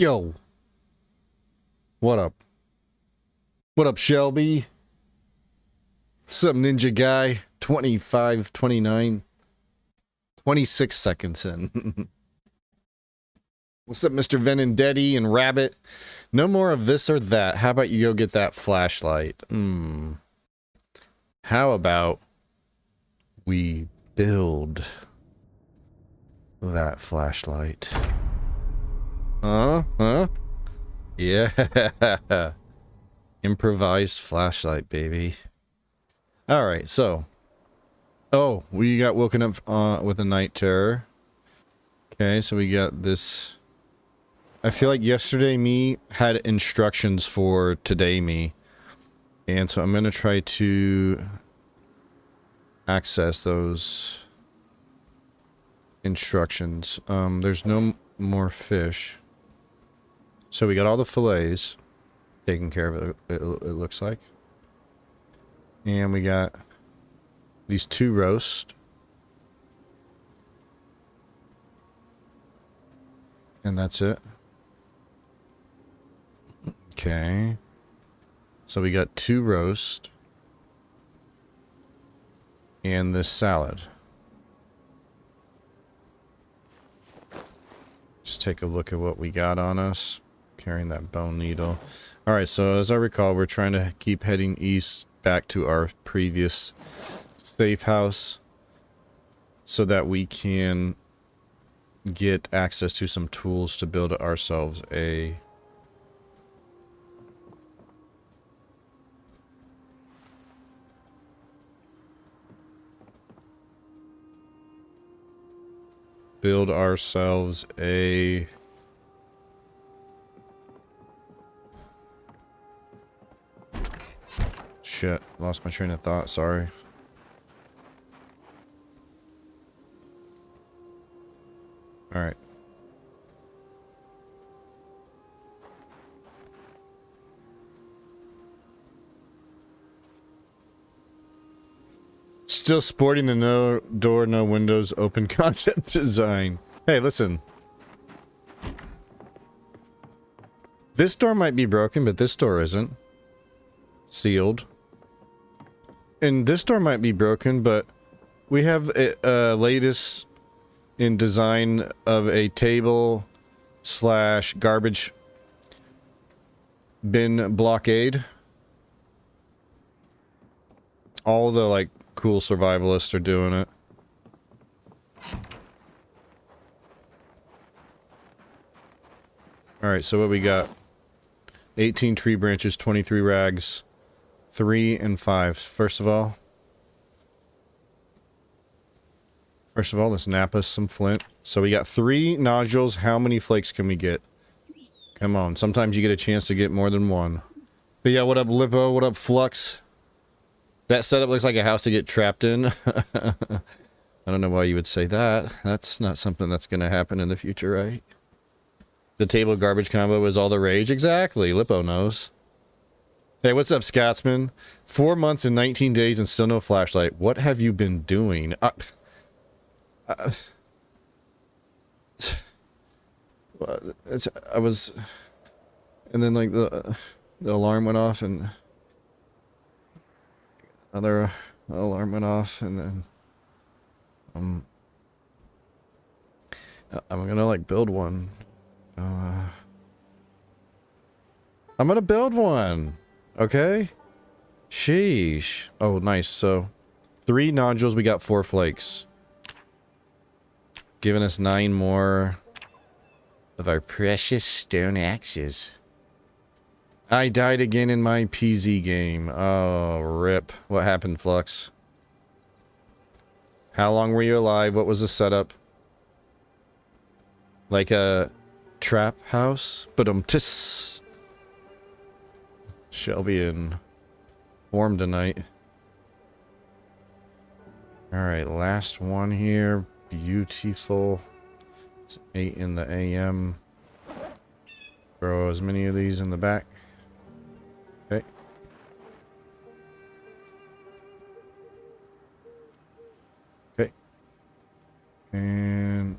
Yo, what up? What up, Shelby? What's up, ninja guy? 25, 29, 26 seconds in. What's up, Mr. Venendetti and Rabbit? No more of this or that. How about you go get that flashlight? How about we build that flashlight? Huh? Yeah. Improvised flashlight, baby. Alright, so. Oh, we got woken up with a night terror. Okay, so we got this. I feel like yesterday me had instructions for today me. And so I'm going to try to access those instructions. There's no more fish. So we got all the fillets taken care of, it looks like. And we got these 2 roast. And that's it. Okay. So we got 2 roast. And this salad. Just take a look at what we got on us. Carrying that bone needle. Alright, so as I recall, we're trying to keep heading east back to our previous safe house. So that we can get access to some tools to build ourselves a Shit, lost my train of thought, sorry. Alright. Still sporting the no door, no windows, open concept design. Hey, listen. This door might be broken, but this door isn't. Sealed. And this door might be broken, but we have a latest in design of a table / garbage bin blockade. All the, like, cool survivalists are doing it. Alright, so what we got? 18 tree branches, 23 rags, 3 and 5. First of all, let's nap us some flint. So we got 3 nodules. How many flakes can we get? Come on. Sometimes you get a chance to get more than 1. But yeah, what up, Lippo? What up, Flux? That setup looks like a house to get trapped in. I don't know why you would say that. That's not something that's going to happen in the future, right? The table garbage combo is all the rage. Exactly. Lippo knows. Hey, what's up, Scotsman? 4 months and 19 days and still no flashlight. What have you been doing? I was... And then, like, the alarm went off and... Another alarm went off and then... I'm gonna, like, build one. I'm gonna build one! Okay? Sheesh. Oh, nice. So, 3 nodules, we got 4 flakes. Giving us 9 more of our precious stone axes. I died again in my PZ game. Oh, rip. What happened, Flux? How long were you alive? What was the setup? Like a trap house? But tis. Shelby in form tonight. Alright, last one here. Beautiful. It's 8 in the AM. Throw as many of these in the back. Okay. Okay. And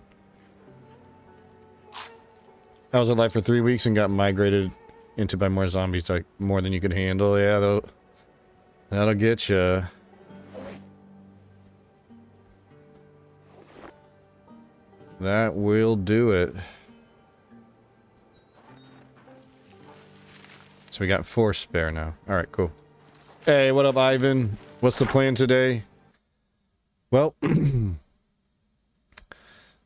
I was alive for 3 weeks and got migrated into by more zombies, like more than you could handle. Yeah, that'll get you. That will do it. So we got 4 spare now. All right, cool. Hey, what up, Ivan? What's the plan today? Well, the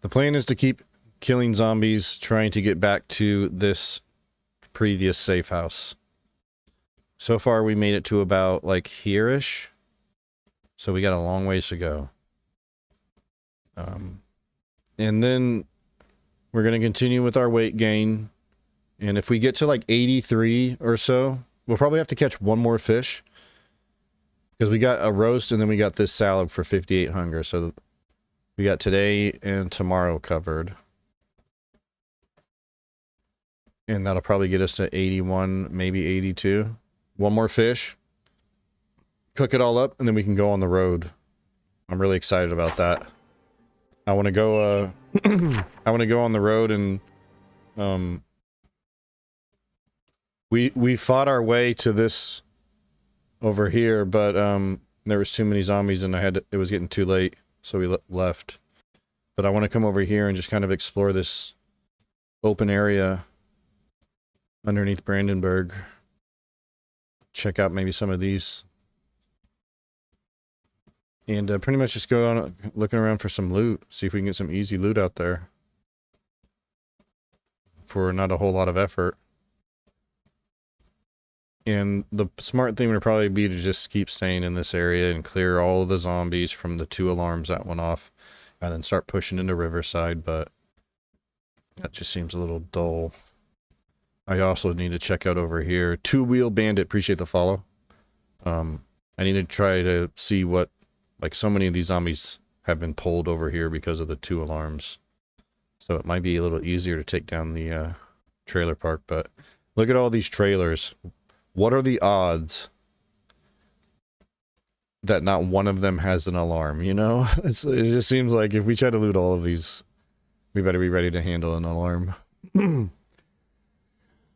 plan is to keep killing zombies, trying to get back to this previous safe house. So far, we made it to about, like, here-ish. So we got a long ways to go. And then we're going to continue with our weight gain. And if we get to, like, 83 or so, we'll probably have to catch one more fish. Because we got a roast and then we got this salad for 58 hunger. So we got today and tomorrow covered. And that'll probably get us to 81, maybe 82. One more fish. Cook it all up and then we can go on the road. I'm really excited about that. I want to go, I want to go on the road and, we fought our way to this over here, but there was too many zombies and it was getting too late, so we left. But I want to come over here and just kind of explore this open area underneath Brandenburg. Check out maybe some of these. And pretty much just go on looking around for some loot. See if we can get some easy loot out there. For not a whole lot of effort. And the smart thing would probably be to just keep staying in this area and clear all of the zombies from the 2 alarms that went off. And then start pushing into Riverside, but that just seems a little dull. I also need to check out over here. Two Wheel Bandit, appreciate the follow. I need to try to see what, like, so many of these zombies have been pulled over here because of the 2 alarms. So it might be a little easier to take down the trailer park, but look at all these trailers. What are the odds that not one of them has an alarm, you know? It just seems like if we try to loot all of these, we better be ready to handle an alarm.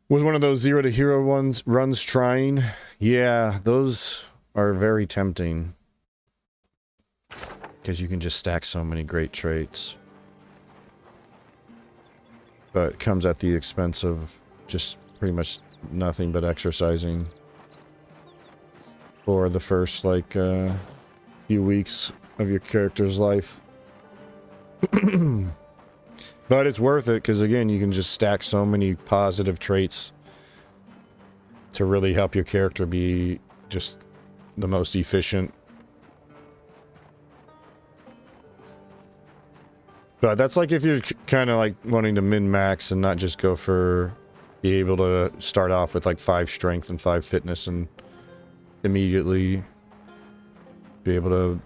Was one of those 0 to hero runs trying? Yeah, those are very tempting. Because you can just stack so many great traits. But it comes at the expense of just pretty much nothing but exercising for the first, like, few weeks of your character's life. But it's worth it, because again, you can just stack so many positive traits to really help your character be just the most efficient. But that's like if you're kind of like wanting to min-max and not just go for... be able to start off with like 5 strength and 5 fitness and immediately be able to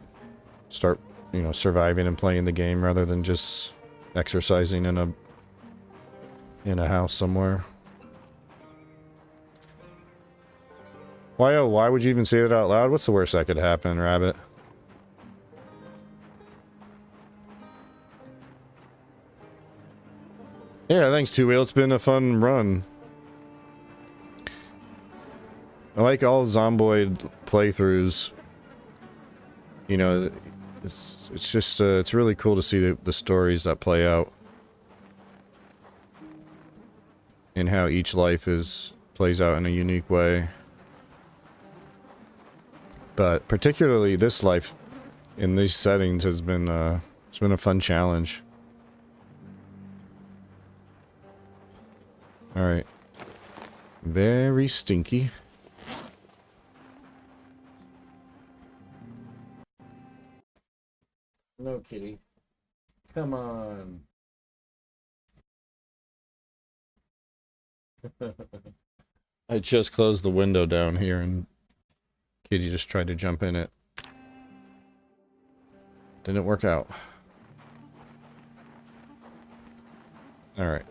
start, you know, surviving and playing the game rather than just exercising in a house somewhere. Why would you even say that out loud? What's the worst that could happen, Rabbit? Yeah, thanks, Two Wheel. It's been a fun run. I like all Zomboid playthroughs. You know, it's just it's really cool to see the stories that play out and how each life plays out in a unique way. But particularly this life in these settings has been it's been a fun challenge. All right, very stinky. No, kitty. Come on. I just closed the window down here and Kitty just tried to jump in it. Didn't work out. All right.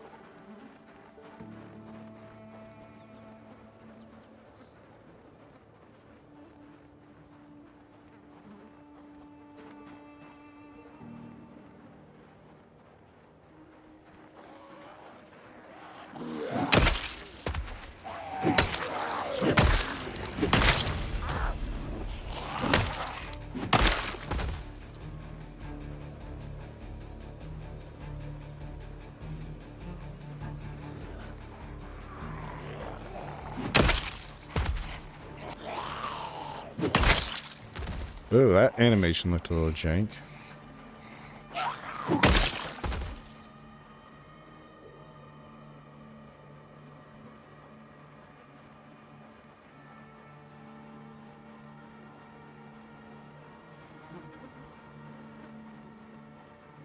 Ooh, that animation looked a little jank.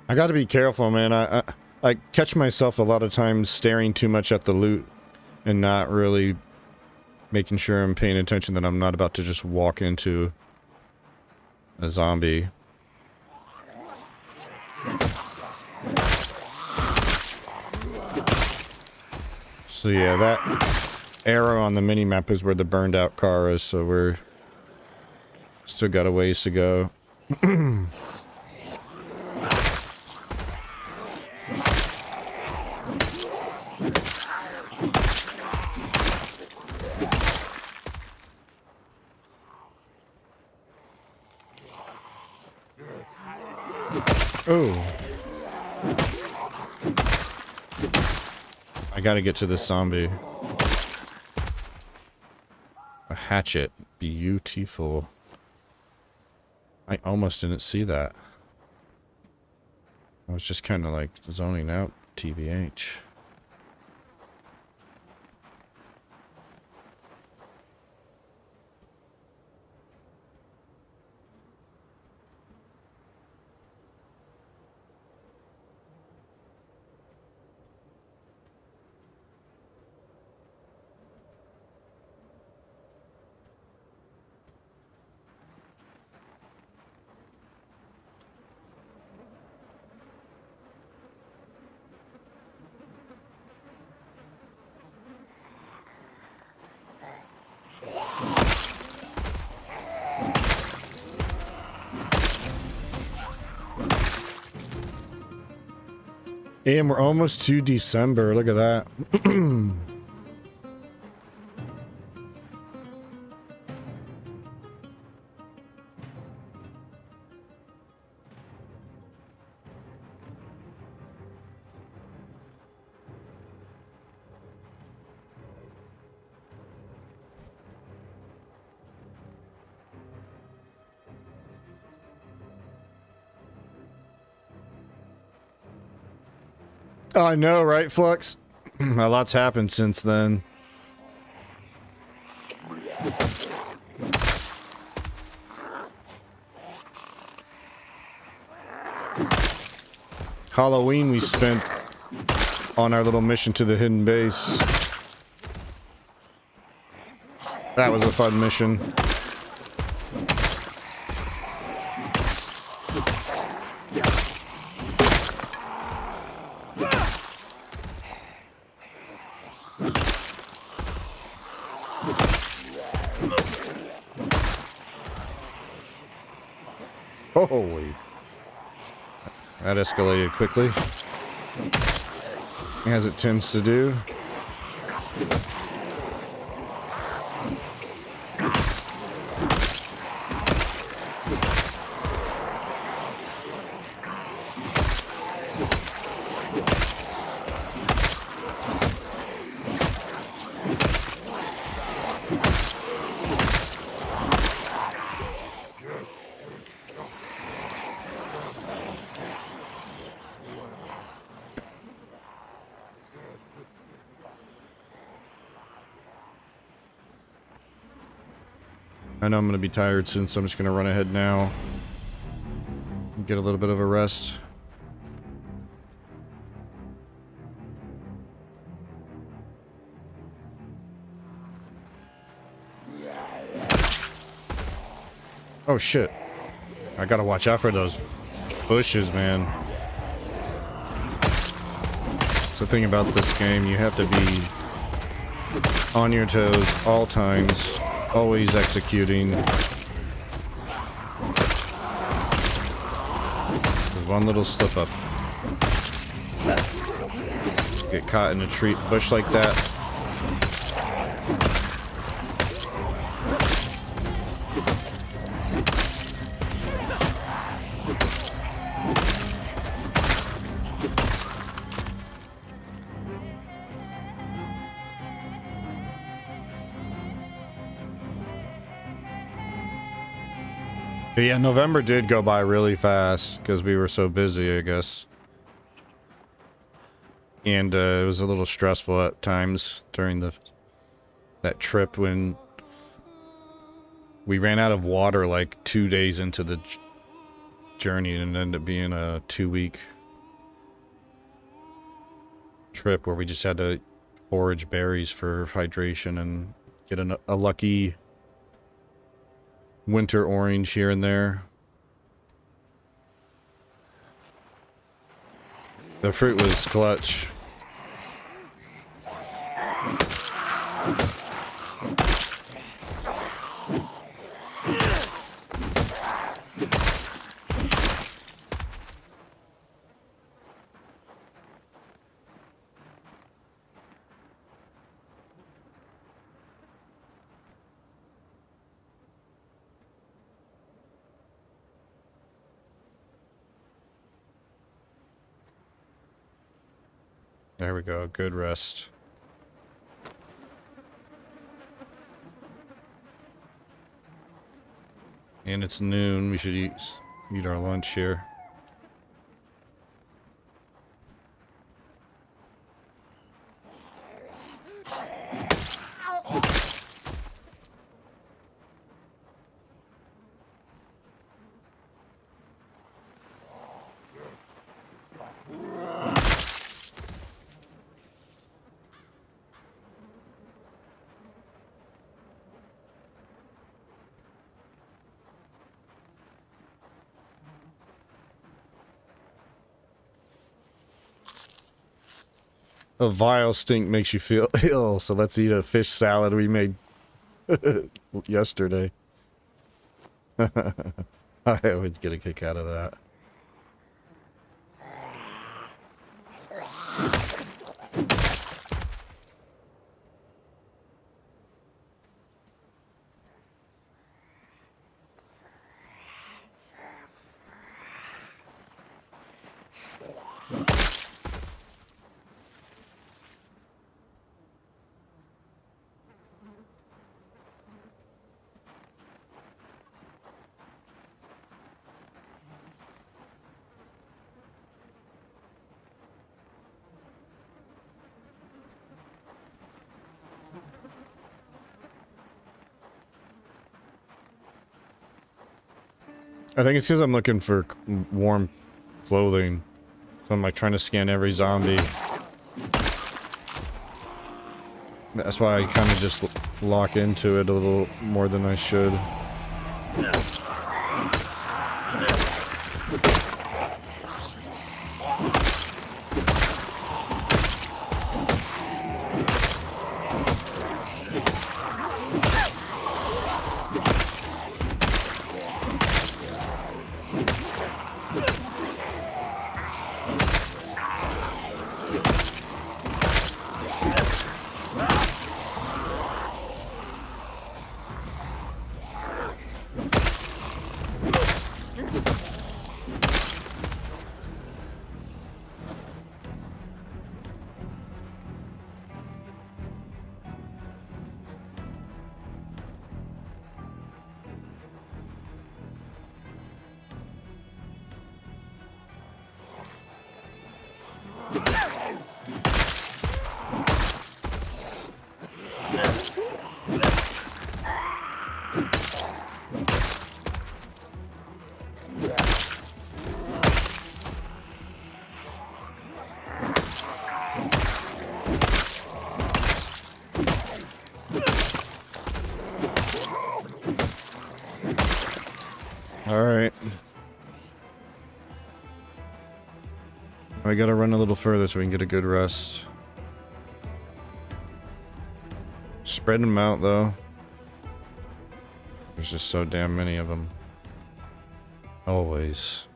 I gotta be careful, man. I catch myself a lot of times staring too much at the loot and not really making sure I'm paying attention that I'm not about to just walk into a zombie. So yeah, that arrow on the mini-map is where the burned out car is, so we're still got a ways to go. Oh. I gotta get to this zombie. A hatchet. Beautiful. I almost didn't see that. I was just kind of like zoning out, TBH. And we're almost to December. Look at that. Oh, I know, right, Flux? A lot's happened since then. Halloween we spent on our little mission to the hidden base. That was a fun mission. Holy. That escalated quickly, as it tends to do. I know I'm going to be tired soon, so I'm just going to run ahead now and get a little bit of a rest. Oh shit. I gotta watch out for those bushes, man. That's the thing about this game, you have to be on your toes all times. Always executing. There's one little slip up. Get caught in a tree bush like that. But yeah, November did go by really fast because we were so busy, I guess. And it was a little stressful at times during that trip when we ran out of water like 2 days into the journey, and it ended up being a 2-week trip where we just had to forage berries for hydration and get a lucky winter orange here and there. The fruit was clutch. There we go, good rest. And it's noon, we should eat our lunch here. A vile stink makes you feel ill, so let's eat a fish salad we made yesterday. I always get a kick out of that. I think it's because I'm looking for warm clothing. So I'm like trying to scan every zombie. That's why I kind of just lock into it a little more than I should. Alright. I gotta run a little further so we can get a good rest. Spread them out, though. There's just so damn many of them. Always.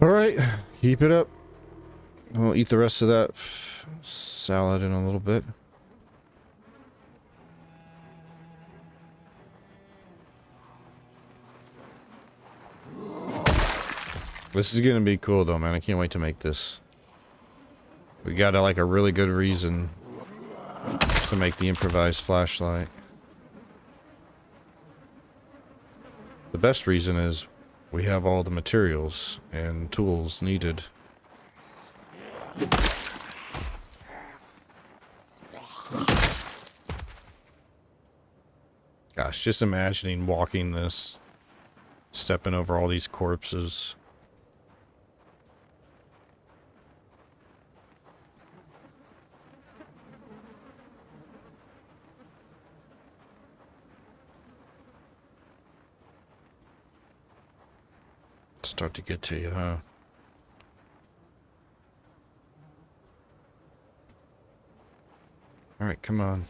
Alright, keep it up. We'll eat the rest of that salad in a little bit. This is gonna be cool though, man. I can't wait to make this. We got like a really good reason to make the improvised flashlight. The best reason is we have all the materials and tools needed. Gosh, just imagining walking this, stepping over all these corpses. Start to get to you, huh? All right, come on.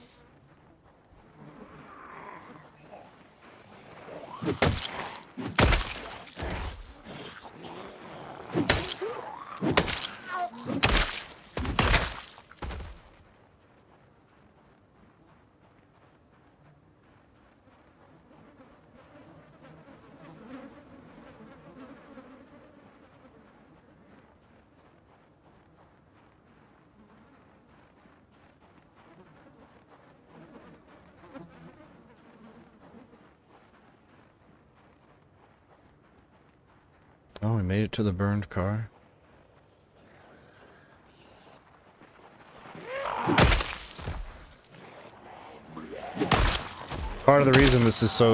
Oh, we made it to the burned car. Part of the reason this is so,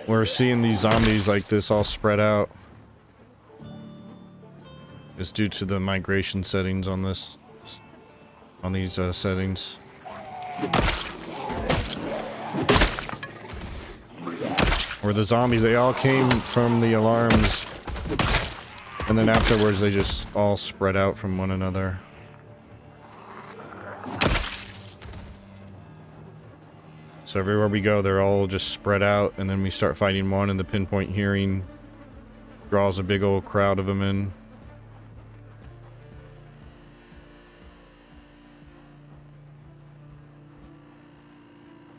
we're seeing these zombies like this all spread out is due to the migration settings on this, on these, settings. Where the zombies, they all came from the alarms, and then afterwards they just all spread out from one another. So everywhere we go, they're all just spread out, and then we start fighting one, and the pinpoint hearing draws a big old crowd of them in.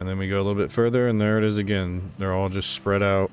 And then we go a little bit further, and there it is again. They're all just spread out.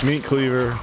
Meat cleaver.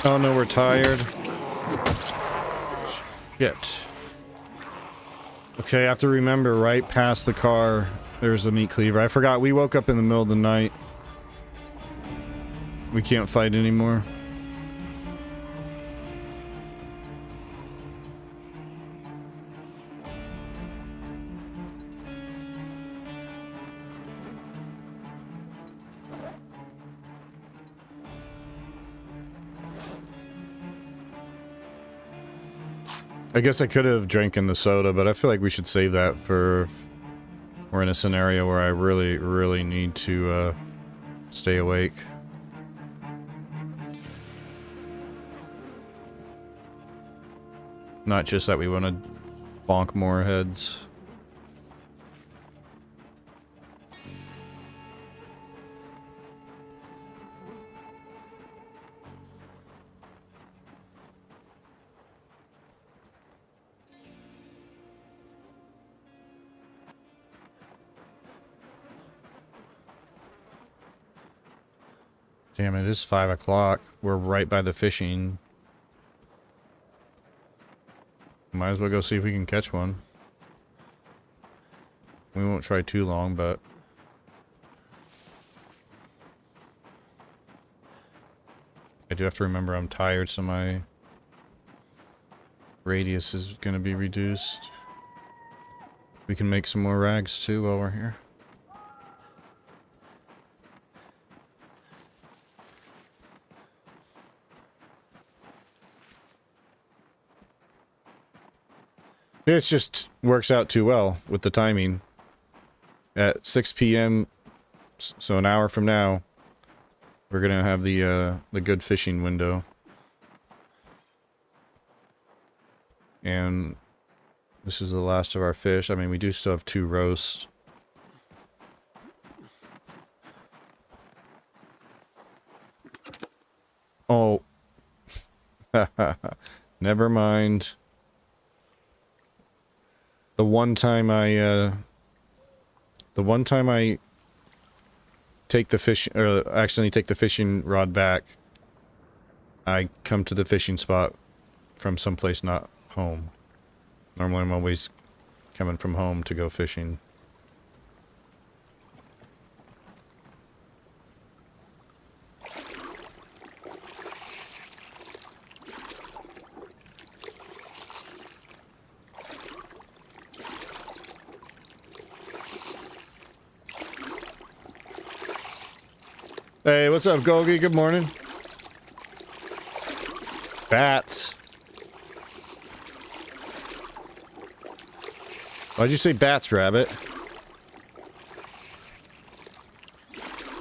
Oh no, we're tired. Shit. Okay, I have to remember right past the car, there's a meat cleaver. I forgot, we woke up in the middle of the night. We can't fight anymore. I guess I could have drank in the soda, but I feel like we should save that for... We're in a scenario where I really, really need to, stay awake. Not just that we want to bonk more heads. Damn, it is 5 o'clock. We're right by the fishing. Might as well go see if we can catch one. We won't try too long, but... I do have to remember I'm tired, so my radius is going to be reduced. We can make some more rags too while we're here. It just works out too well with the timing. At 6 p.m., so an hour from now, we're gonna have the good fishing window. And this is the last of our fish. I mean, we do still have 2 roasts. Oh. Never mind. The one time I take the fish, or accidentally take the fishing rod back, I come to the fishing spot from someplace not home. Normally I'm always coming from home to go fishing. Hey, what's up, Golgi? Good morning. Bats. Why'd you say bats, Rabbit?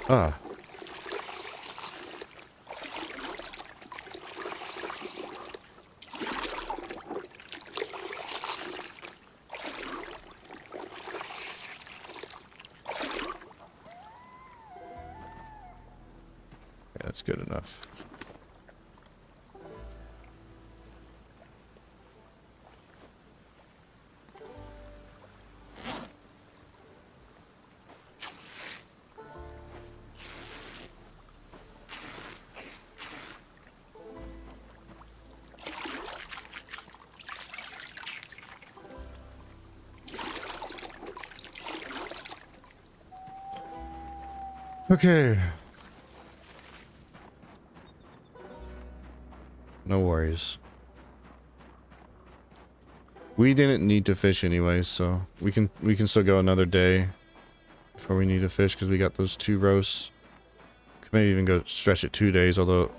Ah. Yeah, that's good enough. Okay. No worries. We didn't need to fish anyways, so we can still go another day before we need to fish because we got those 2 roasts. Could maybe even go stretch it 2 days, although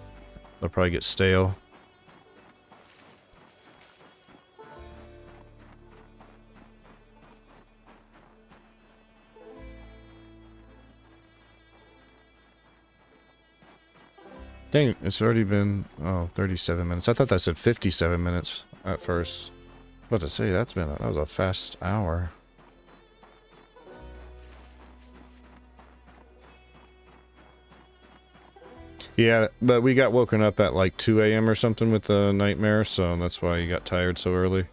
they'll probably get stale. Dang, it's already been, 37 minutes. I thought that said 57 minutes at first. I was about to say, that was a fast hour. Yeah, but we got woken up at like 2 a.m. or something with the nightmare, so that's why you got tired so early.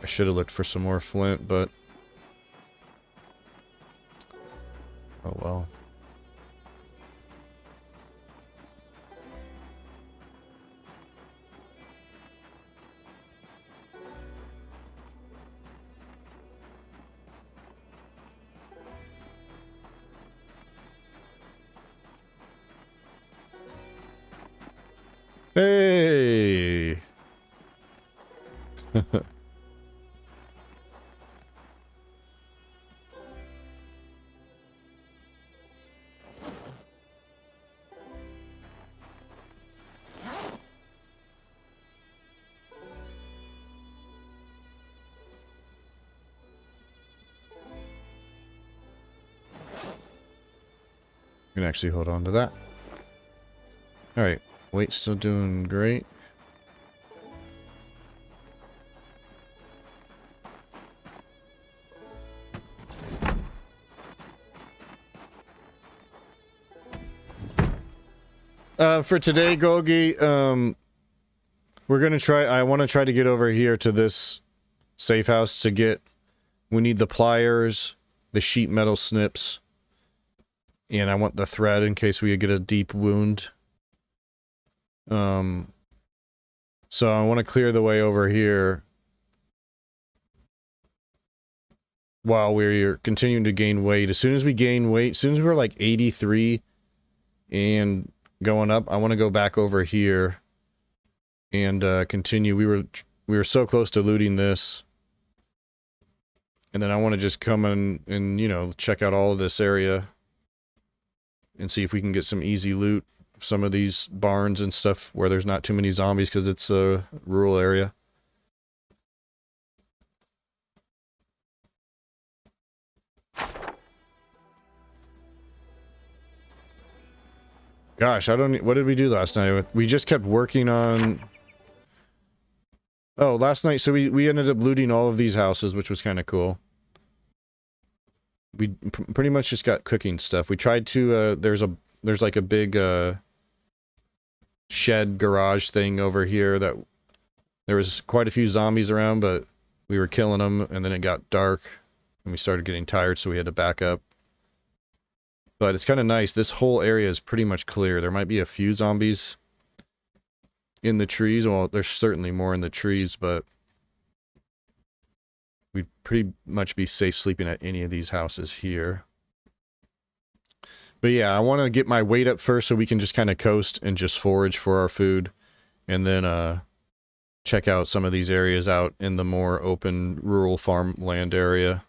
I should have looked for some more flint, but... oh well. Hey! You can actually hold on to that. Alright, weight's still doing great. For today, Golgi, we're gonna try, I want to try to get over here to this safe house to get, we need the pliers, the sheet metal snips, And I want the thread in case we get a deep wound. So I want to clear the way over here while we're continuing to gain weight. As soon as we gain weight, as soon as we're like 83 and going up, I want to go back over here and continue. We were so close to looting this. And then I want to just come in and, you know, check out all of this area and see if we can get some easy loot. Some of these barns and stuff where there's not too many zombies because it's a rural area. Gosh, what did we do last night? We just kept working on... Oh, last night, so we ended up looting all of these houses, which was kind of cool. We pretty much just got cooking stuff. We tried to, there's like a big, shed garage thing over here that there was quite a few zombies around, but we were killing them, and then it got dark, and we started getting tired, so we had to back up. But it's kind of nice. This whole area is pretty much clear. There might be a few zombies in the trees. Well, there's certainly more in the trees, but we'd pretty much be safe sleeping at any of these houses here. But yeah, I want to get my weight up first so we can just kind of coast and just forage for our food. And then check out some of these areas out in the more open rural farmland area.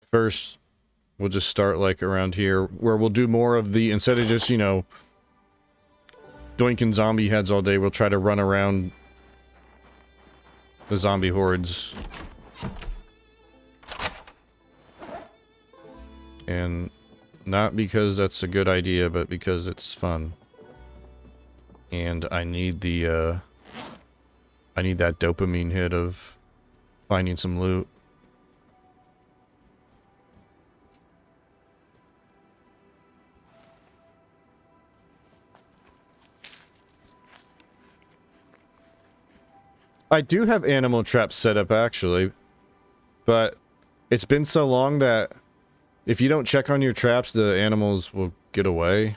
First, we'll just start like around here where we'll do more of the, instead of just, you know, doinking zombie heads all day, we'll try to run around the zombie hordes. And not because that's a good idea, but because it's fun. And I need the, I need that dopamine hit of finding some loot. I do have animal traps set up, actually. But it's been so long that if you don't check on your traps, the animals will get away.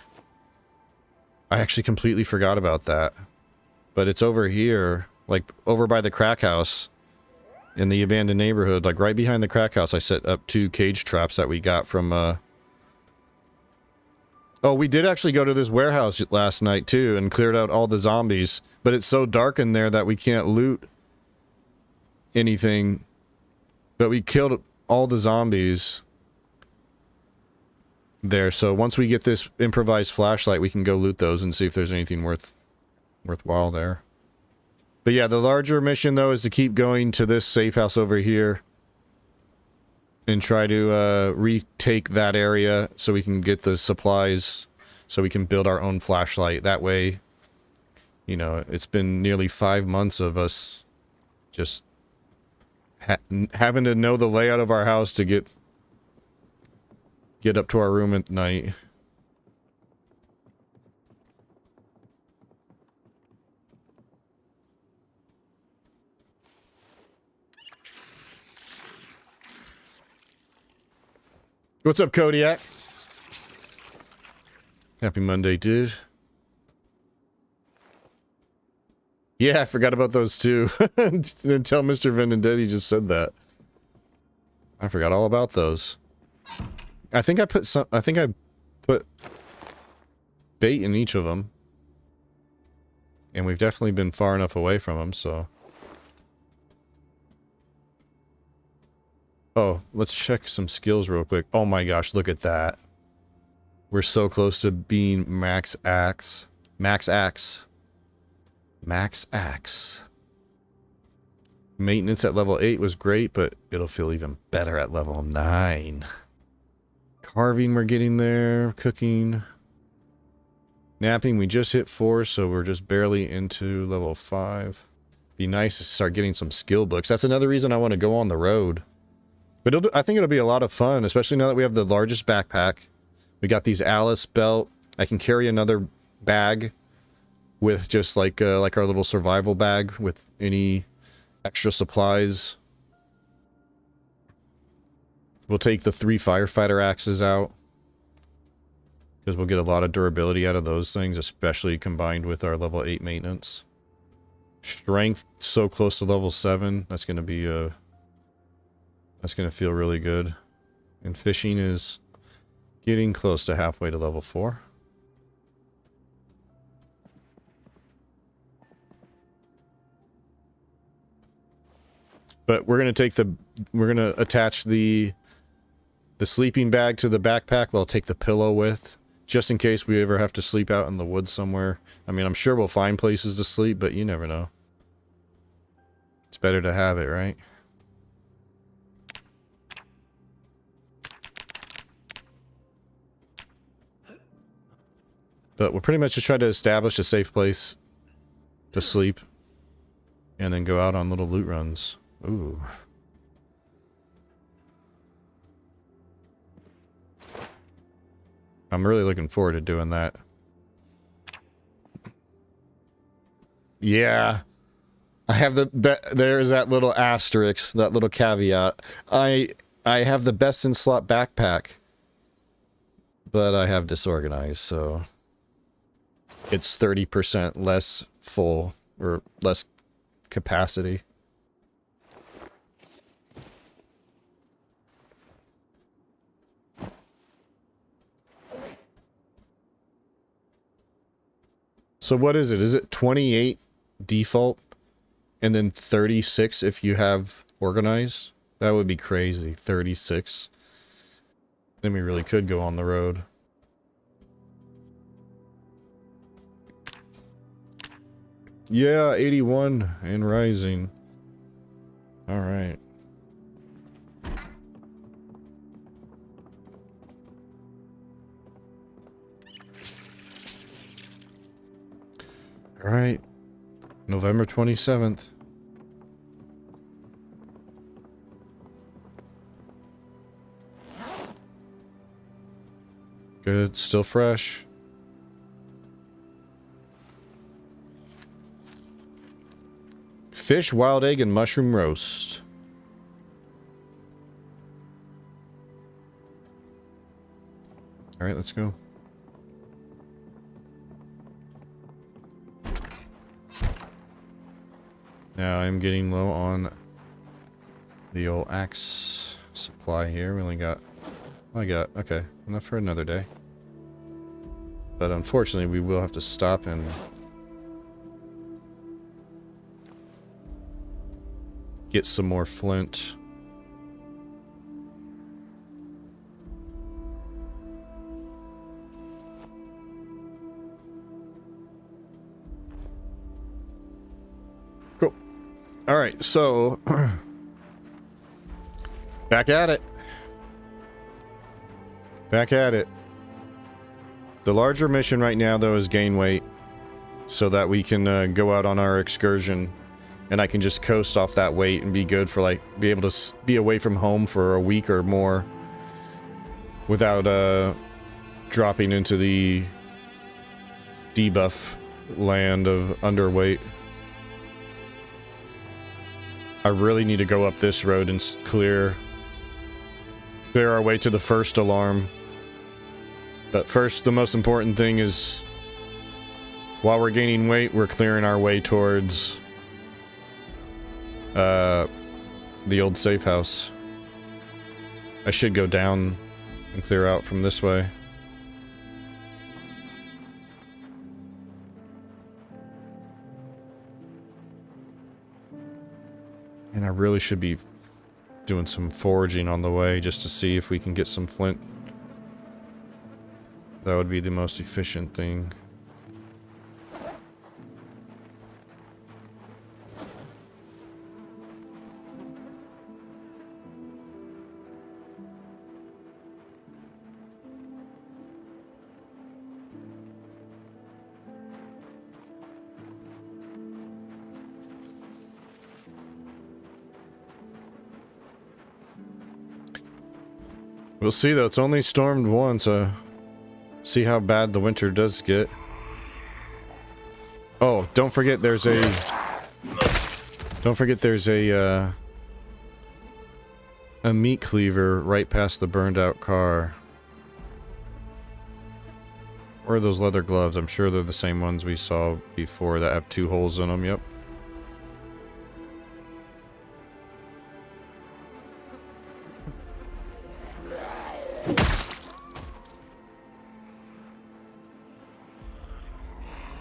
I actually completely forgot about that. But it's over here, like over by the crack house in the abandoned neighborhood, like right behind the crack house. I set up 2 cage traps that we got from, Oh, we did actually go to this warehouse last night, too, and cleared out all the zombies. But it's so dark in there that we can't loot anything. But we killed all the zombies there. So once we get this improvised flashlight, we can go loot those and see if there's anything worthwhile there. But yeah, the larger mission, though, is to keep going to this safe house over here. And try to retake that area so we can get the supplies so we can build our own flashlight. That way, you know, it's been nearly 5 months of us just having to know the layout of our house to get up to our room at night. What's up, Kodiak? Happy Monday, dude. Yeah, I forgot about those too. Until Mr. Vendendetti just said that. I forgot all about those. I think I put bait in each of them. And we've definitely been far enough away from them, so... Oh, let's check some skills real quick. Oh my gosh, look at that. We're so close to being max axe. Max axe. Max axe. Maintenance at level 8 was great, but it'll feel even better at level 9. Carving, we're getting there. Cooking. Napping, we just hit 4, so we're just barely into level 5. Be nice to start getting some skill books. That's another reason I want to go on the road. But I think it'll be a lot of fun, especially now that we have the largest backpack. We got these Alice belt. I can carry another bag with just like our little survival bag with any extra supplies. We'll take the 3 firefighter axes out. Because we'll get a lot of durability out of those things, especially combined with our level 8 maintenance. Strength so close to level 7. That's going to be that's going to feel really good. And fishing is getting close to halfway to level 4. But we're going to attach the sleeping bag to the backpack. We'll take the pillow with, just in case we ever have to sleep out in the woods somewhere. I mean, I'm sure we'll find places to sleep, but you never know. It's better to have it, right? But we'll pretty much just try to establish a safe place to sleep and then go out on little loot runs. Ooh. I'm really looking forward to doing that. Yeah. I have there's that little asterisk, that little caveat. I have the best in slot backpack, but I have disorganized, so it's 30% less full or less capacity. So what is it? Is it 28 default and then 36 if you have organized? That would be crazy. 36. Then we really could go on the road. Yeah, 81 and rising. All right. All right. November 27th. Good, still fresh. Fish, wild egg, and mushroom roast. All right, let's go. Now I'm getting low on the old axe supply here. We only got, okay, enough for another day. But unfortunately, we will have to stop and get some more flint. Cool. All right, so back at it. Back at it. The larger mission right now, though, is gain weight, so that we can go out on our excursion, and I can just coast off that weight and be good for, like, be able to be away from home for a week or more without dropping into the debuff land of underweight. I really need to go up this road and clear our way to the first alarm. But first, the most important thing is, while we're gaining weight, we're clearing our way towards the old safe house. I should go down and clear out from this way. And I really should be doing some foraging on the way just to see if we can get some flint. That would be the most efficient thing. We'll see though, it's only stormed once, see how bad the winter does get. Oh, don't forget there's a meat cleaver right past the burned out car. Where are those leather gloves? I'm sure they're the same ones we saw before that have 2 holes in them. Yep.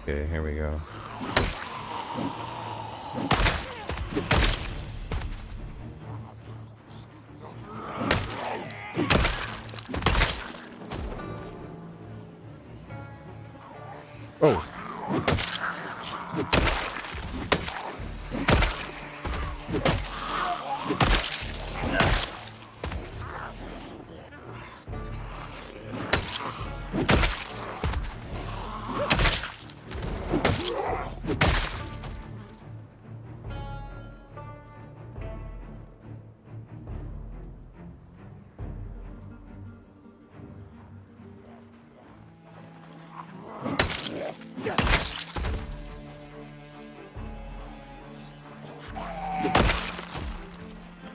Okay, here we go. Oh.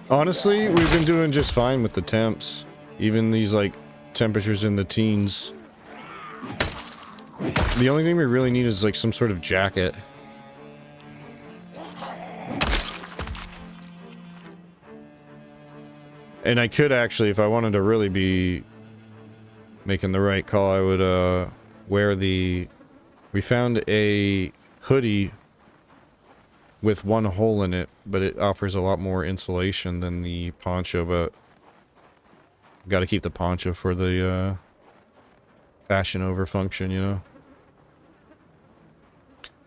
Honestly, we've been doing just fine with the temps. Even these, like, temperatures in the teens. The only thing we really need is, like, some sort of jacket. And I could actually, if I wanted to really be making the right call, I would, wear the... We found a hoodie with 1 hole in it, but it offers a lot more insulation than the poncho, but got to keep the poncho for the fashion over function, you know?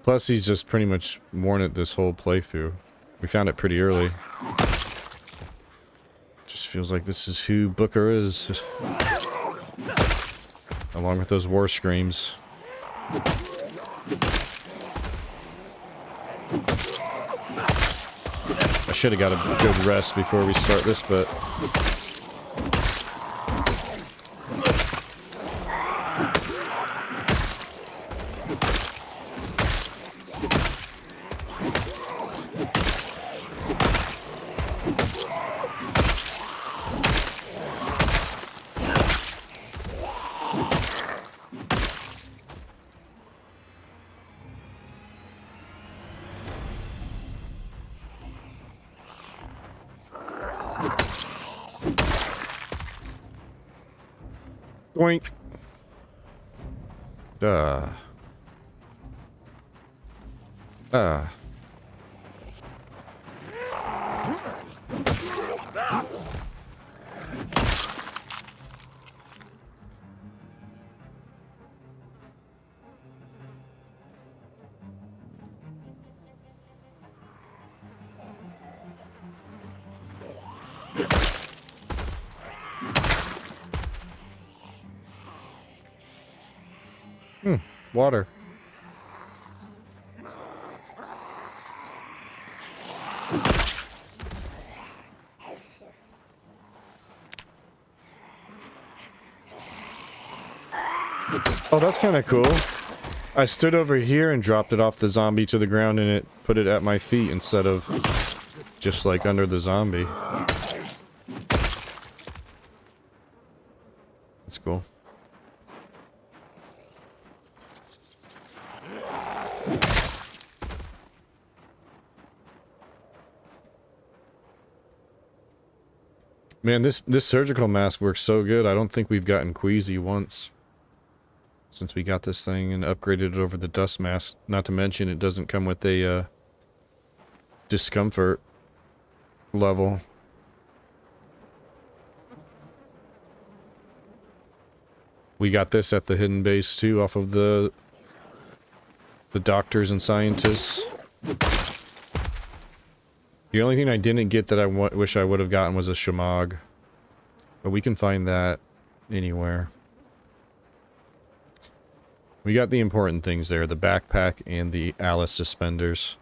Plus, he's just pretty much worn it this whole playthrough. We found it pretty early. Just feels like this is who Booker is. Along with those war screams. I should have got a good rest before we start this, but... Boink. Duh. Water. Oh, that's kind of cool. I stood over here and dropped it off the zombie to the ground and it put it at my feet instead of just like under the zombie. That's cool. Man, this surgical mask works so good. I don't think we've gotten queasy once since we got this thing and upgraded it over the dust mask. Not to mention it doesn't come with a discomfort level. We got this at the hidden base too, off of the doctors and scientists. The only thing I didn't get that I wish I would have gotten was a shamag. But we can find that anywhere. We got the important things there, the backpack and the Alice suspenders.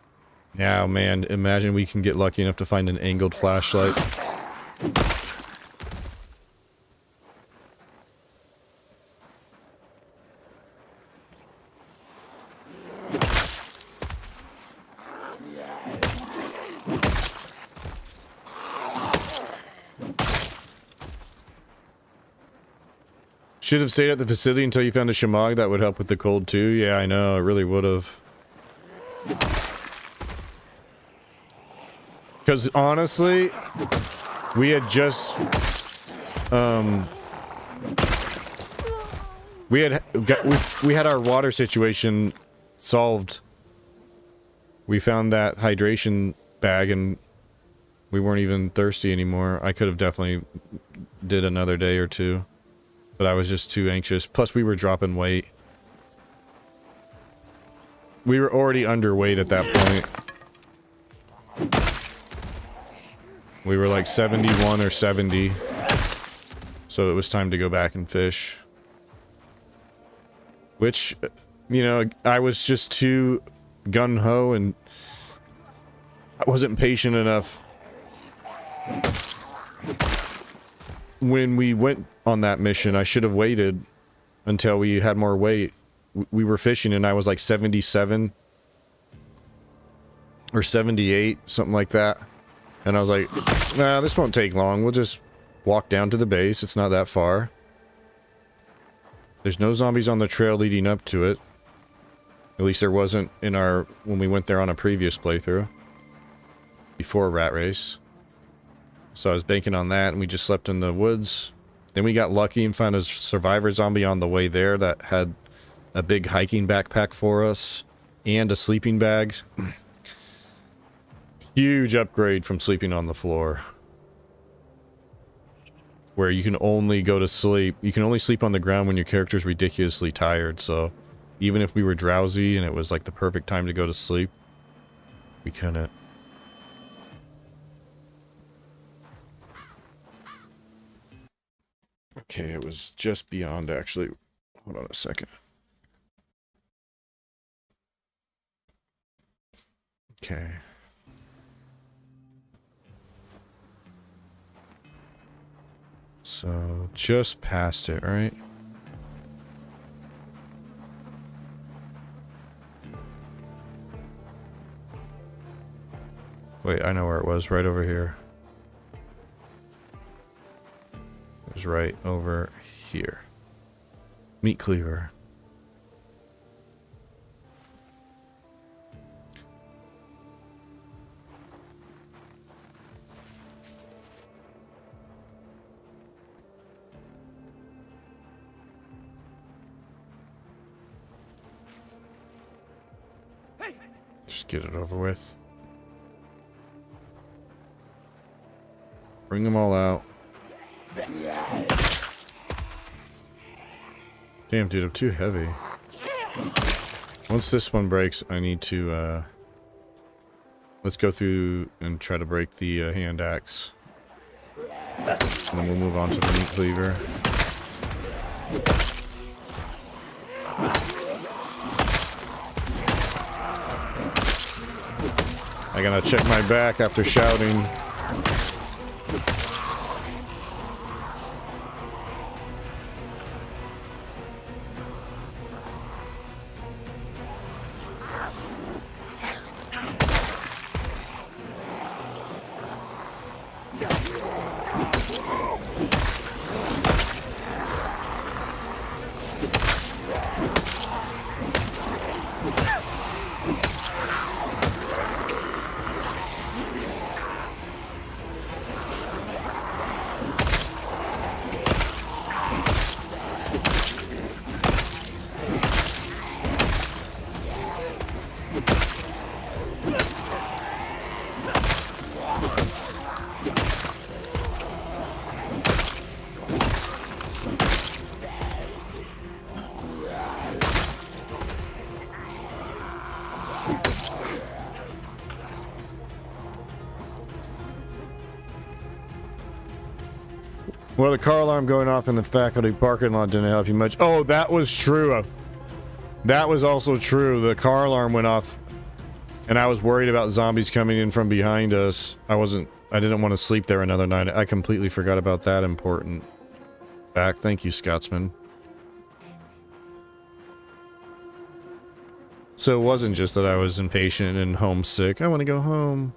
Now, man, imagine we can get lucky enough to find an angled flashlight. Should have stayed at the facility until you found a shamog. That would help with the cold too. Yeah, I know. It really would have. Because honestly, we had just... we had our water situation solved. We found that hydration bag and we weren't even thirsty anymore. I could have definitely did another day or two, but I was just too anxious. Plus we were dropping weight. We were already underweight at that point. We were like 71 or 70. So it was time to go back and fish. Which, you know, I was just too gung-ho and I wasn't patient enough. When we went on that mission, I should have waited until we had more weight. We were fishing and I was like 77 or 78, something like that. And I was like, nah, this won't take long. We'll just walk down to the base. It's not that far. There's no zombies on the trail leading up to it. At least there wasn't in our... when we went there on a previous playthrough. Before RatRace. So I was banking on that and we just slept in the woods. Then we got lucky and found a survivor zombie on the way there that had a big hiking backpack for us. And a sleeping bag. Huge upgrade from sleeping on the floor. Where you can only go to sleep. You can only sleep on the ground when your character's ridiculously tired, so... even if we were drowsy and it was like the perfect time to go to sleep, we couldn't. Okay, it was just beyond actually. Hold on a second. Okay. So, just past it, right? Wait, I know where it was. Right over here. It was right over here. Meat cleaver. Just get it over with. Bring them all out. Damn, dude, I'm too heavy. Once this one breaks, I need to, let's go through and try to break the hand axe. And then we'll move on to the meat cleaver. I gotta check my back after shouting. Well, the car alarm going off in the faculty parking lot didn't help you much. Oh, that was true. That was also true. The car alarm went off, and I was worried about zombies coming in from behind us. I didn't want to sleep there another night. I completely forgot about that important fact. Thank you, Scotsman. So it wasn't just that I was impatient and homesick. I want to go home.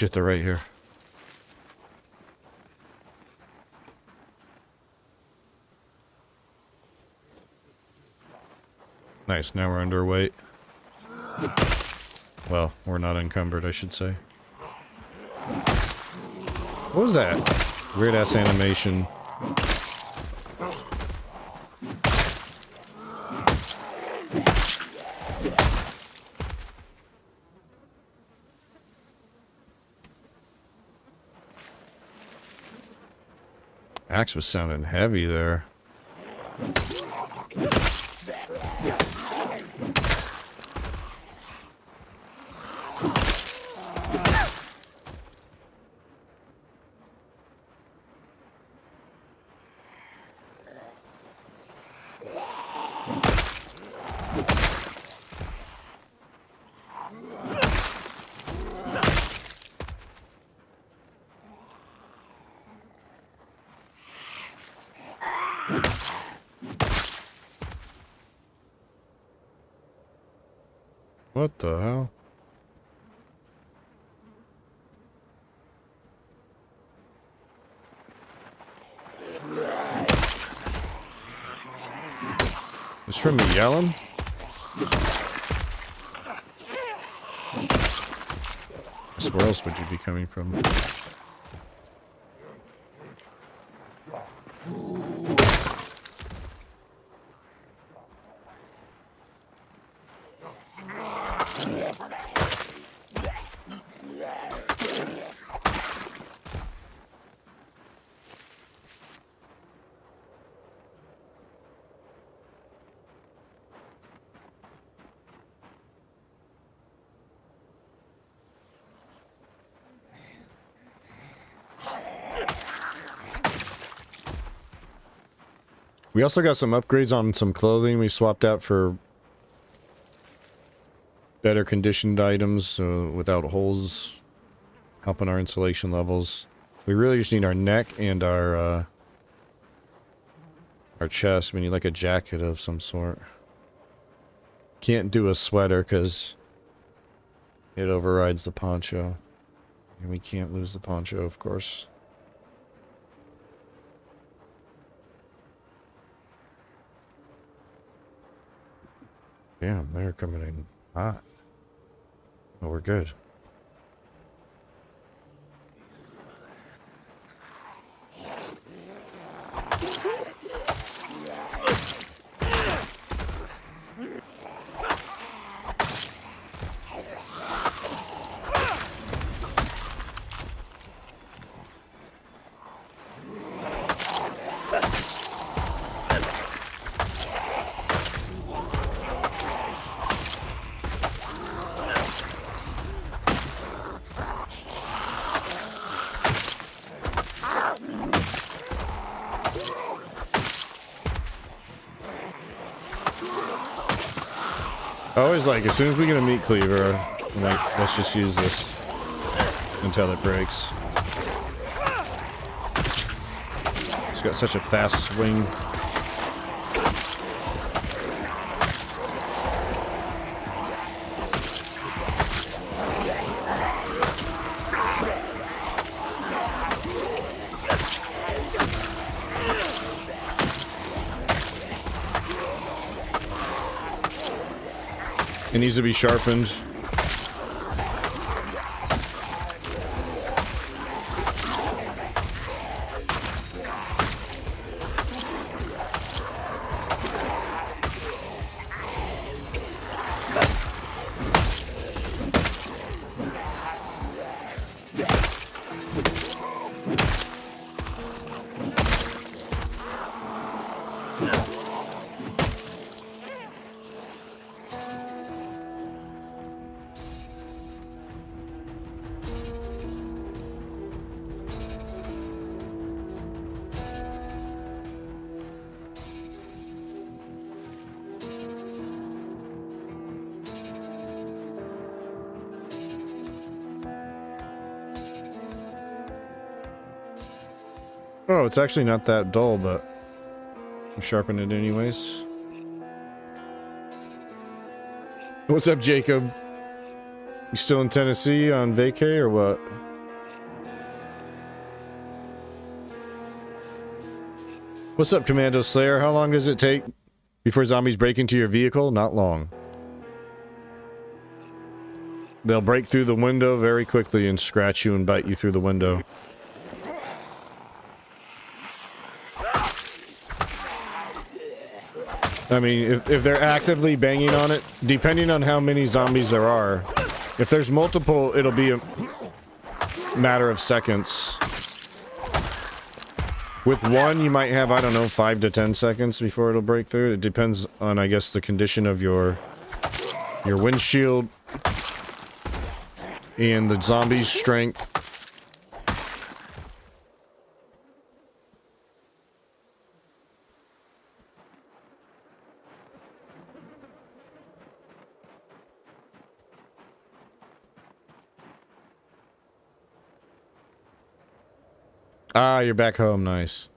shit, they're right here. Nice, now we're underweight. Well, we're not encumbered, I should say. What was that? Weird ass animation. Axe was sounding heavy there. What the hell? It's from me yelling? Where else would you be coming from? We also got some upgrades on some clothing we swapped out for better conditioned items without holes, helping our insulation levels. We really just need our neck and our chest. We need like a jacket of some sort. Can't do a sweater because it overrides the poncho. And we can't lose the poncho, of course. Damn, they're coming in hot. Oh, we're good. Always like, as soon as we get a meat cleaver, I'm like, let's just use this until it breaks. It's got such a fast swing. It needs to be sharpened. Oh, it's actually not that dull, but I'm sharpening it anyways. What's up, Jacob? You still in Tennessee on vacay or what? What's up, Commando Slayer? How long does it take before zombies break into your vehicle? Not long. They'll break through the window very quickly and scratch you and bite you through the window. I mean, if they're actively banging on it, depending on how many zombies there are, if there's multiple, it'll be a matter of seconds. With one, you might have, I don't know, 5 to 10 seconds before it'll break through. It depends on, I guess, the condition of your windshield and the zombie's strength. Ah, you're back home. Nice.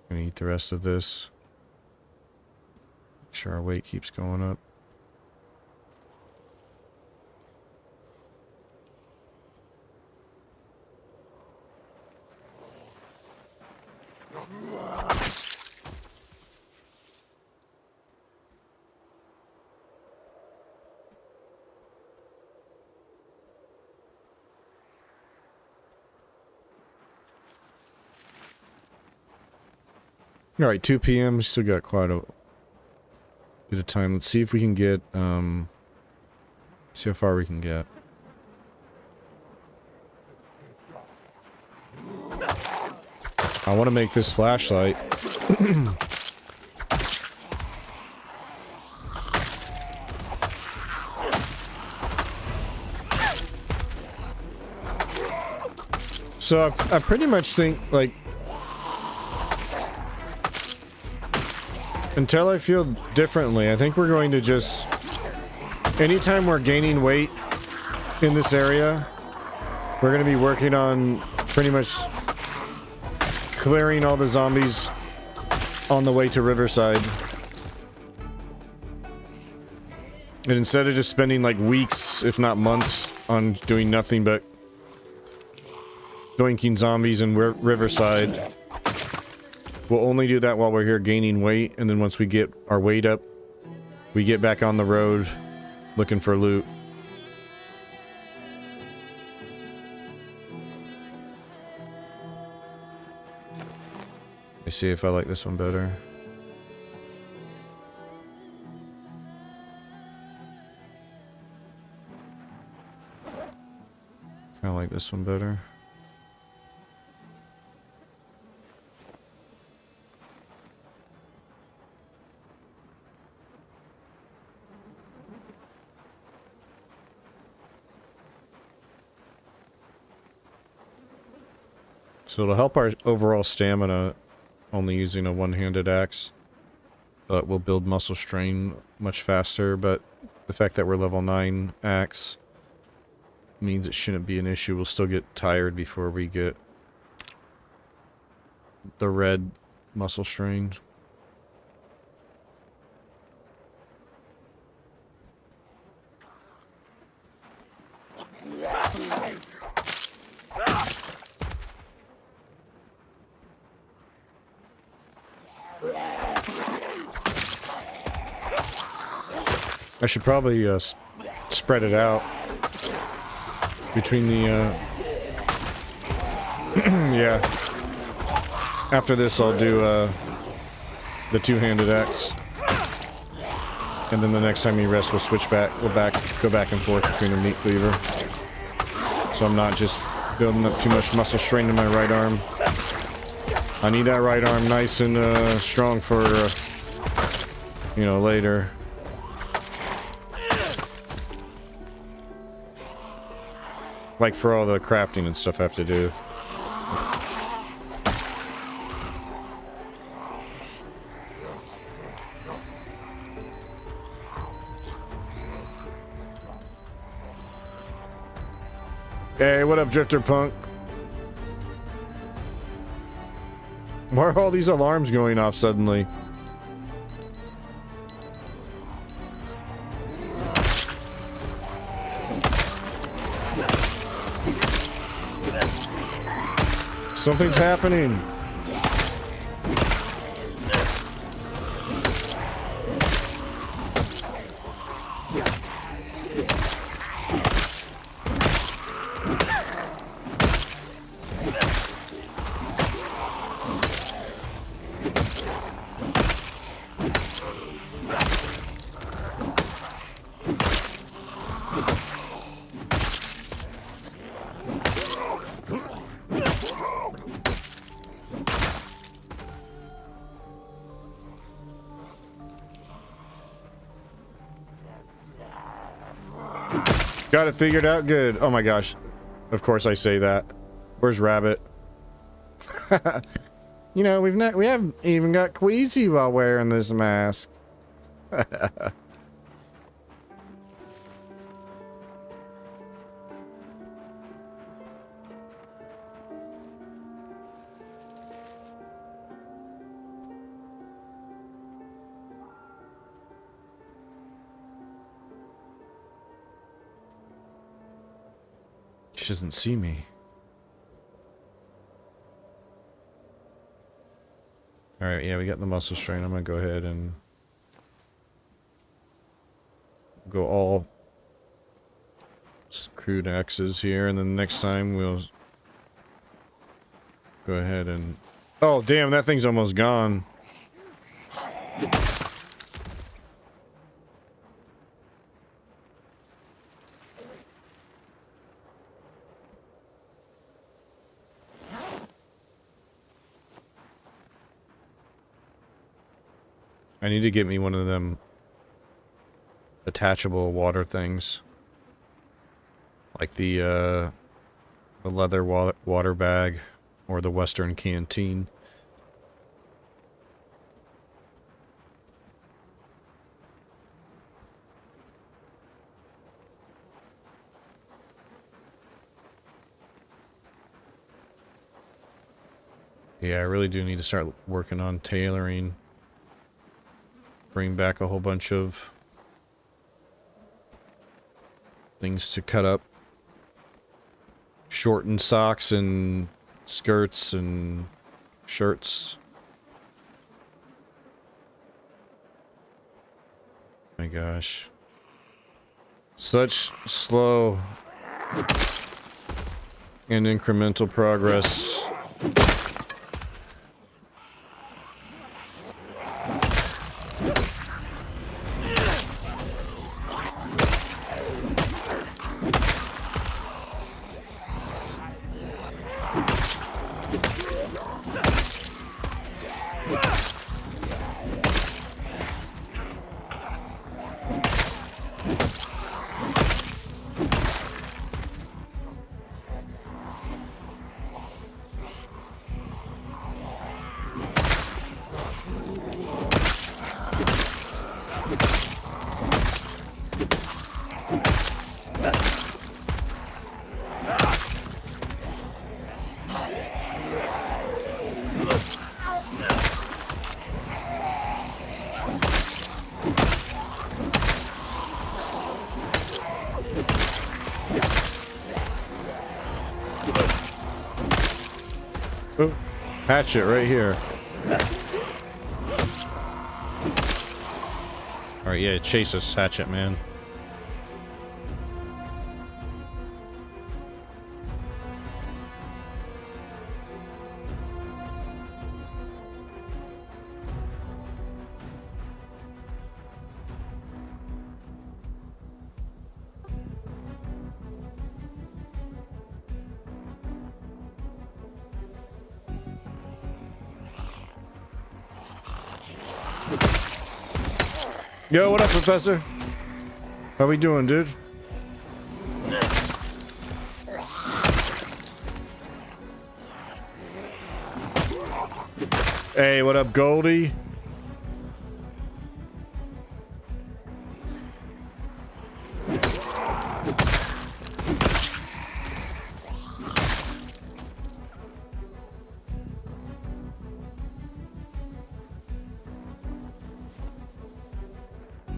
Gonna eat the rest of this. Make sure our weight keeps going up. All right, 2 p.m. Still got quite a bit of time. Let's see if we can get, see how far we can get. I want to make this flashlight. So I pretty much think, like, until I feel differently, I think we're going to just... Anytime we're gaining weight in this area, we're going to be working on pretty much clearing all the zombies on the way to Riverside. And instead of just spending like weeks, if not months, on doing nothing but doinking zombies in Riverside, we'll only do that while we're here gaining weight, and then once we get our weight up, we get back on the road looking for loot. Let me see if I like this one better. I like this one better. So it'll help our overall stamina only using a one-handed axe, but we'll build muscle strain much faster. But the fact that we're level 9 axe means it shouldn't be an issue. We'll still get tired before we get the red muscle strain. I should probably spread it out between the yeah. After this I'll do the two-handed axe, and then the next time you rest we'll switch back. We'll go back and forth between the meat cleaver, so I'm not just building up too much muscle strain in my right arm. I need that right arm nice and strong for you know, later. Like for all the crafting and stuff I have to do. Hey, what up, Drifter Punk? Why are all these alarms going off suddenly? Something's happening. Got it figured out good. Oh my gosh. Of course I say that. Where's Rabbit? You know, we haven't even got Queasy while wearing this mask. She doesn't see me. Alright, yeah, we got the muscle strain. I'm gonna go ahead and go all crude X's here, and then next time we'll go ahead and... Oh, damn, that thing's almost gone. I need to get me one of them attachable water things. Like the leather water bag or the Western canteen. Yeah, I really do need to start working on tailoring. Bring back a whole bunch of things to cut up. Shorten socks and skirts and shirts. My gosh. Such slow and incremental progress. Oh, hatchet right here. Alright, yeah, chase us, hatchet, man. Yo, what up, Professor? How we doing, dude? Hey, what up, Goldie?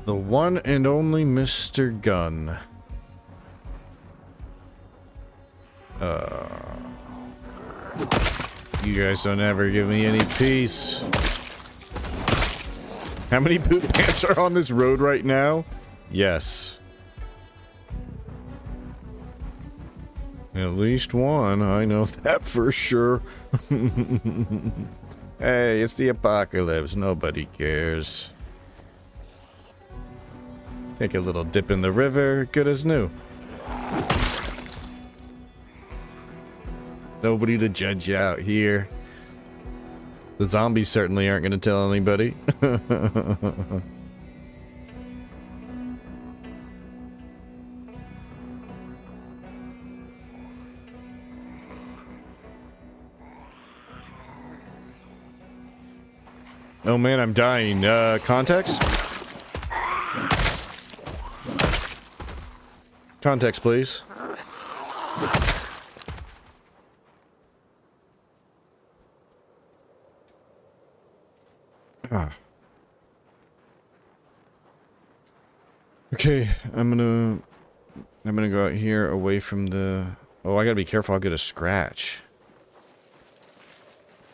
The one and only Mr. Gunn. You guys don't ever give me any peace. How many boot pants are on this road right now? Yes. At least one, I know that for sure. Hey, it's the apocalypse. Nobody cares. Take a little dip in the river, good as new. Nobody to judge you out here. The zombies certainly aren't going to tell anybody. Oh man, I'm dying. Context? Context, please. Ah. Okay, I'm gonna go out here away from the... Oh, I gotta be careful, I'll get a scratch.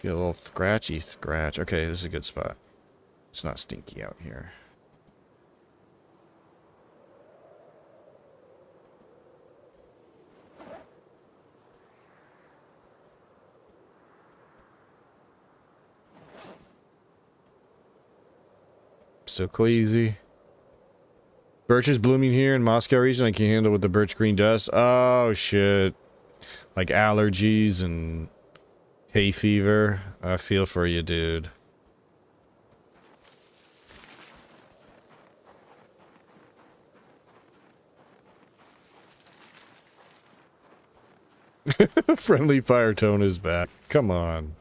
Get a little scratchy scratch. Okay, this is a good spot. It's not stinky out here. So queasy. Birch is blooming here in Moscow region. I can't handle with the birch green dust. Oh shit. Like allergies and hay fever. I feel for you, dude. Friendly fire tone is back. Come on.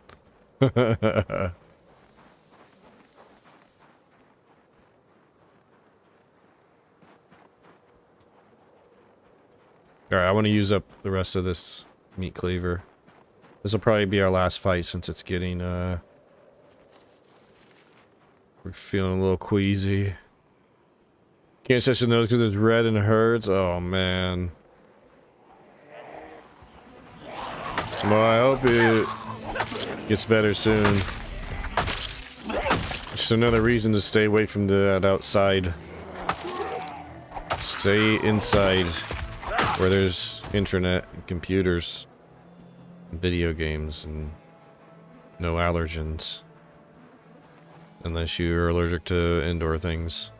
Alright, I want to use up the rest of this meat cleaver. This will probably be our last fight since it's getting, we're feeling a little queasy. Can't touch the nose because it's red and it hurts. Oh, man. Well, I hope it gets better soon. Just another reason to stay away from that outside. Stay inside. Where there's internet and computers and video games and no allergens. Unless you're allergic to indoor things.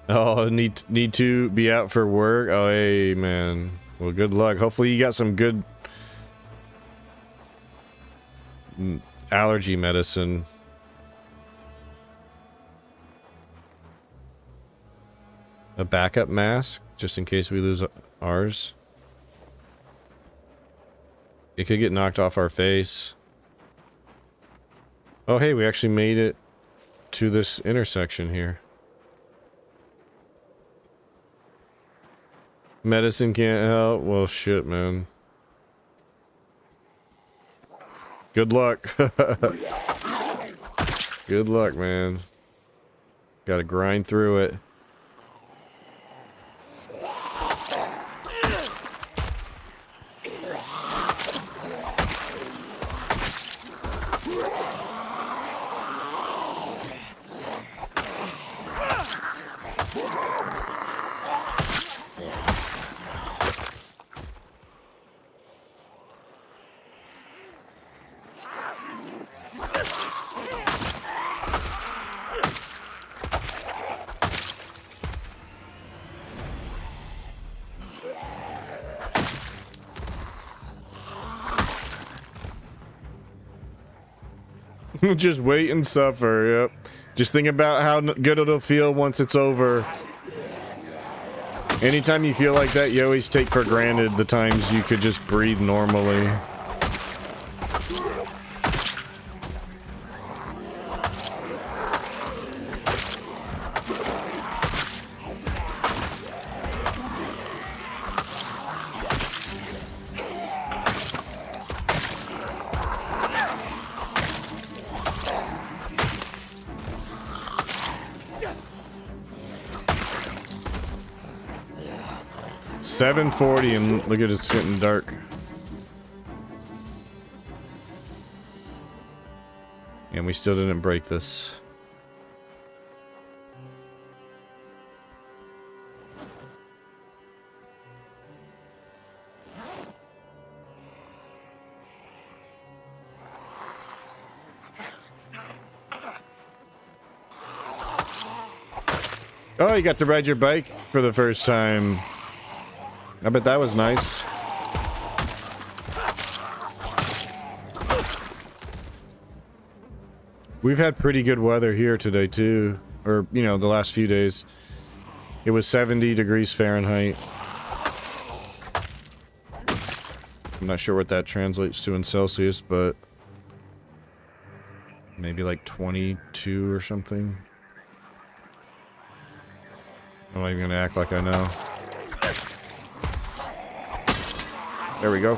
Oh, need to be out for work? Oh, hey, man. Well, good luck. Hopefully you got some good allergy medicine. A backup mask, just in case we lose ours. It could get knocked off our face. Oh, hey, we actually made it to this intersection here. Medicine can't help? Well, shit, man. Good luck. Good luck, man. Gotta grind through it. Just wait and suffer, yep. Just think about how good it'll feel once it's over. Anytime you feel like that, you always take for granted the times you could just breathe normally. 7:40 and look at it's getting dark. And we still didn't break this. Oh, you got to ride your bike for the first time. I bet that was nice. We've had pretty good weather here today too. Or, you know, the last few days. It was 70 degrees Fahrenheit. I'm not sure what that translates to in Celsius, but maybe like 22 or something. I'm not even gonna act like I know. There we go.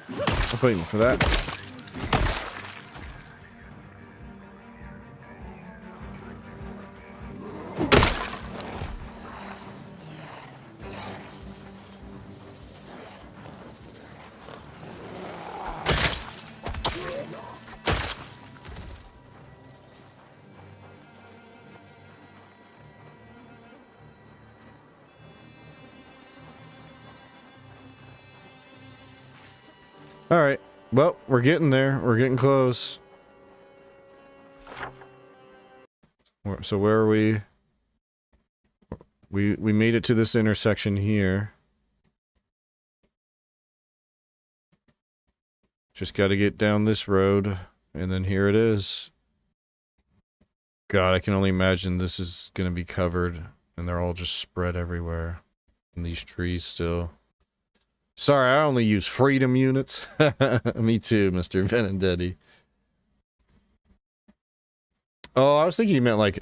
I'm waiting for that. Alright, well, we're getting there. We're getting close. So where are we? We made it to this intersection here. Just got to get down this road, and then here it is. God, I can only imagine this is going to be covered, and they're all just spread everywhere. And these trees still. Sorry, I only use freedom units. Me too, Mr. Venendetti. Oh, I was thinking you meant like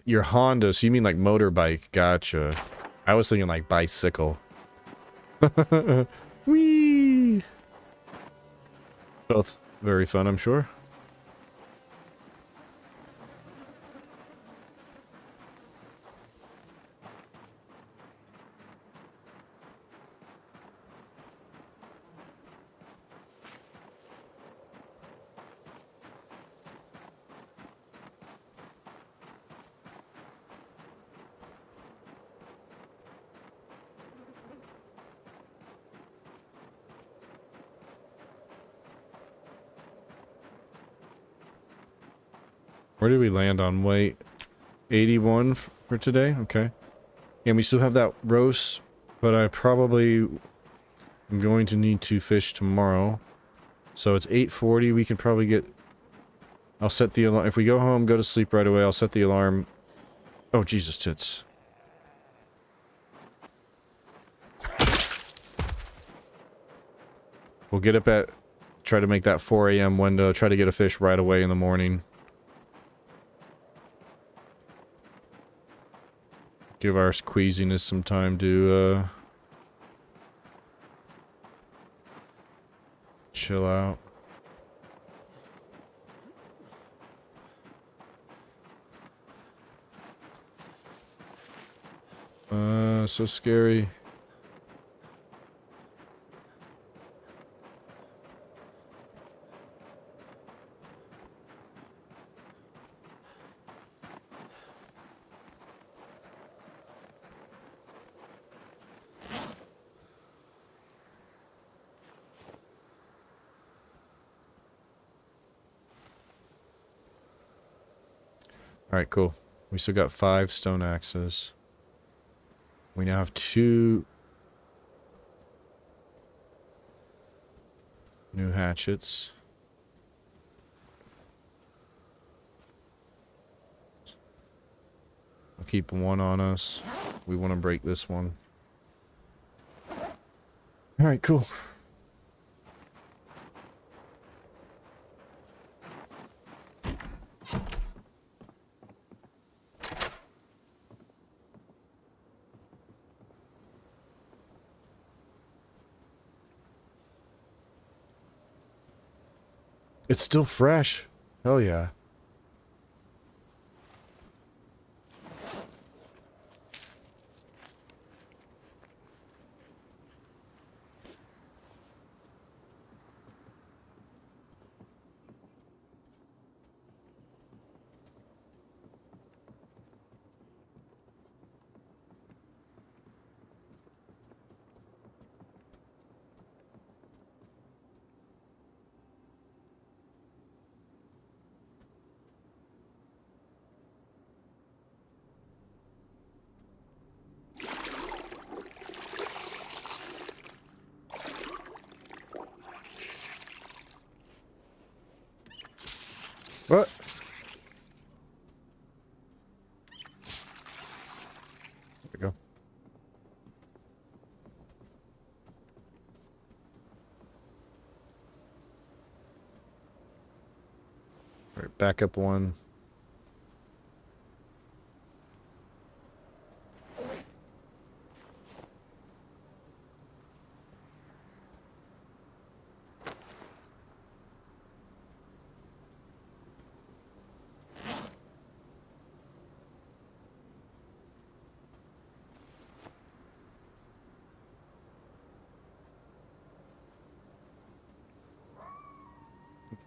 your Honda, so you mean like motorbike. Gotcha. I was thinking like bicycle. Whee! Both very fun, I'm sure. Where did we land on weight? 81 for today? Okay. And we still have that roast, but I probably am going to need to fish tomorrow. So it's 8:40. We can probably get... I'll set the alarm. If we go home, go to sleep right away, I'll set the alarm. Oh, Jesus tits. We'll get up at... Try to make that 4 a.m. window. Try to get a fish right away in the morning. Give our queasiness some time to, chill out. So scary. Alright, cool. We still got 5 stone axes. We now have 2 new hatchets. I'll keep 1 on us. We want to break this one. Alright, cool. It's still fresh. Hell yeah. What? There we go. All right, back up one.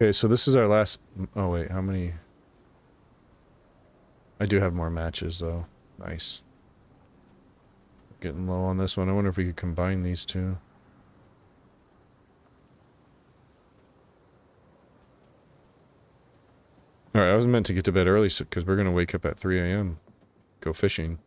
Okay, so this is our last... Oh, wait, how many... I do have more matches, though. Nice. Getting low on this one. I wonder if we could combine these two. Alright, I was meant to get to bed early because we're going to wake up at 3 a.m. Go fishing.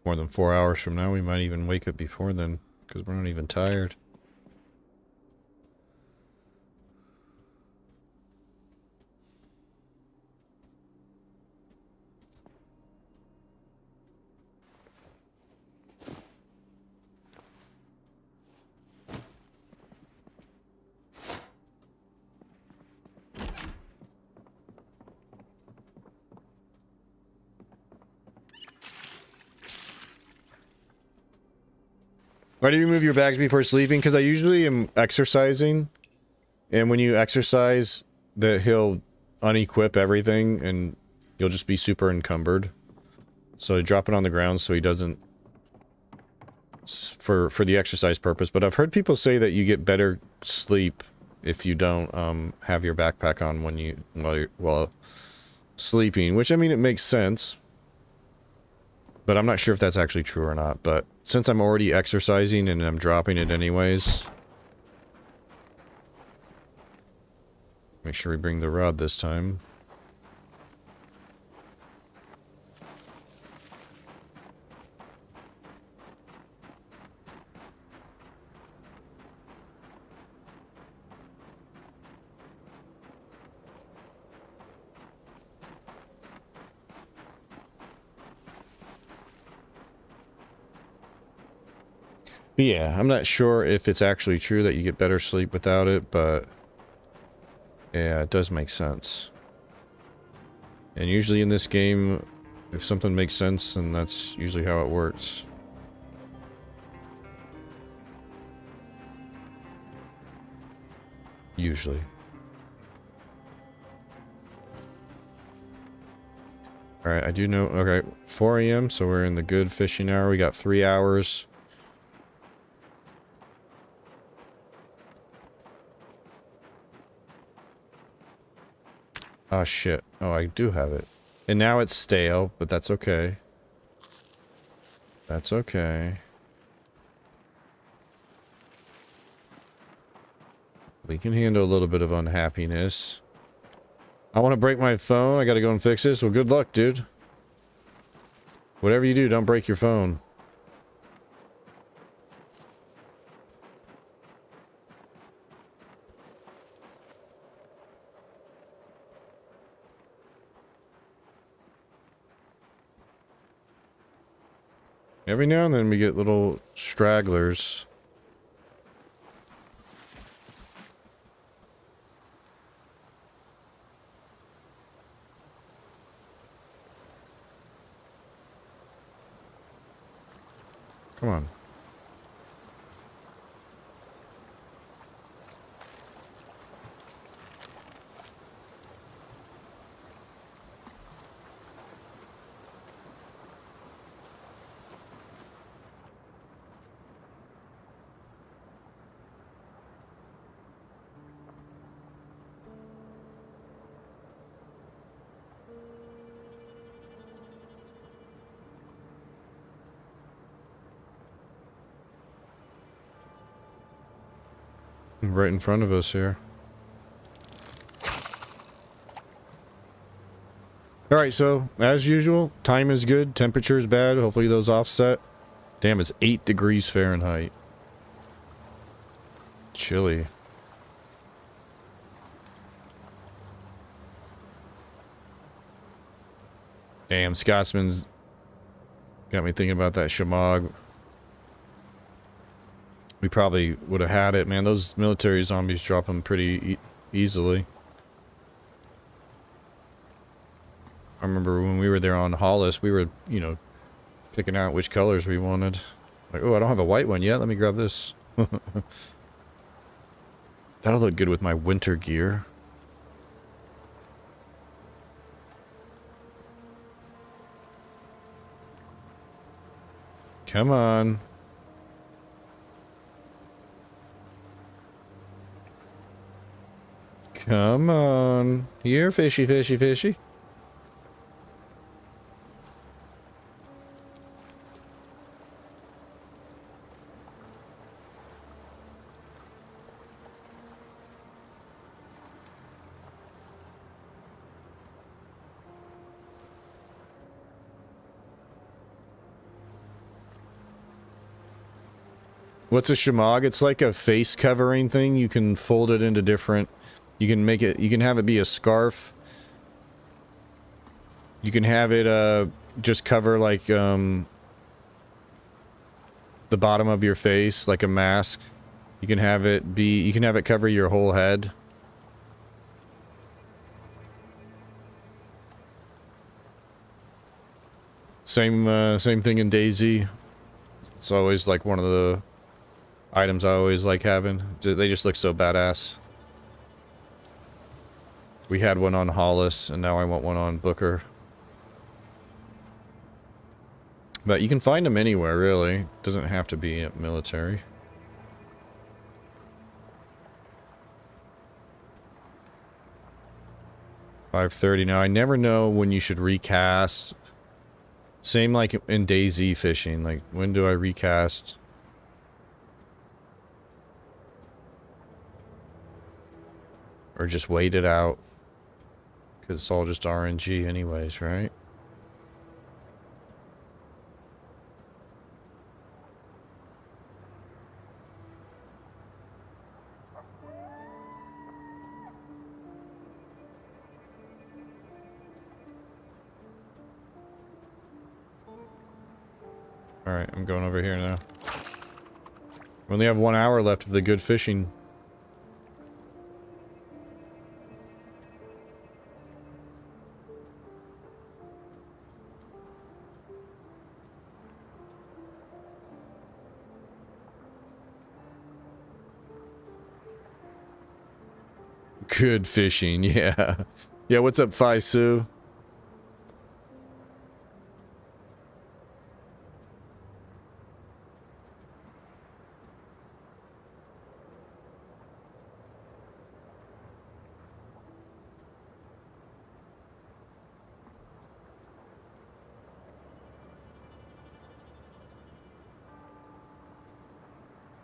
More than 4 hours from now, we might even wake up before then, because we're not even tired. Why do you move your bags before sleeping? Because I usually am exercising, and when you exercise, he'll unequip everything, and you'll just be super encumbered. So I drop it on the ground so he doesn't... For the exercise purpose. But I've heard people say that you get better sleep if you don't have your backpack on while sleeping, which, I mean, it makes sense. But I'm not sure if that's actually true or not, but since I'm already exercising and I'm dropping it anyways... Make sure we bring the rod this time. Yeah, I'm not sure if it's actually true that you get better sleep without it, but yeah, it does make sense. And usually in this game, if something makes sense, then that's usually how it works. Usually. Alright, I do know... Okay, 4 a.m., so we're in the good fishing hour. We got 3 hours. Oh, shit. Oh, I do have it. And now it's stale, but that's okay. That's okay. We can handle a little bit of unhappiness. I want to break my phone. I gotta go and fix this. Well, good luck, dude. Whatever you do, don't break your phone. Every now and then we get little stragglers. Come on. Right in front of us here. Alright, so, as usual, time is good, temperature is bad, hopefully those offset. Damn, it's 8 degrees Fahrenheit. Chilly. Damn, Scotsman's got me thinking about that Shamog. We probably would have had it, man. Those military zombies drop them pretty easily. I remember when we were there on Hollis, we were, you know, picking out which colors we wanted. Like, oh, I don't have a white one yet. Let me grab this. That'll look good with my winter gear. Come on. Come on. Here, fishy, fishy, fishy. What's a shamog? It's like a face covering thing. You can fold it into different... You can make it... You can have it be a scarf. You can have it, just cover, like, the bottom of your face, like a mask. You can have it be... You can have it cover your whole head. Same thing in DayZ. It's always, like, one of the... items I always like having. They just look so badass. We had one on Hollis, and now I want one on Booker. But you can find them anywhere, really. Doesn't have to be military. $5:30 now. I never know when you should recast. Same like in DayZ fishing. Like, when do I recast? Or just wait it out. Because it's all just RNG anyways, right? Alright, I'm going over here now. We only have 1 hour left of the good fishing. Good fishing, yeah. Yeah, what's up, Phi Sue?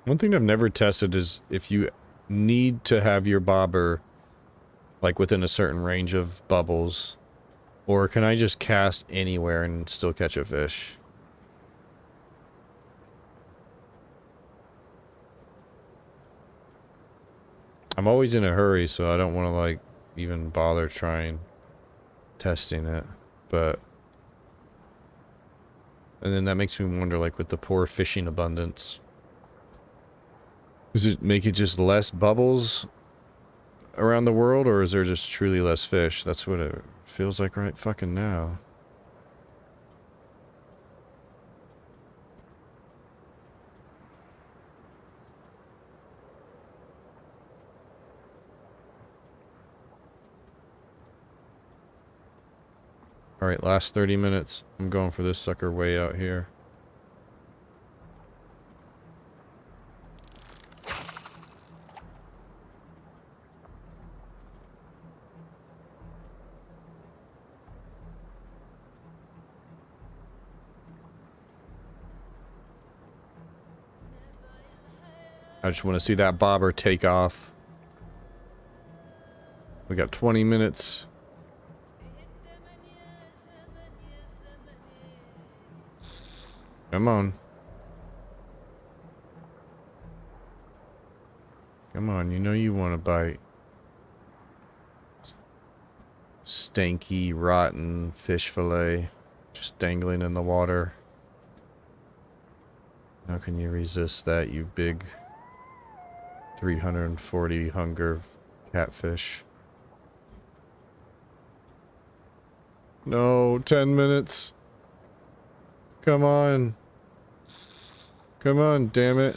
One thing I've never tested is if you need to have your bobber like within a certain range of bubbles, or can I just cast anywhere and still catch a fish? I'm always in a hurry, so I don't want to like even bother trying testing it, but and then that makes me wonder, like, with the poor fishing abundance, does it make it just less bubbles around the world, or is there just truly less fish? That's what it feels like right fucking now. Alright, last 30 minutes. I'm going for this sucker way out here. I just want to see that bobber take off. We got 20 minutes. Come on. Come on, you know you want to bite. Stanky, rotten fish fillet. Just dangling in the water. How can you resist that, you big 340 hunger catfish? No, 10 minutes. Come on. Come on, damn it.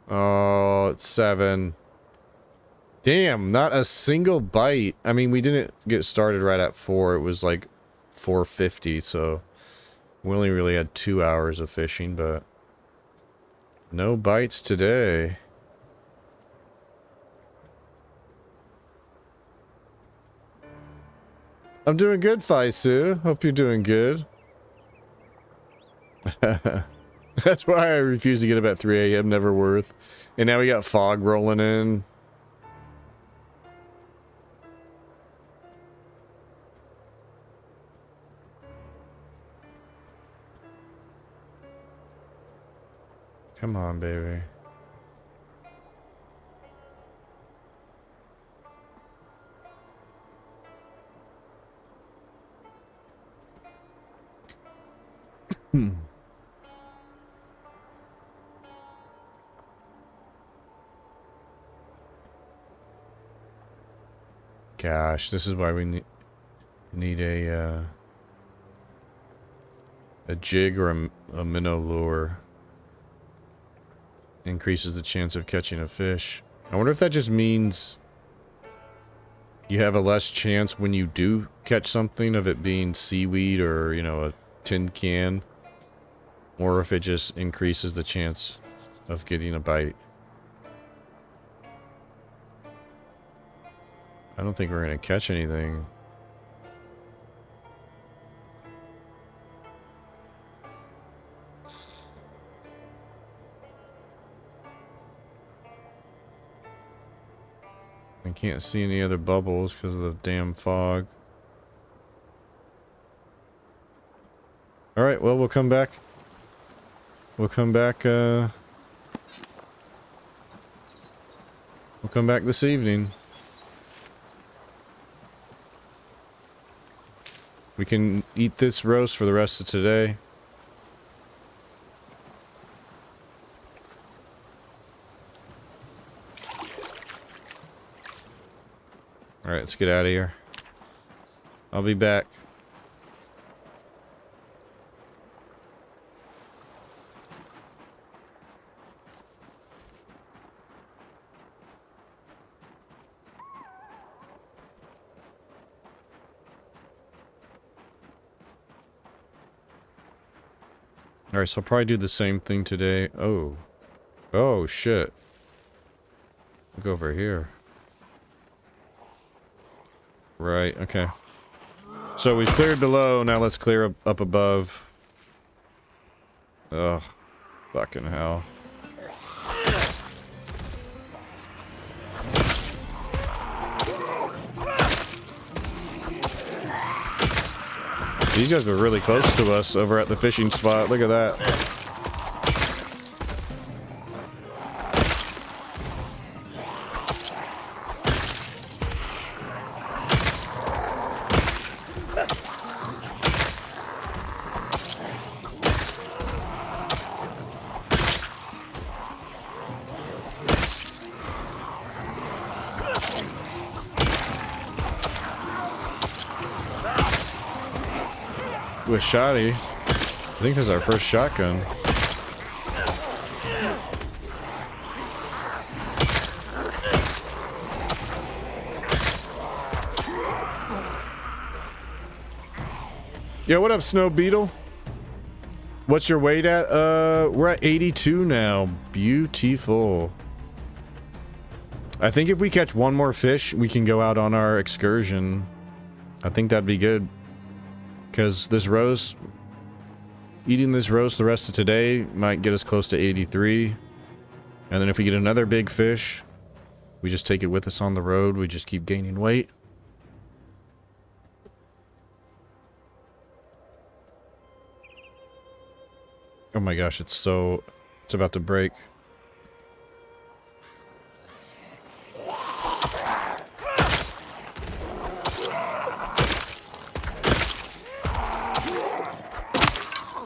Oh, it's 7. Damn, not a single bite. I mean, we didn't get started right at 4. It was like 4:50, so we only really had 2 hours of fishing, but no bites today. I'm doing good, Faisu. Hope you're doing good. That's why I refuse to get up at 3 a.m. Never worth. And now we got fog rolling in. Come on, baby. Gosh, this is why we need a jig or a minnow lure. Increases the chance of catching a fish. I wonder if that just means you have a less chance when you do catch something of it being seaweed or, you know, a tin can. Or if it just increases the chance of getting a bite. I don't think we're gonna catch anything. I can't see any other bubbles because of the damn fog. Alright, well, we'll come back. We'll come back this evening. We can eat this roast for the rest of today. Alright, let's get out of here. I'll be back. Alright, so I'll probably do the same thing today. Oh. Oh, shit. Look over here. Right, okay. So we cleared below, now let's clear up above. Ugh. Fucking hell. These guys are really close to us over at the fishing spot. Look at that. With Shoddy. I think this is our first shotgun. Yo, what up, Snow Beetle? What's your weight at? We're at 82 now. Beautiful. I think if we catch one more fish, we can go out on our excursion. I think that'd be good. Because this rose Eating this roast the rest of today might get us close to 83. And then if we get another big fish, we just take it with us on the road. We just keep gaining weight. Oh my gosh, it's about to break.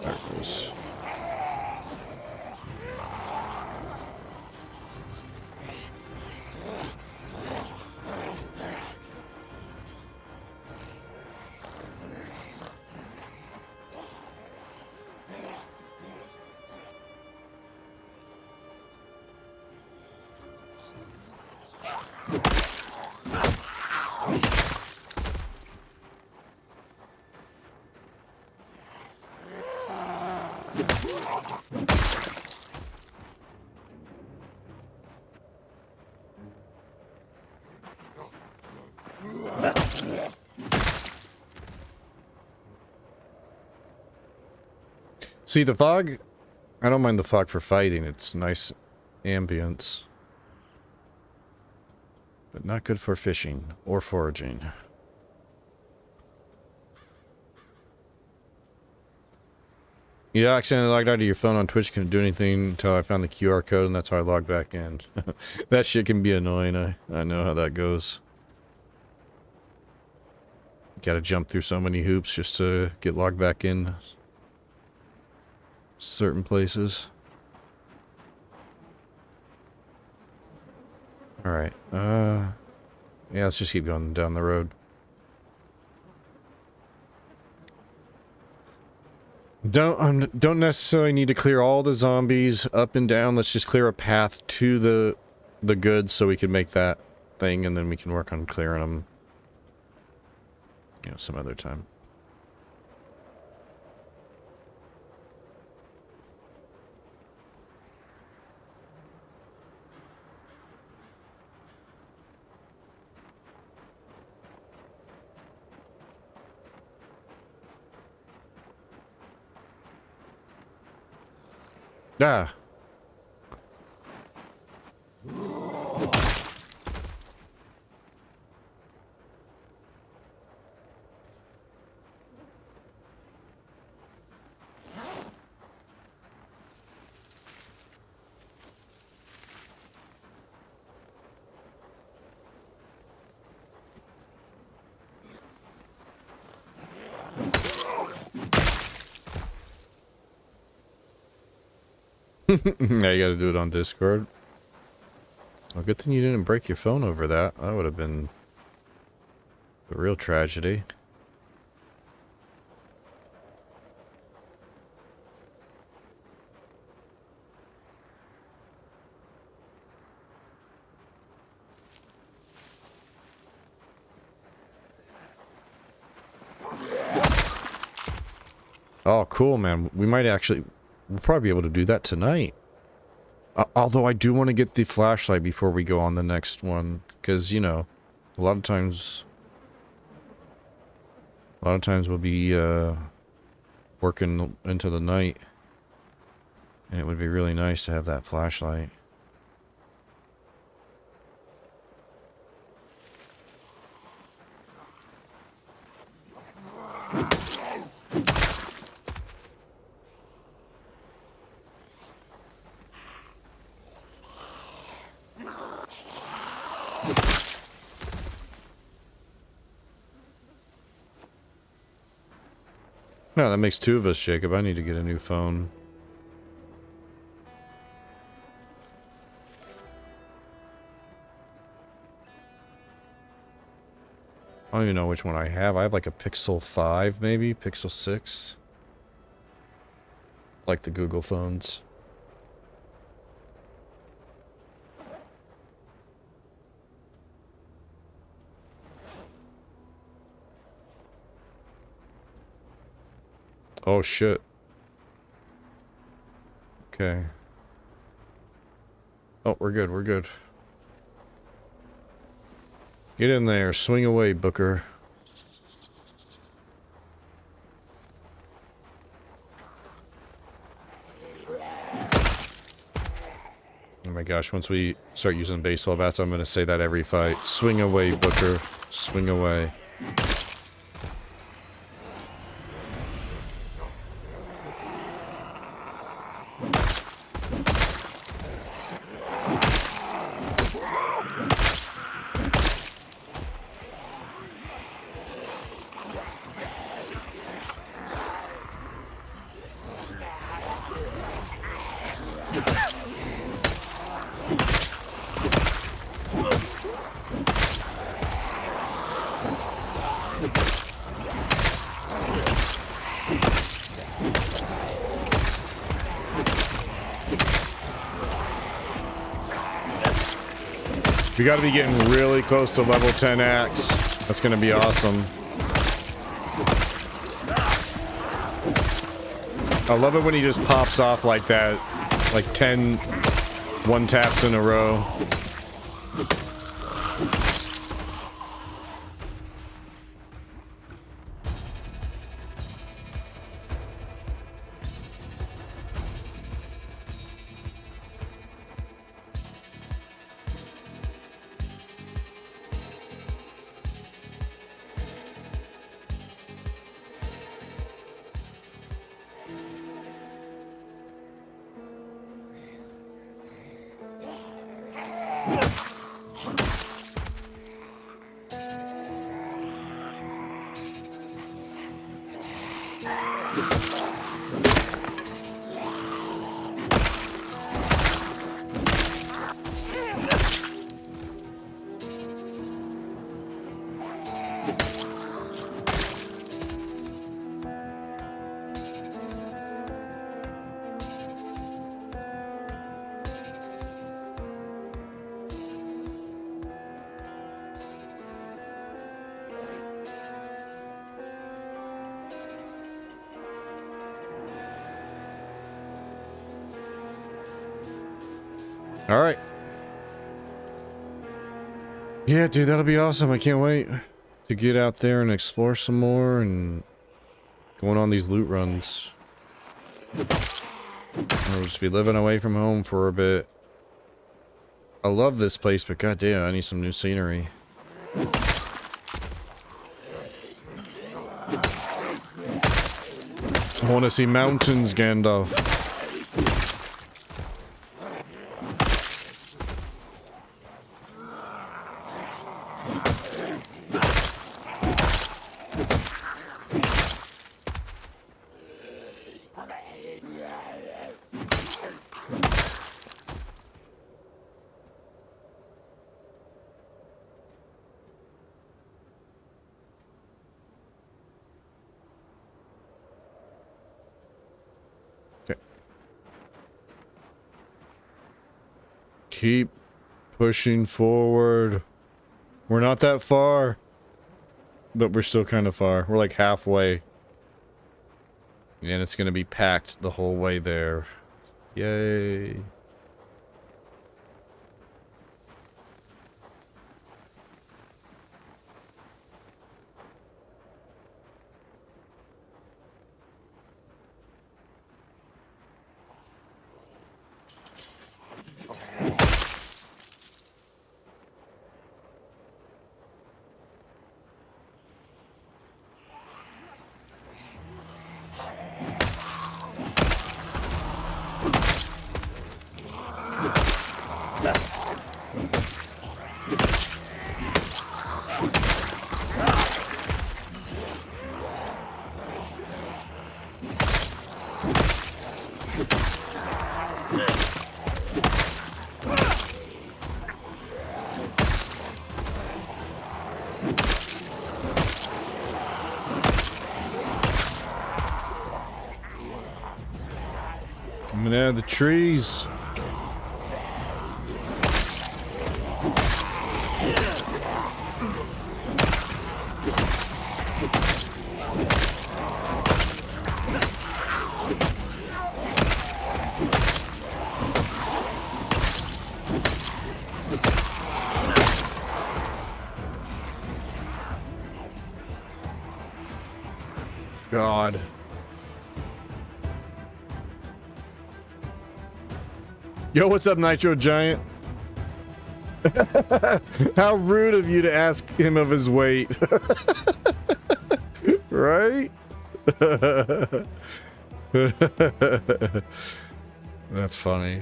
There it goes. See, the fog, I don't mind the fog for fighting. It's nice ambience. But not good for fishing or foraging. You accidentally logged out of your phone on Twitch. Couldn't do anything until I found the QR code, and that's how I logged back in. That shit can be annoying. I know how that goes. Gotta jump through so many hoops just to get logged back in certain places. Alright, yeah, let's just keep going down the road. Don't necessarily need to clear all the zombies up and down. Let's just clear a path to the goods so we can make that thing, and then we can work on clearing them, you know, some other time. Ah. Now you gotta do it on Discord. Well, good thing you didn't break your phone over that. That would have been a real tragedy. Oh, cool, man. We might actually... We'll probably be able to do that tonight. Although I do want to get the flashlight before we go on the next one. Because, you know, a lot of times we'll be working into the night. And it would be really nice to have that flashlight. No, that makes two of us, Jacob. I need to get a new phone. I don't even know which one I have. I have like a Pixel 5, maybe? Pixel 6? Like the Google phones. Oh, shit. Okay. Oh, we're good, we're good. Get in there, swing away, Booker. Oh my gosh, once we start using baseball bats, I'm gonna say that every fight. Swing away, Booker. Swing away. We gotta be getting really close to level 10 axe. That's gonna be awesome. I love it when he just pops off like that. Like 10 one taps in a row. All right. Yeah, dude, that'll be awesome. I can't wait to get out there and explore some more and going on these loot runs. I'll just be living away from home for a bit. I love this place, but goddamn, I need some new scenery. I want to see mountains, Gandalf. Keep pushing forward. We're not that far, but we're still kind of far. We're like halfway. And it's going to be packed the whole way there. Yay. Coming out of the trees. God. Yo, what's up, Nitro Giant? How rude of you to ask him of his weight. Right? That's funny.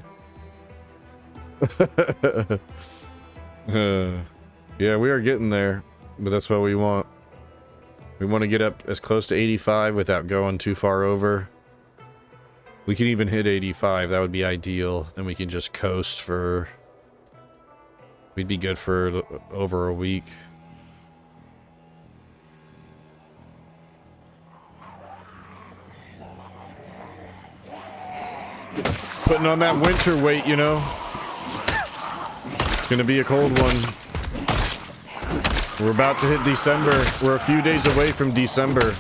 Yeah, we are getting there, but that's what we want. We want to get up as close to 85 without going too far over. We can even hit 85, that would be ideal. Then we can just coast for... We'd be good for over a week. Putting on that winter weight, you know. It's gonna be a cold one. We're about to hit December. We're a few days away from December.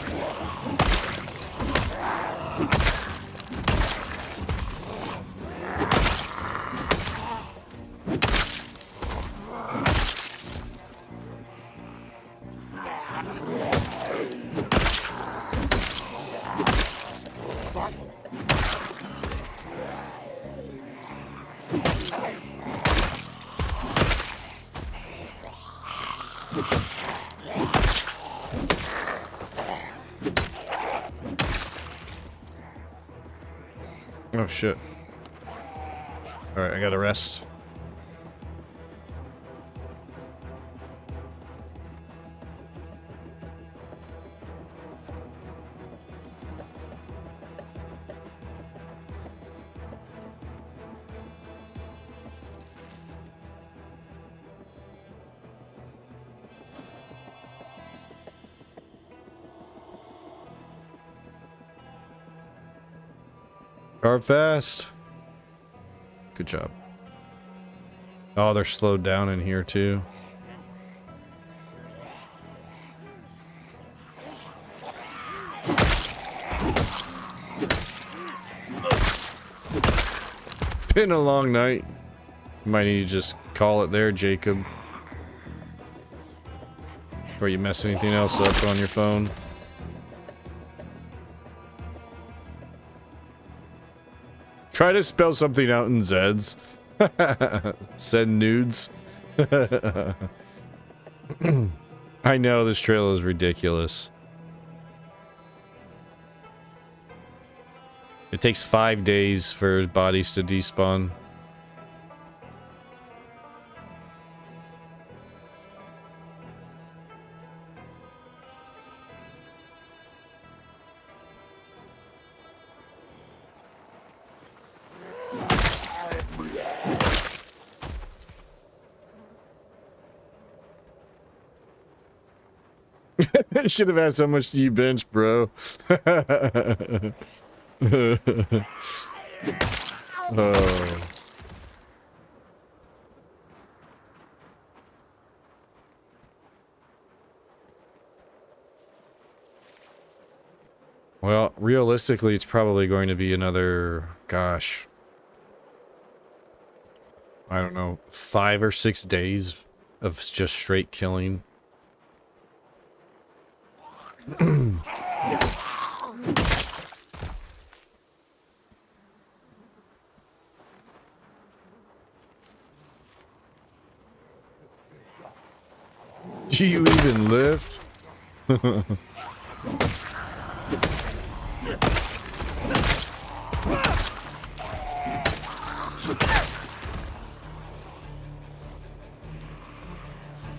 Oh shit. Alright, I gotta rest. Carve fast. Good job. Oh, they're slowed down in here too. Been a long night. Might need to just call it there, Jacob. Before you mess anything else up on your phone. Try to spell something out in Zeds. Send nudes. I know this trail is ridiculous. It takes 5 days for bodies to despawn. I should have asked how much do you bench, bro. Oh. Well, realistically, it's probably going to be another, gosh, I don't know, 5 or 6 days of just straight killing. Do you even lift?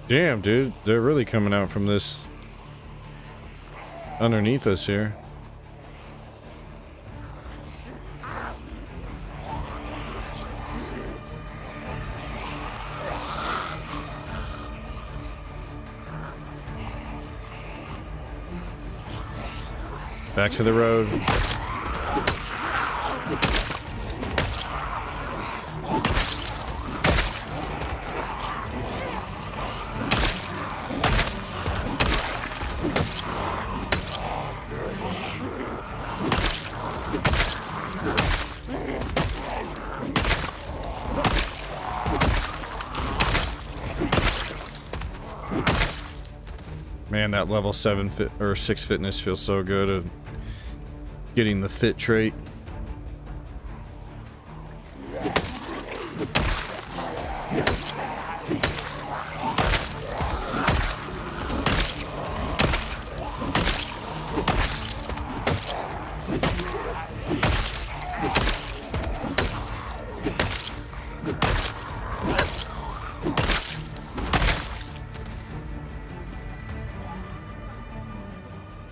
Damn, dude, they're really coming out from this underneath us here. Back to the road. Man, that level 7 fit or 6 fitness feels so good at getting the fit trait.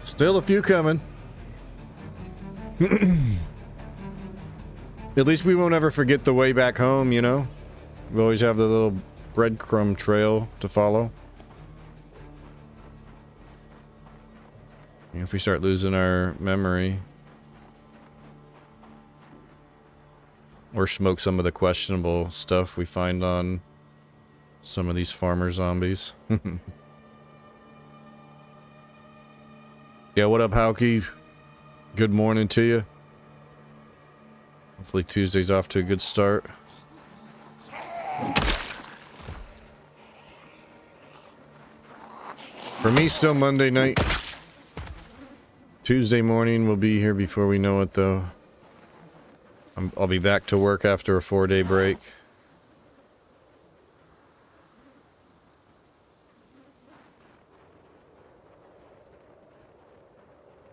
Still a few coming. At least we won't ever forget the way back home, you know? We always have the little breadcrumb trail to follow. If we start losing our memory. Or smoke some of the questionable stuff we find on some of these farmer zombies. Yeah, what up, Howky? Good morning to you. Hopefully Tuesday's off to a good start. For me, still Monday night. Tuesday morning will be here before we know it, though. I'll be back to work after a 4-day break.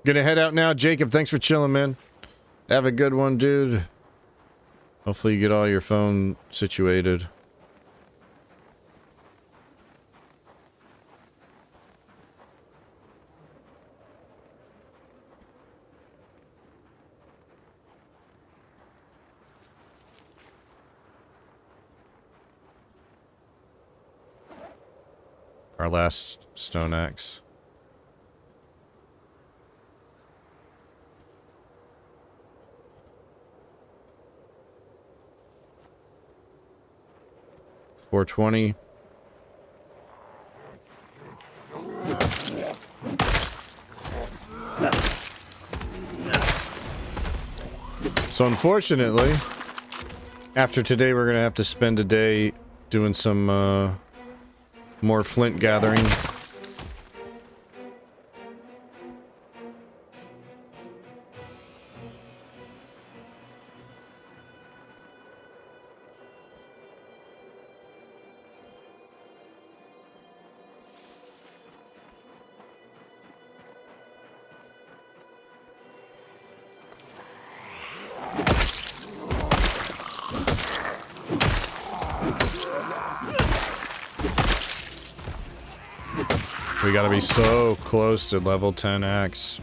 Gonna head out now. Jacob, thanks for chilling, man. Have a good one, dude. Hopefully you get all your phone situated. Our last stone axe. $420. So unfortunately, after today we're gonna have to spend a day doing some more flint gathering. We gotta be so close to level 10 axe.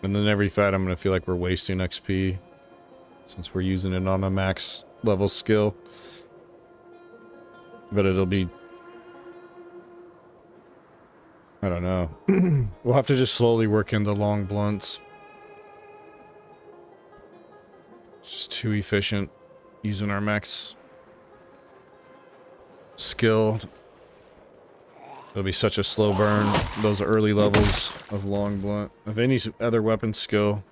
And then every fight I'm gonna feel like we're wasting XP since we're using it on a max level skill. But it'll be... I don't know. We'll have to just slowly work in the long blunts. It's just too efficient using our max skill. It'll be such a slow burn, those early levels of long blunt. Of any other weapon skill.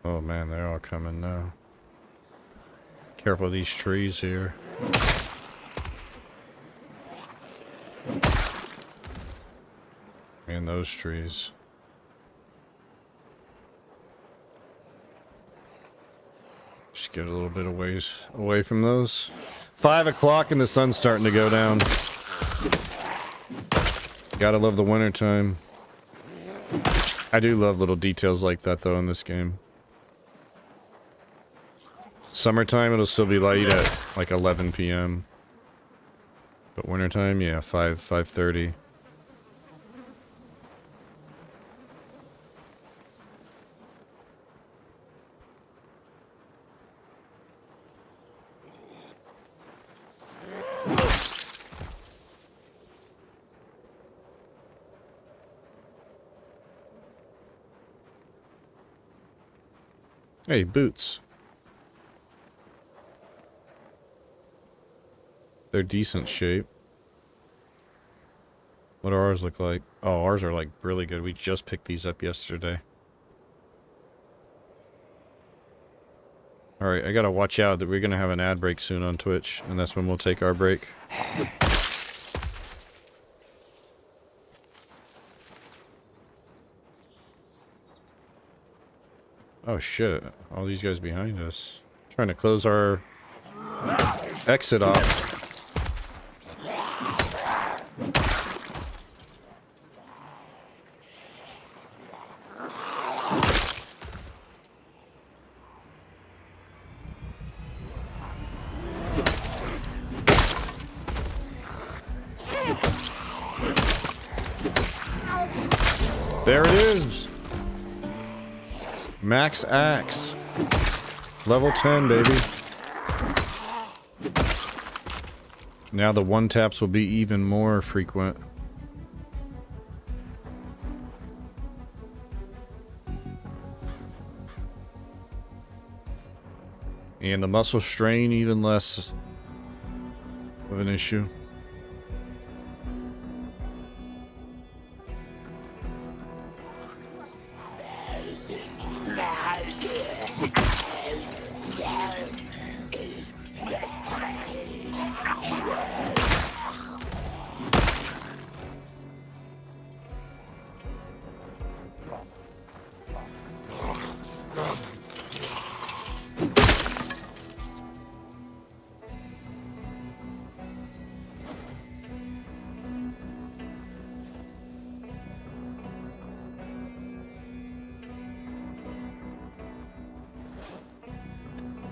Oh man, they're all coming now. Careful of these trees here. And those trees. Just get a little bit of ways away from those. 5 o'clock and the sun's starting to go down. Gotta love the winter time. I do love little details like that though in this game. Summertime, it'll still be light at like 11 p.m. But wintertime, yeah, 5:30. Hey, boots. They're decent shape. What do ours look like? Oh, ours are like really good. We just picked these up yesterday. Alright, I gotta watch out that we're gonna have an ad break soon on Twitch, and that's when we'll take our break. Oh shit, all these guys behind us. Trying to close our exit off. There it is! Max Axe. Level 10, baby. Now the one taps will be even more frequent. And the muscle strain even less of an issue.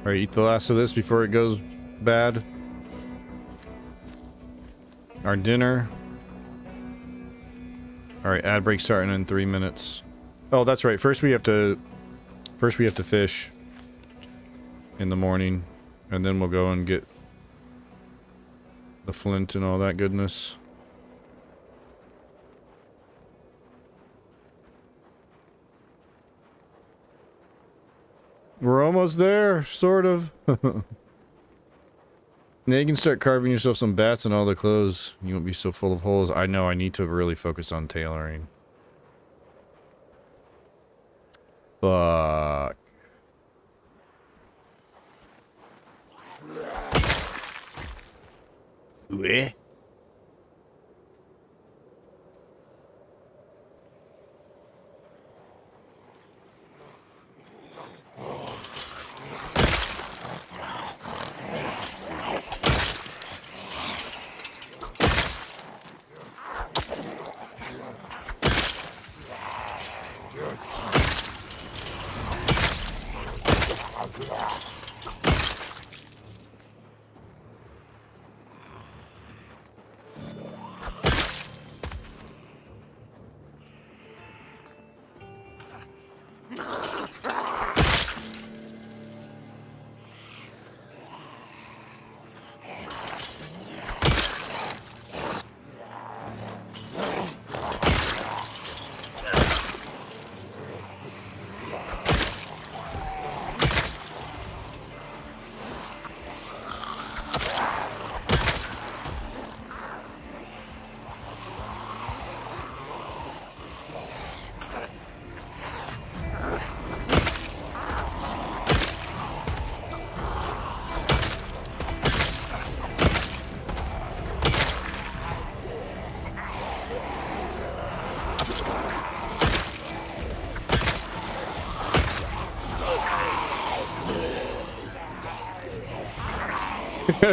Alright, eat the last of this before it goes bad. Our dinner. Alright, ad break starting in 3 minutes. Oh, that's right. First we have to fish in the morning, and then we'll go and get the flint and all that goodness. We're almost there, sort of. Now you can start carving yourself some bats and all the clothes. You won't be so full of holes. I know I need to really focus on tailoring. Fuck. Bleh.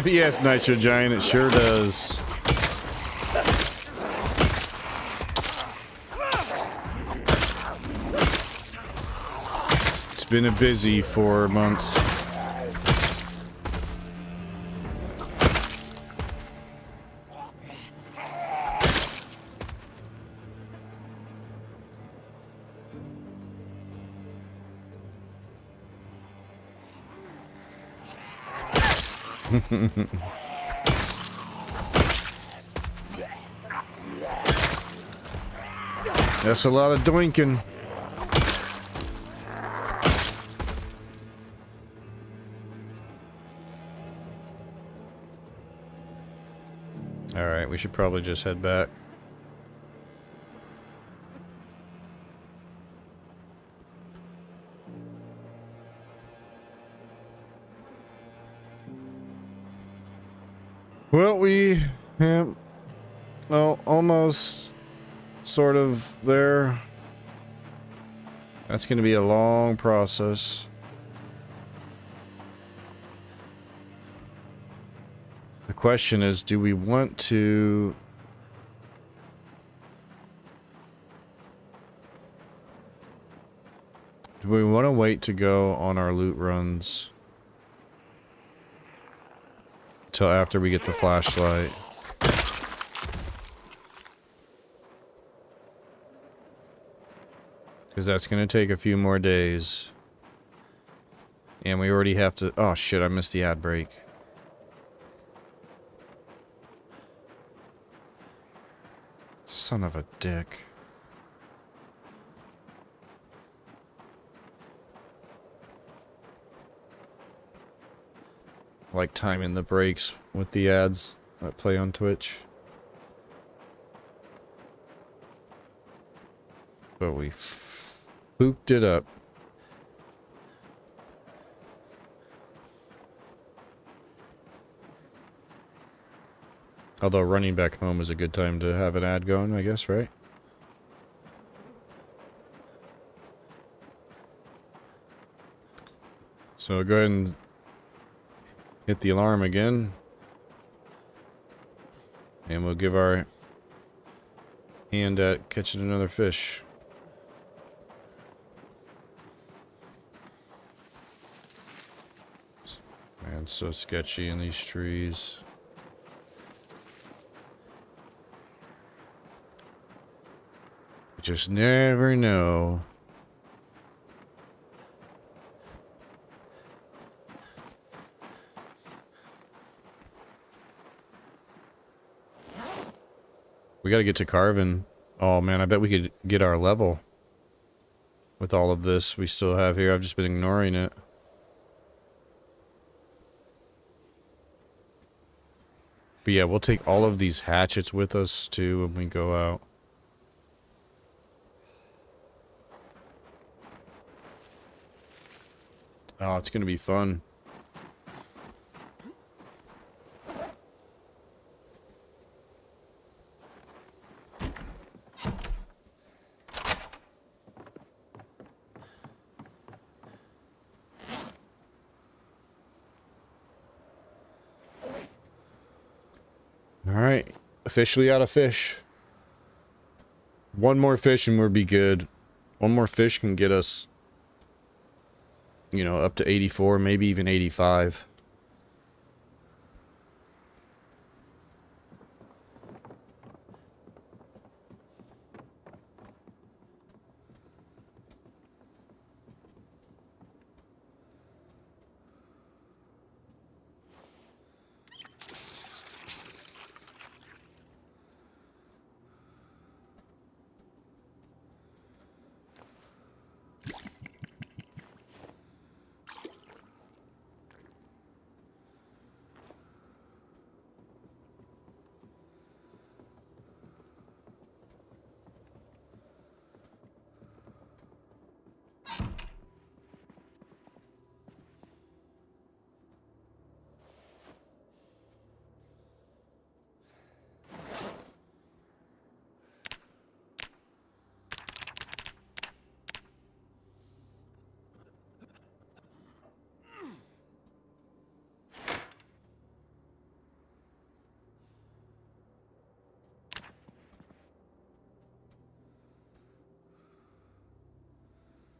Yes, Nitro Giant, it sure does. It's been a busy 4 months. That's a lot of doinking. Alright, we should probably just head back. Well, well, almost sort of there. That's going to be a long process. The question is, do we want to... Do we want to wait to go on our loot runs until after we get the flashlight? Because that's going to take a few more days. And we already have to... Oh shit, I missed the ad break. Son of a dick. Like timing the breaks with the ads that play on Twitch. But we spooked it up. Although running back home is a good time to have an ad going, I guess, right? So go ahead and hit the alarm again. And we'll give our hand at catching another fish. Man, it's so sketchy in these trees. You just never know. We gotta get to carving. Oh man, I bet we could get our level with all of this we still have here. I've just been ignoring it. But yeah, we'll take all of these hatchets with us too when we go out. Oh, it's gonna be fun. Alright, officially out of fish. One more fish and we'll be good. One more fish can get us, you know, up to 84, maybe even 85.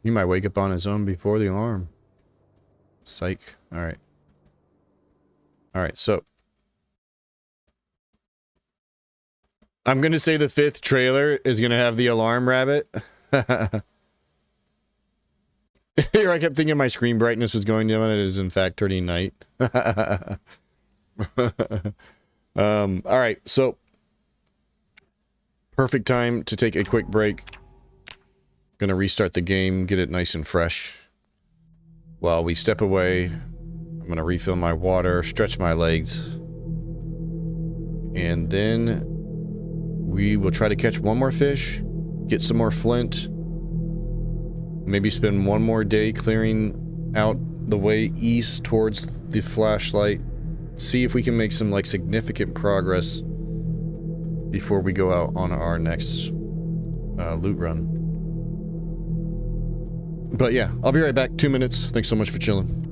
He might wake up on his own before the alarm. Psych. Alright. Alright, so. I'm gonna say the 5th trailer is gonna have the alarm rabbit. Here I kept thinking my screen brightness was going down, and it is in fact turning night. Alright, so. Perfect time to take a quick break. Gonna restart the game, get it nice and fresh. While we step away, I'm gonna refill my water, stretch my legs. And then we will try to catch one more fish, get some more flint. Maybe spend one more day clearing out the way east towards the flashlight. see if we can make some, like, significant progress before we go out on our next loot run. But yeah, I'll be right back. 2 minutes. Thanks so much for chilling.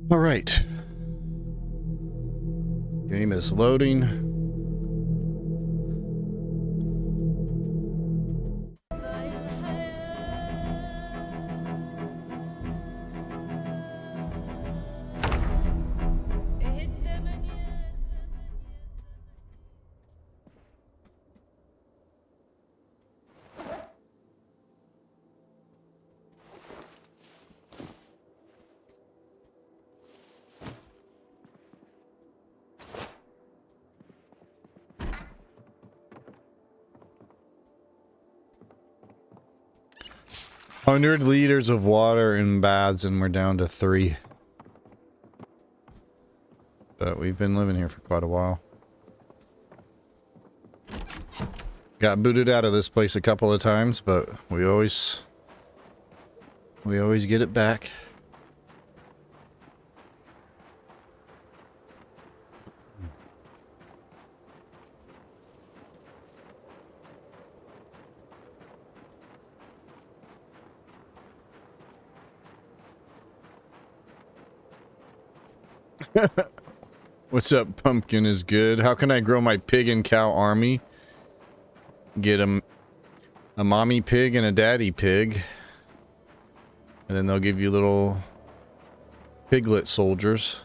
All right. Game is loading. Hundred liters of water in baths, and we're down to 3. But we've been living here for quite a while. Got booted out of this place a couple of times, but we always get it back. What's up, Pumpkin is good. How can I grow my pig and cow army? Get a mommy pig and a daddy pig. And then they'll give you little piglet soldiers.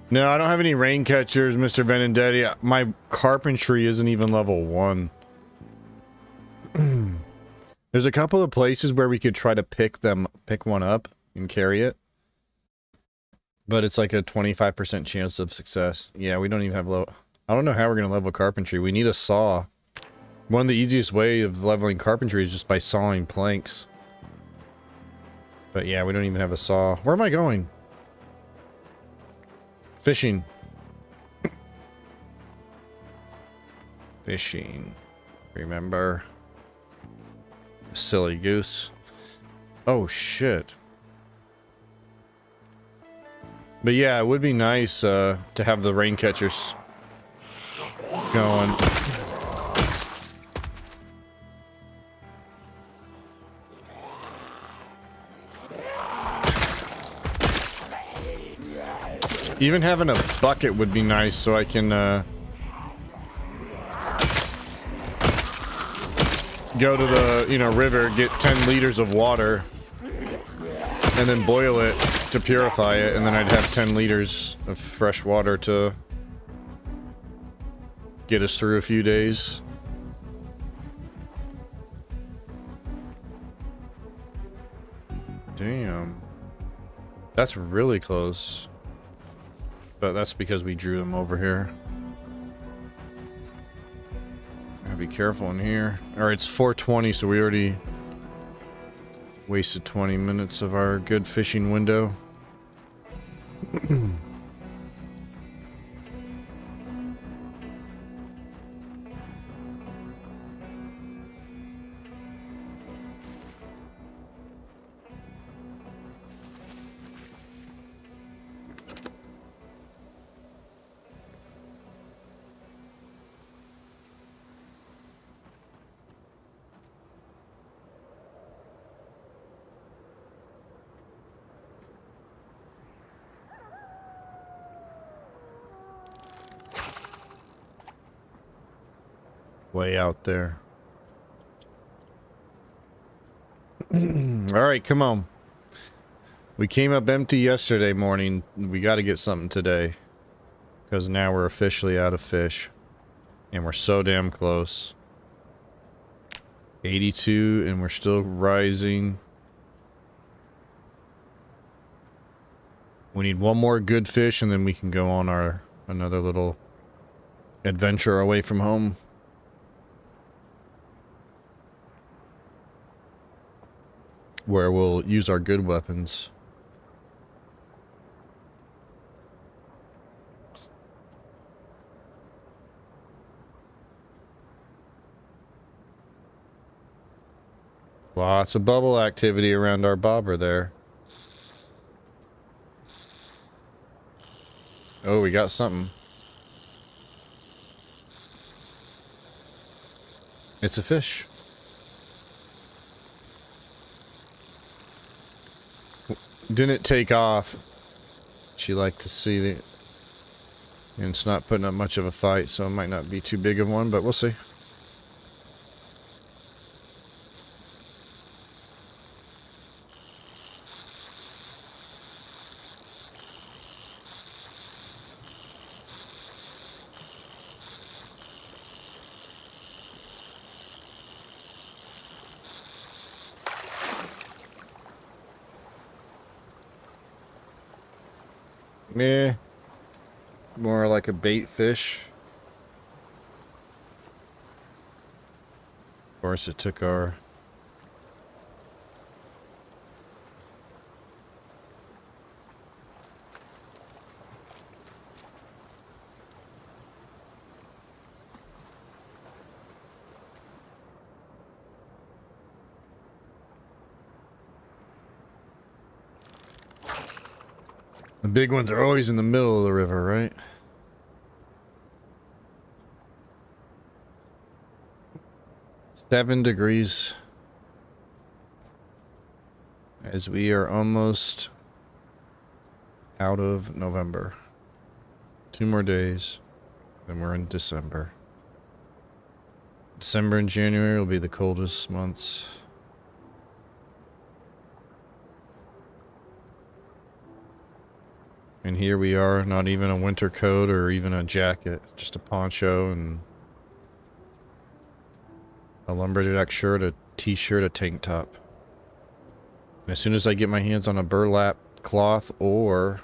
No, I don't have any rain catchers, Mr. Venendetti. My carpentry isn't even level 1. There's a couple of places where we could try to pick one up and carry it. But it's like a 25% chance of success. Yeah, we don't even have I don't know how we're going to level carpentry. We need a saw. One of the easiest way of leveling carpentry is just by sawing planks. But yeah, we don't even have a saw. Where am I going? Fishing. Fishing. Remember? Silly goose. Oh, shit. But yeah, it would be nice to have the rain catchers going. Even having a bucket would be nice so I can go to the, river, get 10 liters of water, and then boil it to purify it, and then I'd have 10 liters of fresh water to get us through a few days. Damn. That's really close. But that's because we drew them over here. Gotta be careful in here. Alright, it's 4:20, so we already wasted 20 minutes of our good fishing window. Way out there. Alright, come on. We came up empty yesterday morning. We gotta get something today. Because now we're officially out of fish. And we're so damn close. 82, and we're still rising. We need one more good fish, and then we can go on another little adventure away from home. Where we'll use our good weapons. Lots of bubble activity around our bobber there. Oh, we got something. It's a fish. Didn't take off. She liked to see the... And it's not putting up much of a fight, so it might not be too big of one, but we'll see. Yeah, more like a bait fish. Of course, it took our... The big ones are always in the middle of the river, right? Seven degrees. As we are almost out of November. 2 more days, then we're in December. December and January will be the coldest months. And here we are, not even a winter coat or even a jacket, just a poncho and a lumberjack shirt, a t-shirt, a tank top. And as soon as I get my hands on a burlap cloth or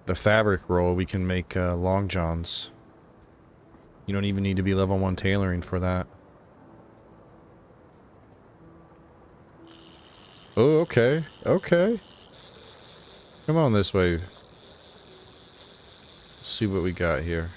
the fabric roll, we can make long johns. You don't even need to be level 1 tailoring for that. Oh, okay. Okay. Come on this way. Let's see what we got here.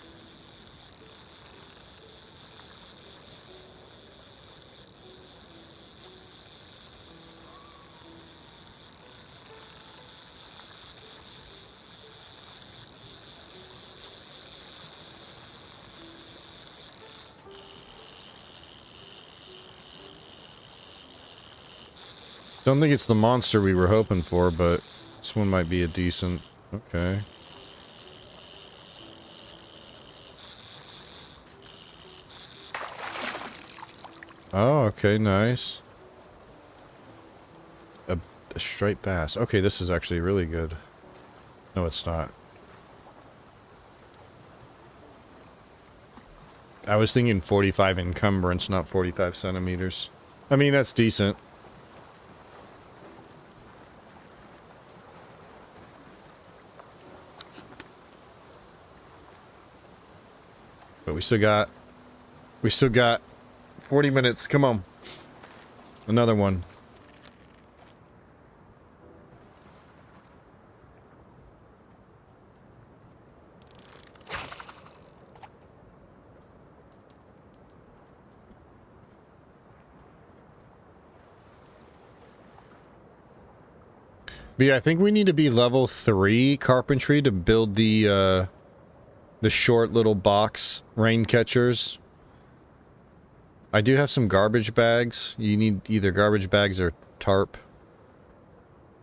Don't think it's the monster we were hoping for, but this one might be a decent... Okay. Oh, okay, nice. A striped bass. Okay, this is actually really good. No, it's not. I was thinking 45 encumbrance, not 45 centimeters. I mean, that's decent. But we still got 40 minutes. Come on. Another one. But yeah, I think we need to be level 3 carpentry to build the short little box rain catchers. I do have some garbage bags. You need either garbage bags or tarp.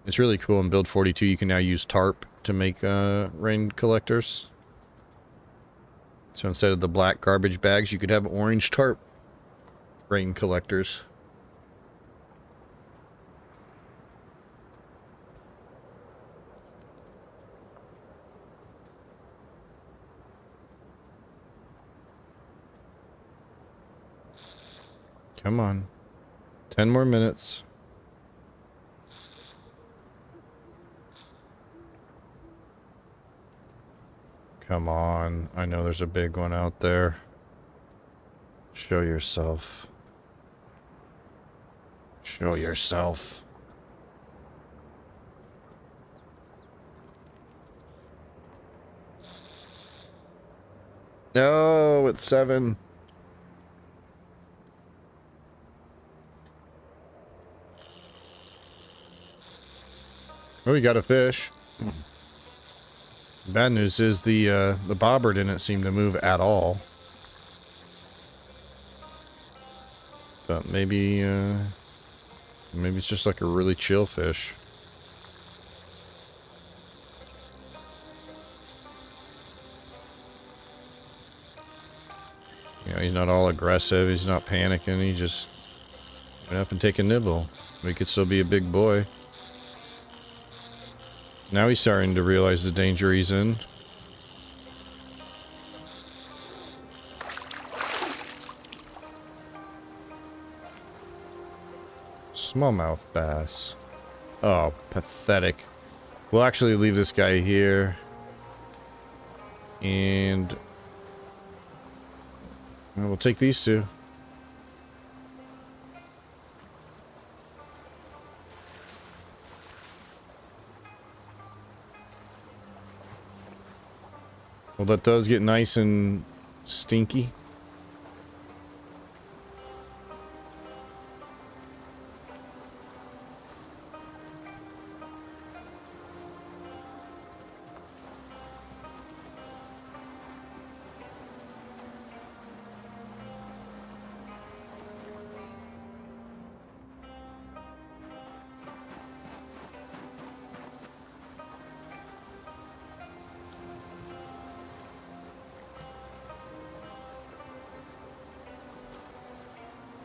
It's really cool in build 42 you can now use tarp to make rain collectors. So instead of the black garbage bags, you could have orange tarp rain collectors. Come on. 10 more minutes. Come on. I know there's a big one out there. Show yourself. Show yourself. No, it's 7. Oh, we got a fish. Bad news is the bobber didn't seem to move at all. But maybe maybe it's just like a really chill fish. You know, he's not all aggressive, he's not panicking, he just went up and take a nibble. He could still be a big boy. Now he's starting to realize the danger he's in. Smallmouth bass. Oh, pathetic. We'll actually leave this guy here. And we'll take these two. We'll let those get nice and stinky.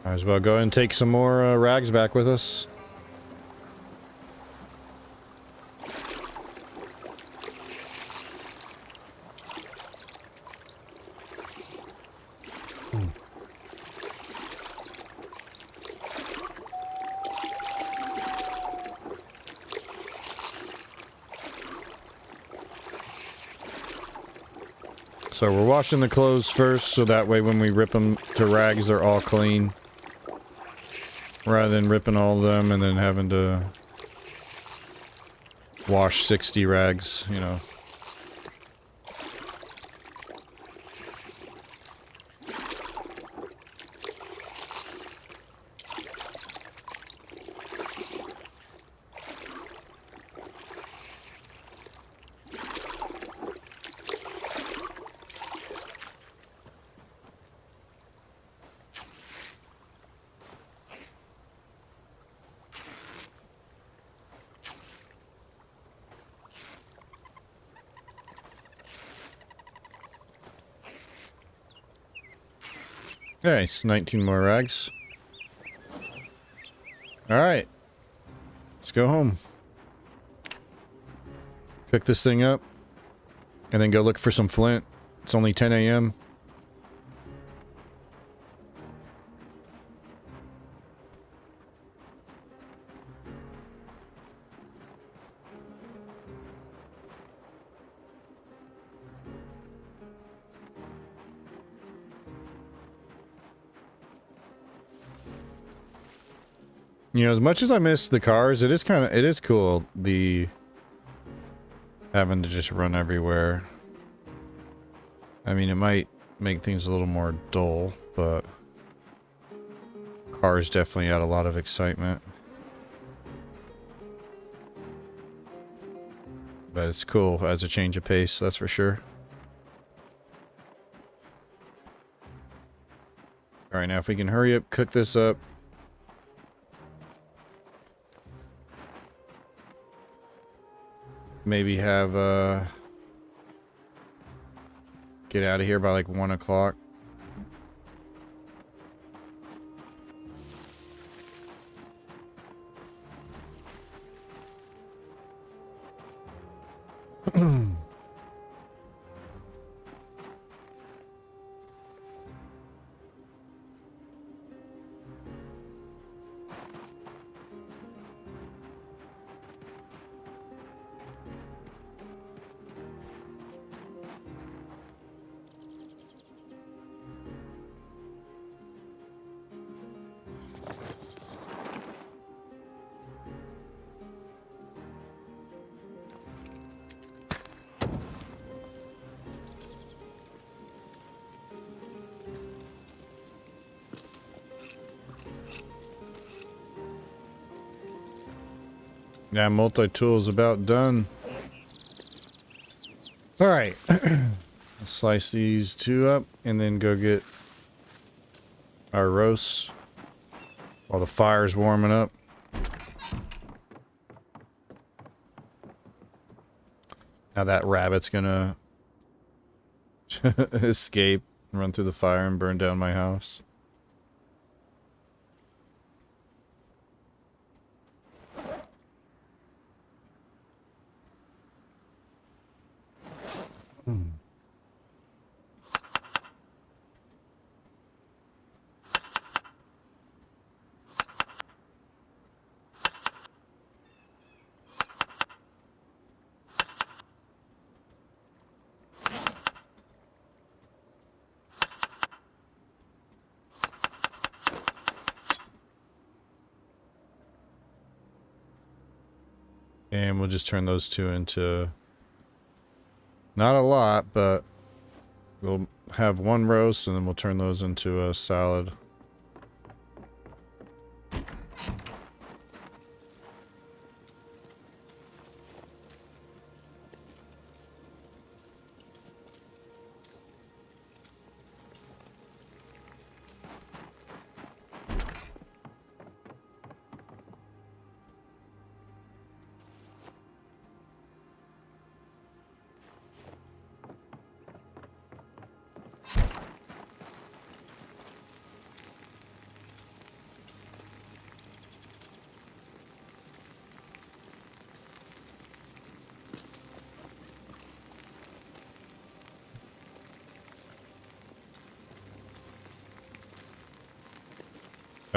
Might as well go ahead and take some more rags back with us. So we're washing the clothes first, so that way when we rip them to rags, they're all clean. Rather than ripping all of them and then having to wash 60 rags, you know. Nice, 19 more rags. Alright. Let's go home. Cook this thing up. And then go look for some flint. It's only 10 a.m. You know, as much as I miss the cars, it is cool, the having to just run everywhere. I mean, it might make things a little more dull, but cars definitely add a lot of excitement. But it's cool as a change of pace, that's for sure. Alright, now if we can hurry up, cook this up. Maybe have, get out of here by like 1 o'clock. Yeah, multi-tool is about done. Alright. Let's slice these two up and then go get our roasts while the fire's warming up. Now that rabbit's gonna escape, run through the fire and burn down my house. And we'll just turn those two into, not a lot, but we'll have one roast and then we'll turn those into a salad.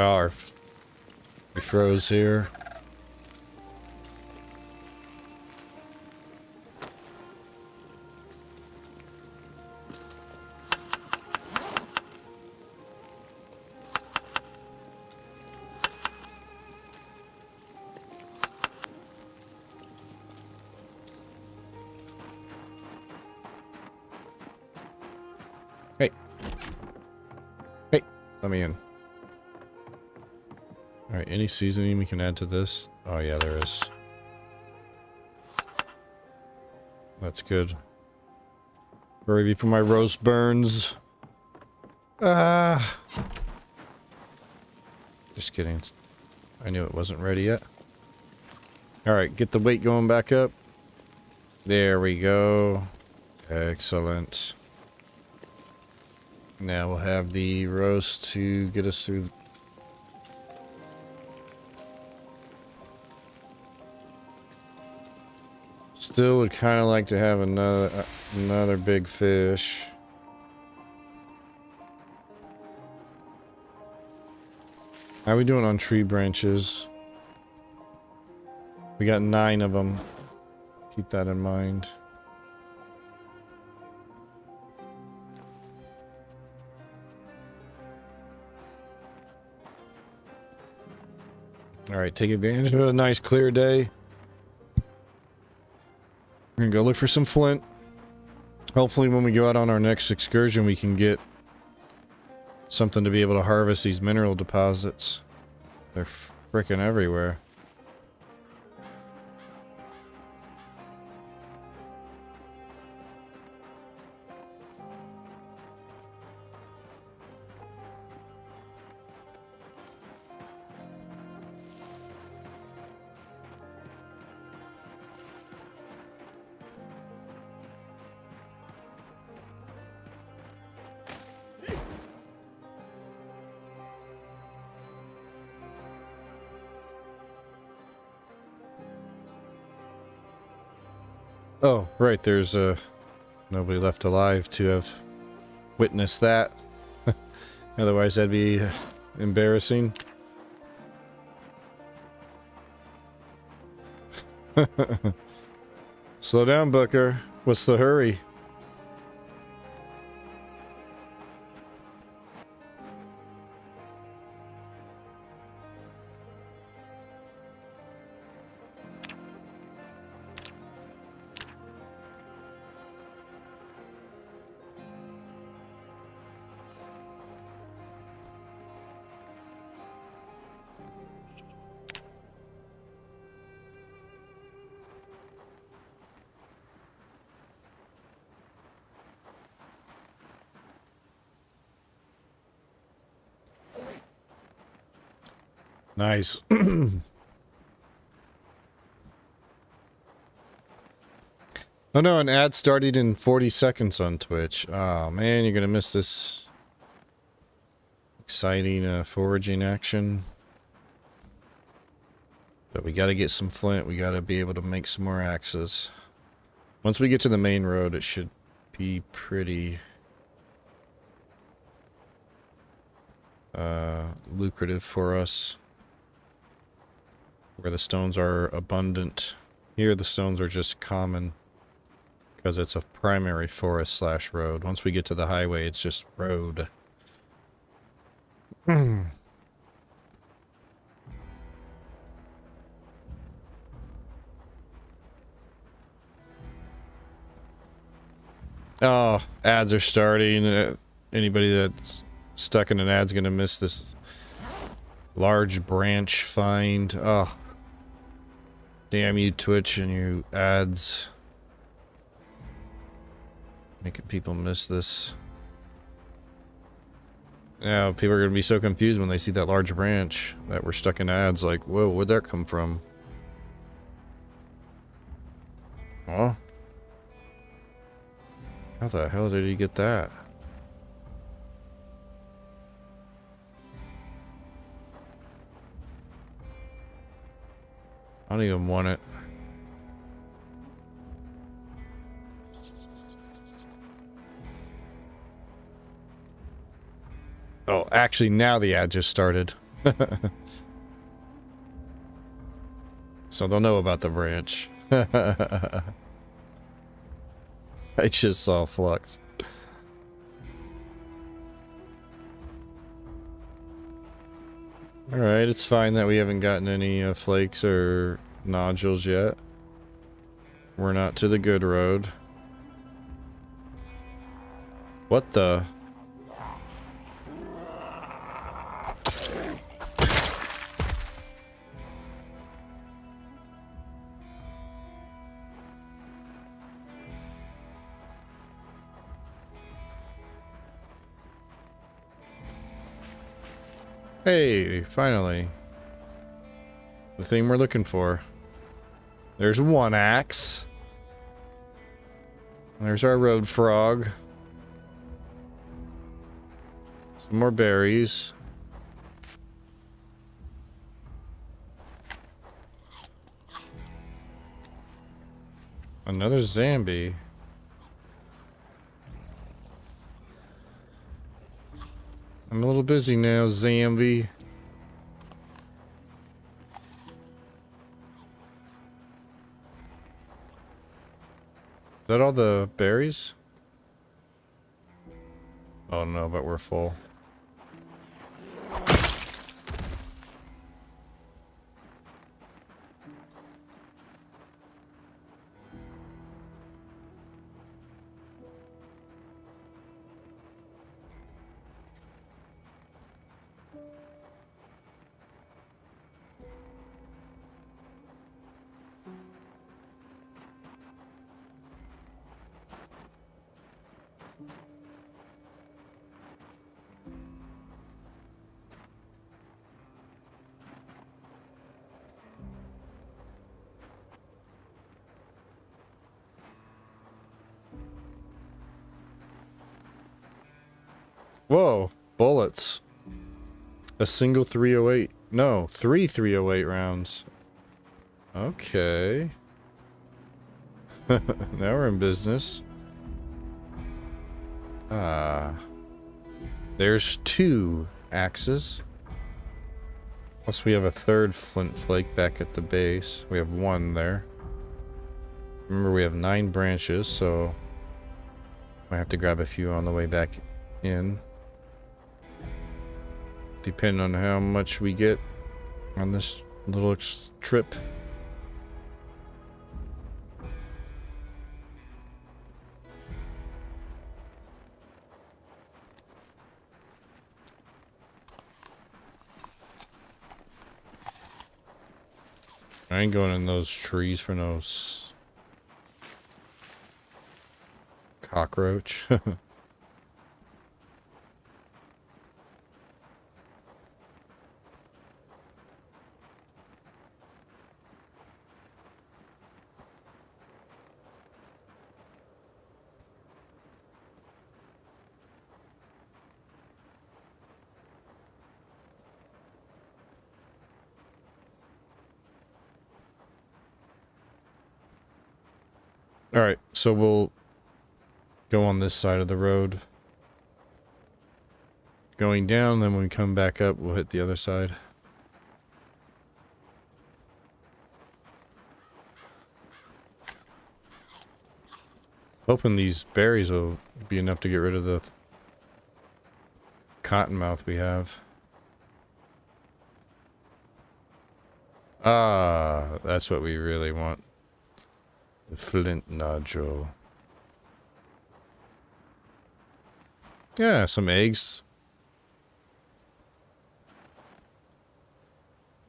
Oh, we froze here. Hey. Hey, let me in. Alright, any seasoning we can add to this? Oh yeah, there is. That's good. Gravy for my roast burns. Just kidding. I knew it wasn't ready yet. Alright, get the weight going back up. There we go. Excellent. Now we'll have the roast to get us through. Still would kind of like to have another big fish. How are we doing on tree branches? We got 9 of them. Keep that in mind. Alright, take advantage of a nice clear day. We're gonna go look for some flint. Hopefully when we go out on our next excursion we can get something to be able to harvest these mineral deposits. They're frickin' everywhere. Oh, right, there's nobody left alive to have witnessed that. Otherwise that'd be embarrassing. Slow down, Booker. What's the hurry? Nice. Oh no, an ad started in 40 seconds on Twitch. Oh man, you're gonna miss this exciting foraging action. But we gotta get some flint. We gotta be able to make some more axes. Once we get to the main road, it should be pretty lucrative for us. Where the stones are abundant. Here the stones are just common. Because it's a primary forest slash road. Once we get to the highway, it's just road. Oh, ads are starting. Anybody that's stuck in an ad's gonna miss this large branch find. Oh. Damn you, Twitch, and you ads. Making people miss this. Now, people are gonna be so confused when they see that large branch that we're stuck in ads, like, whoa, where'd that come from? Huh? How the hell did he get that? I don't even want it. Oh, actually, now the ad just started. So they'll know about the branch. I just saw Flux. Alright, it's fine that we haven't gotten any flakes or nodules yet. We're not to the good road. What the? Hey, finally. The thing we're looking for. There's one axe. There's our road frog. Some more berries. Another zombie. I'm a little busy now, zombie. Is that all the berries? Oh no, but we're full. Whoa, bullets. A single 308. No, 308 rounds. Okay. Now we're in business. Ah. There's 2 axes. Plus we have a 3rd flint flake back at the base. We have 1 there. Remember we have 9 branches, so I have to grab a few on the way back in. Depending on how much we get on this little trip. I ain't going in those trees for no cockroach. Alright, so we'll go on this side of the road. Going down, then when we come back up, we'll hit the other side. Hoping these berries will be enough to get rid of the cottonmouth we have. Ah, that's what we really want. The flint nodule. Yeah, some eggs.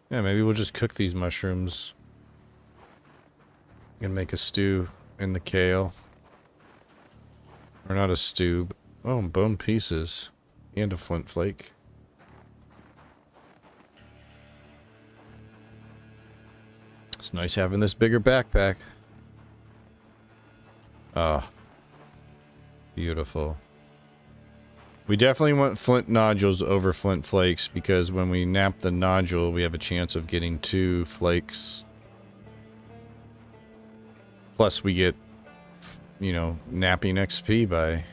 Yeah, maybe we'll just cook these mushrooms and make a stew in the kale. Or not a stew, but oh, bone pieces and a flint flake. It's nice having this bigger backpack. Ah, beautiful. We definitely want flint nodules over flint flakes because when we nap the nodule, we have a chance of getting 2 flakes. Plus we get, you know, napping XP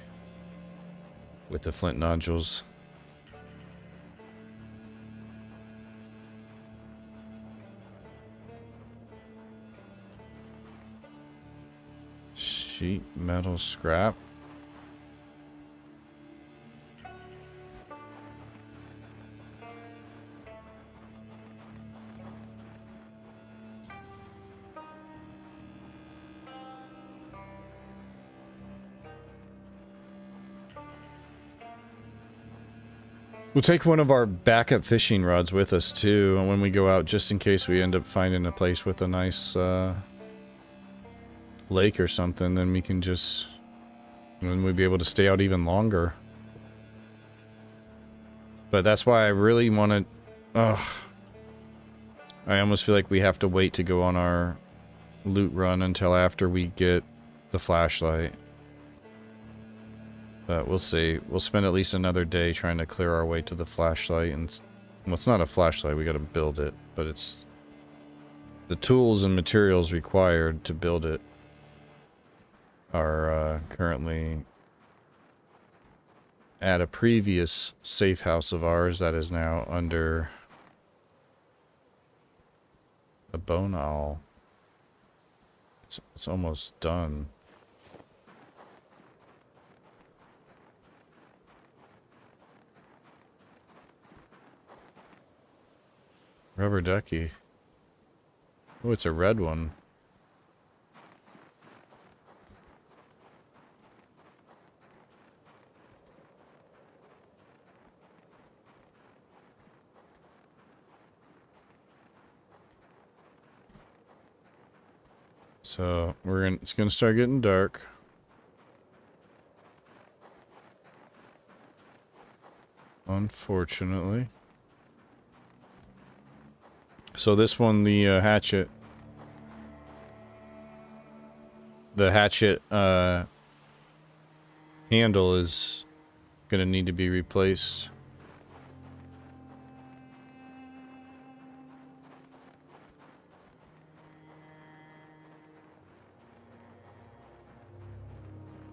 with the flint nodules. Sheet metal scrap. We'll take one of our backup fishing rods with us too when we go out, just in case we end up finding a place with a nice lake or something. Then we can just, then we'd be able to stay out even longer. But that's why I really want to. I almost feel like we have to wait to go on our loot run until after we get the flashlight. But we'll see. We'll spend at least another day trying to clear our way to the flashlight. And well, it's not a flashlight, we gotta build it. But it's the tools and materials required to build it are currently at a previous safe house of ours that is now under a bone owl. It's almost done. Rubber ducky. Oh, it's a red one. So it's gonna start getting dark. Unfortunately. So this one, the hatchet handle is gonna need to be replaced.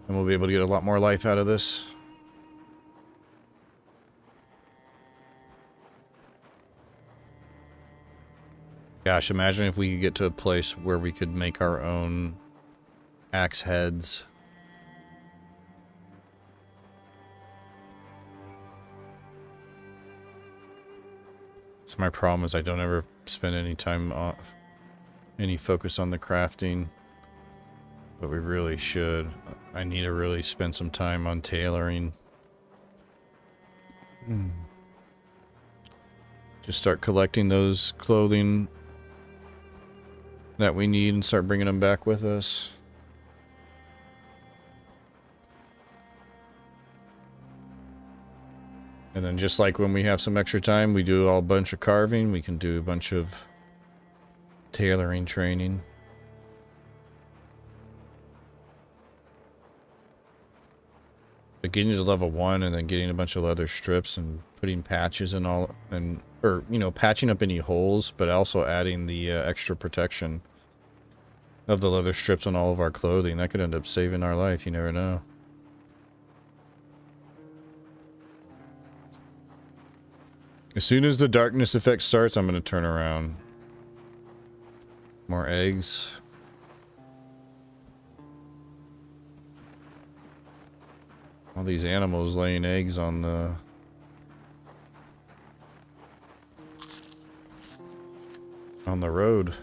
And we'll be able to get a lot more life out of this. Gosh, imagine if we could get to a place where we could make our own axe heads. So my problem is I don't ever spend any time on any focus on the crafting, but we really should. I need to really spend some time on tailoring. Just start collecting those clothing that we need and start bringing them back with us. And then just like when we have some extra time, we do a bunch of carving. We can do a bunch of tailoring training. But getting to level 1 and then getting a bunch of leather strips and putting patches and all, and or you know, patching up any holes, but also adding the extra protection of the leather strips on all of our clothing, that could end up saving our life. You never know. As soon as the darkness effect starts, I'm going to turn around. More eggs. All these animals laying eggs on the road.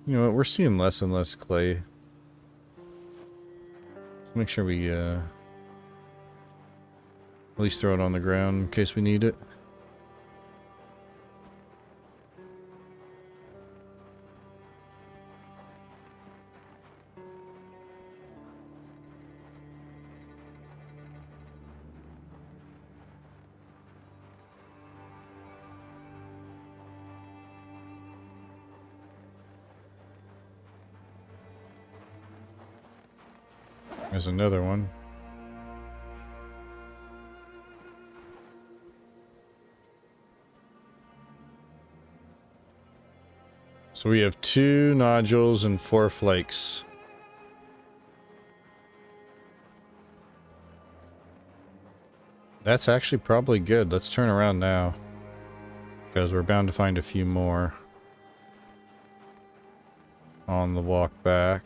You know what? We're seeing less and less clay. Let's make sure we at least throw it on the ground in case we need it. There's another one. So we have 2 nodules and 4 flakes. That's actually probably good. Let's turn around now. because we're bound to find a few more on the walk back.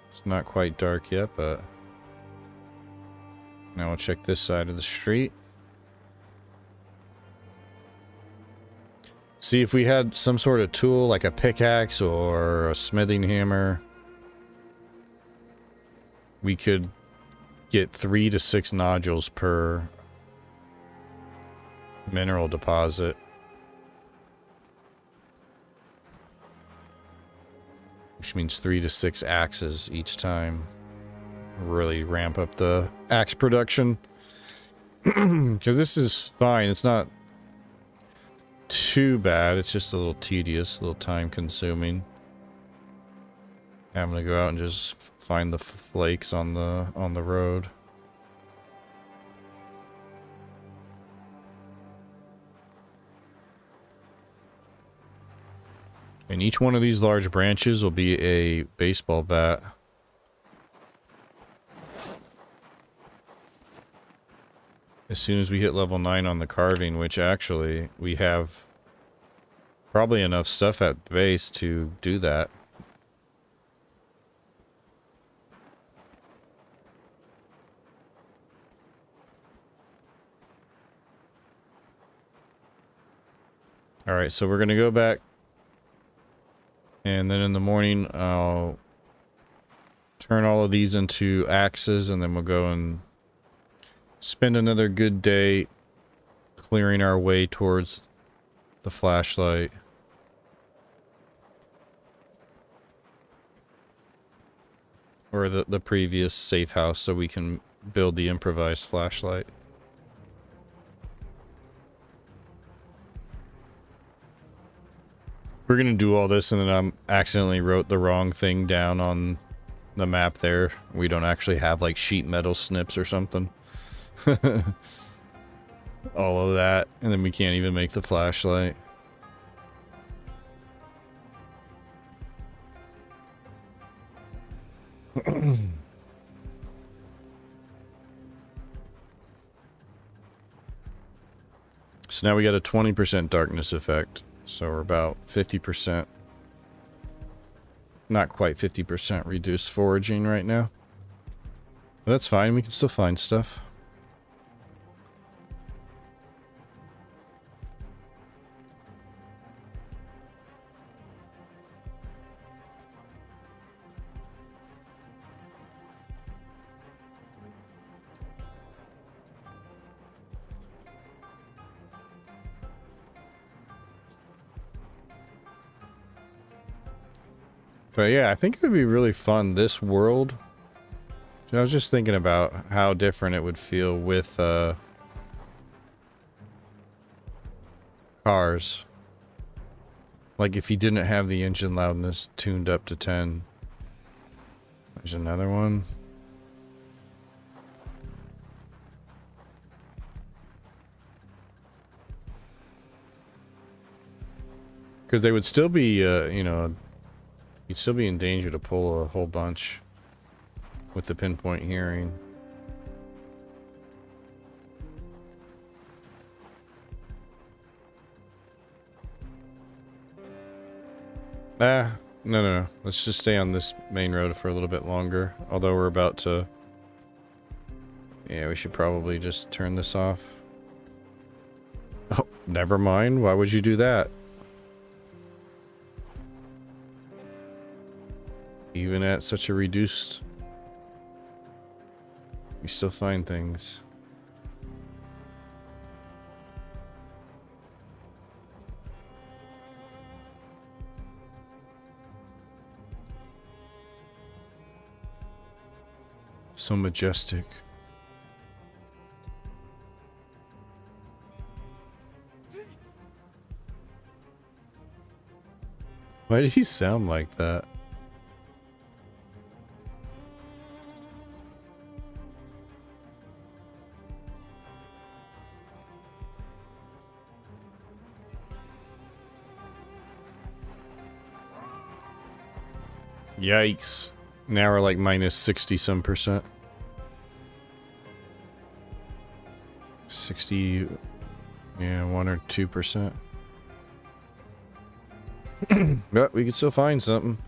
It's not quite dark yet, but now we'll check this side of the street. See if we had some sort of tool like a pickaxe or a smithing hammer, we could get 3 to 6 nodules per mineral deposit. Which means 3 to 6 axes each time. Really ramp up the axe production. Because this is fine. It's not too bad. It's just a little tedious, a little time consuming. Having to go out and just find the flakes on the road. And each one of these large branches will be a baseball bat. As soon as we hit level 9 on the carving, which actually we have probably enough stuff at base to do that. Alright, so we're going to go back. And then in the morning, I'll turn all of these into axes, and then we'll go and spend another good day clearing our way towards the flashlight. Or the previous safe house, so we can build the improvised flashlight. We're gonna do all this, and then I accidentally wrote the wrong thing down on the map there. We don't actually have like sheet metal snips or something. All of that, and then we can't even make the flashlight. So now we got a 20% darkness effect. So we're about 50%, not quite 50% reduced foraging right now. But that's fine, we can still find stuff. But yeah, I think it would be really fun, this world. I was just thinking about how different it would feel with cars. Like if you didn't have the engine loudness tuned up to 10. There's another one. Because they would still be, you know, you'd still be in danger to pull a whole bunch with the pinpoint hearing. No. Let's just stay on this main road for a little bit longer. Although we're about to... Yeah, we should probably just turn this off. Oh, never mind. Why would you do that? Even at such a reduced... We still find things. So majestic. Why did he sound like that? Yikes. Now we're like minus 60 some percent. 60, yeah, 1 or 2%. But we could still find something.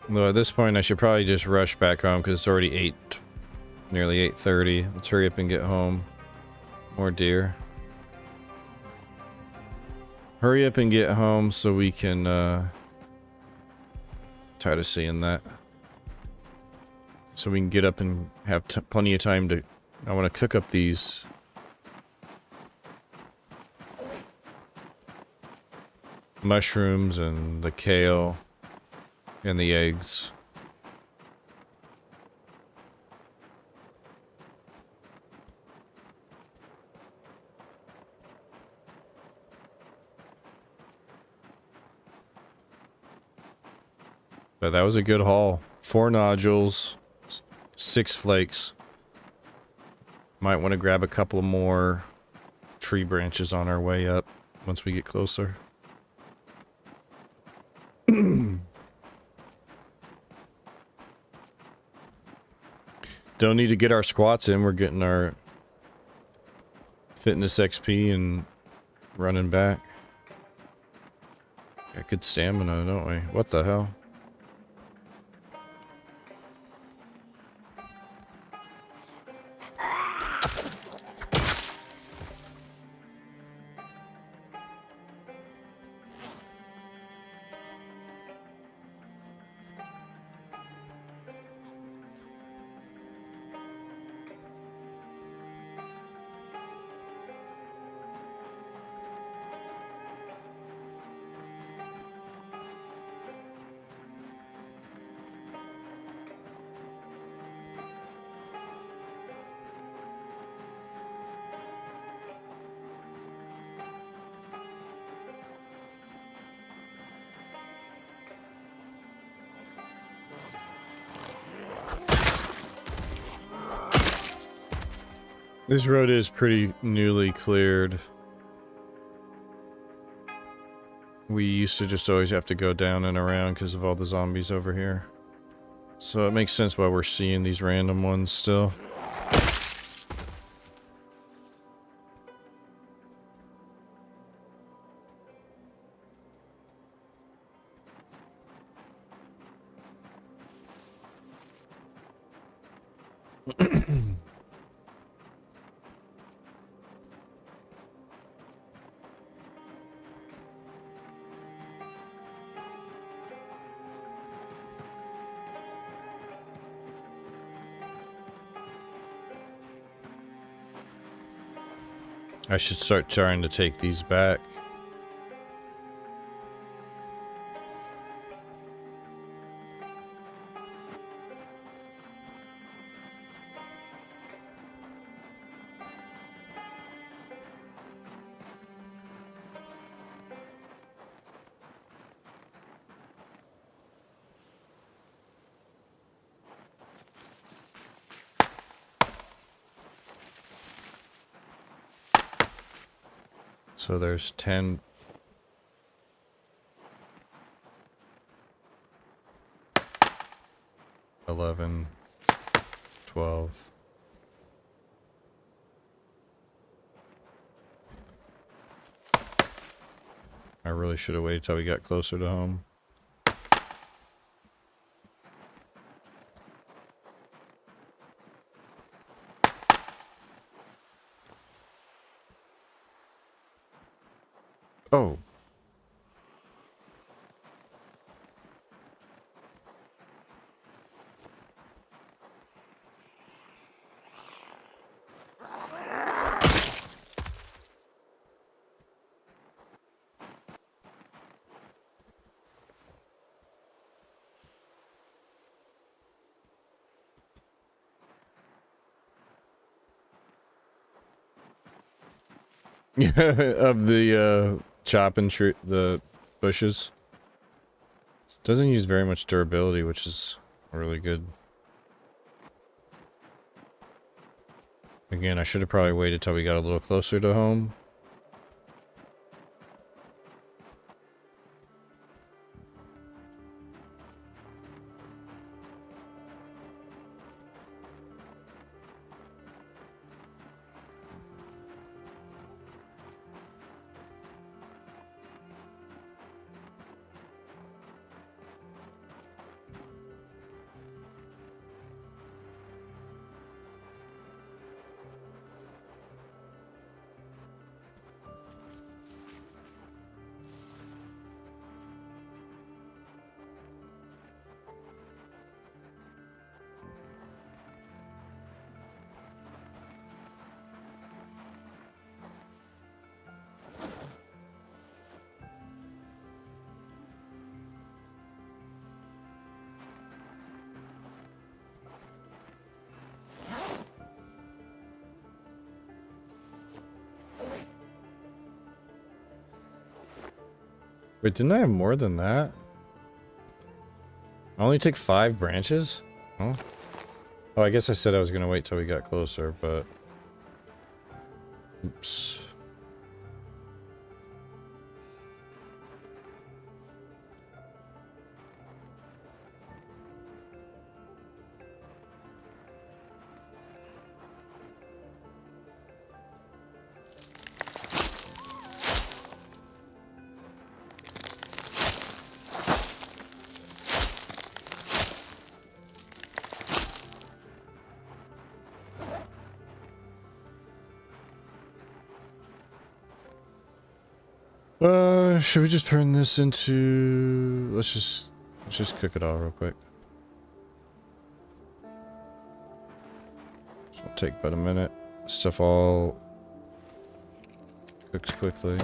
Though at this point, I should probably just rush back home because it's already nearly 8:30. Let's hurry up and get home. More deer. Hurry up and get home so we can, tired of seeing that. So we can get up and have plenty of time to... I want to cook up these... mushrooms and the kale and the eggs. But that was a good haul. 4 nodules, 6 flakes. Might want to grab a couple more tree branches on our way up once we get closer. Don't need to get our squats in. We're getting our fitness XP and running back. Got good stamina, don't we? What the hell? This road is pretty newly cleared. We used to just always have to go down and around because of all the zombies over here. So it makes sense why we're seeing these random ones still. I should start trying to take these back. So there's 10. $11, $12. I really should have waited till we got closer to home. Oh. Of the chopping the bushes. Doesn't use very much durability, which is really good. Again, I should have probably waited till we got a little closer to home. Wait, didn't I have more than that? I only took 5 branches? Oh. Oh, I guess I said I was gonna wait till we got closer, but... Oops. Should we just turn this into... Let's just cook it all real quick. This will take about a minute. Stuff all cooks quickly.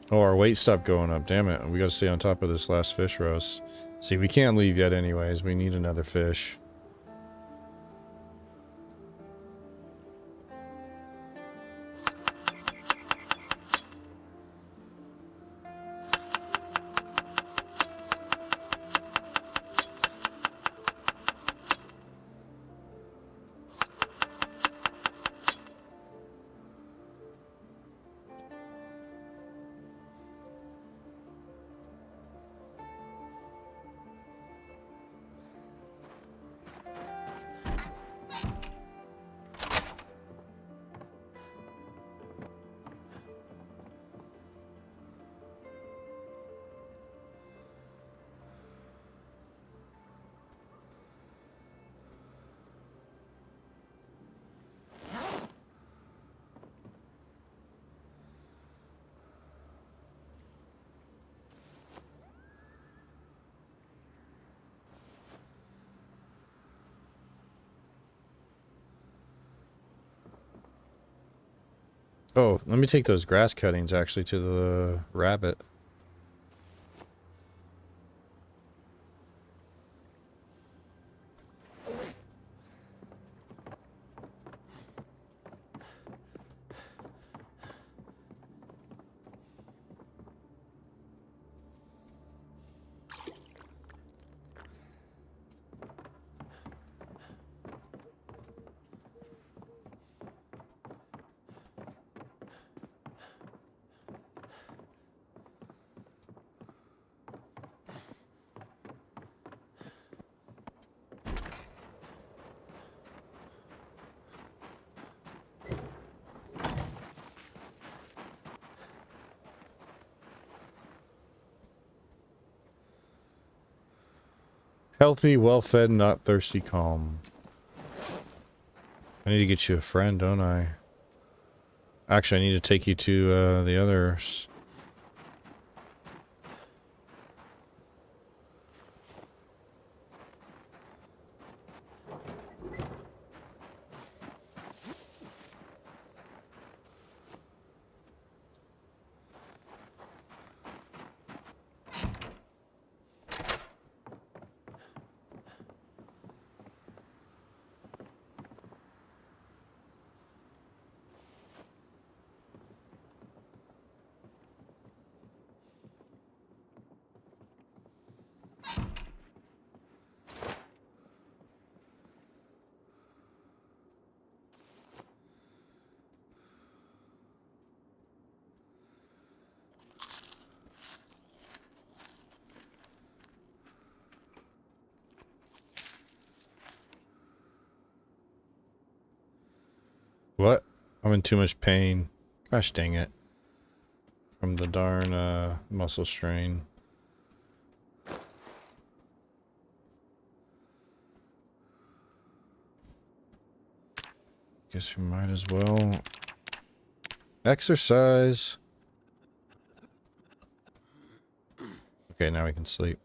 Oh, our weight stopped going up. Damn it. We gotta stay on top of this last fish roast. See, we can't leave yet anyways. We need another fish. Oh, let me take those grass cuttings actually to the rabbit. Healthy, well-fed, not thirsty, calm. I need to get you a friend, don't I? Actually, I need to take you to the others. What? I'm in too much pain. Gosh dang it. From the darn muscle strain. Guess we might as well Exercise. Okay, now we can sleep.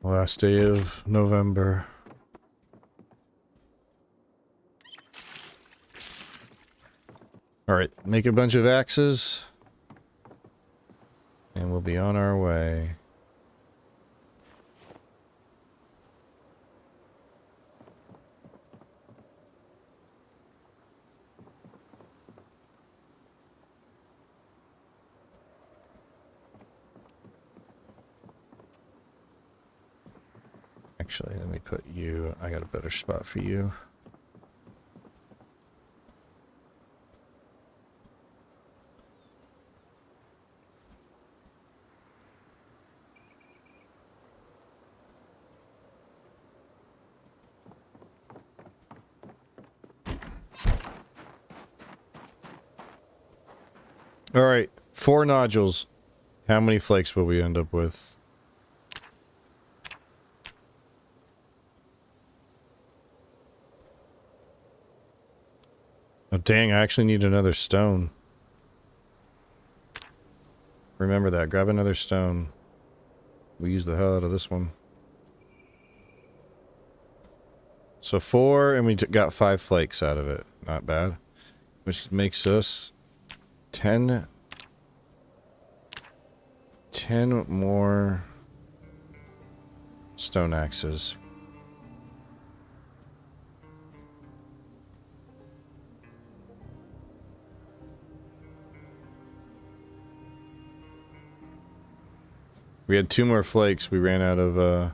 Last day of November. Alright, make a bunch of axes. And we'll be on our way. Actually, let me put you... I got a better spot for you. Alright, 4 nodules. How many flakes will we end up with? Oh dang, I actually need another stone. Remember that, grab another stone. We use the hell out of this one. So 4, and we got 5 flakes out of it. Not bad. Which makes us 10 more stone axes. We had 2 more flakes. We ran out of,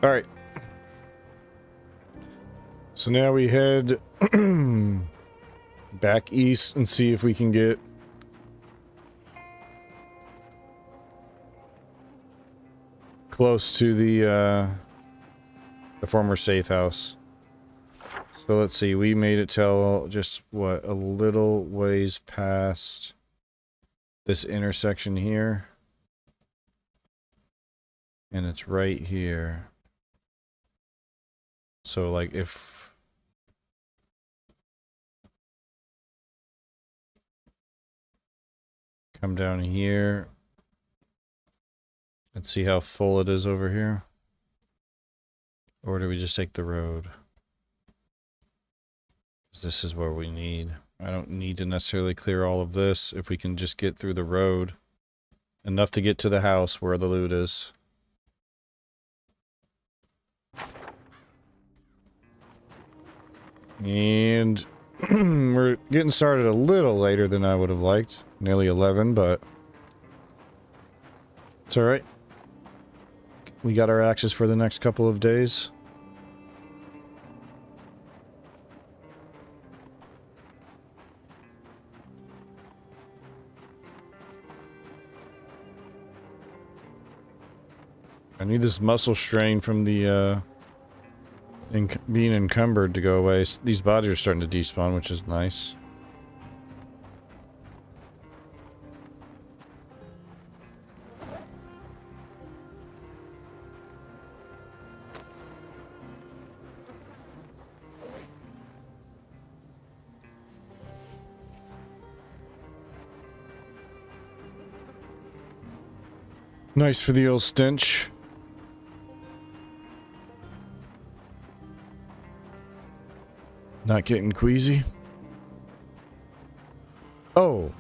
Alright. So now we head back east and see if we can get close to the former safe house. So let's see, we made it till just, what, a little ways past this intersection here. And it's right here. So, like, if... come down here and see how full it is over here. Or do we just take the road? 'Cause this is where we need. I don't need to necessarily clear all of this if we can just get through the road. Enough to get to the house where the loot is. And we're getting started a little later than I would have liked. Nearly 11, but it's alright. We got our axes for the next couple of days. I need this muscle strain from the being encumbered to go away. These bodies are starting to despawn, which is nice. Nice for the old stench. Not getting queasy. Oh.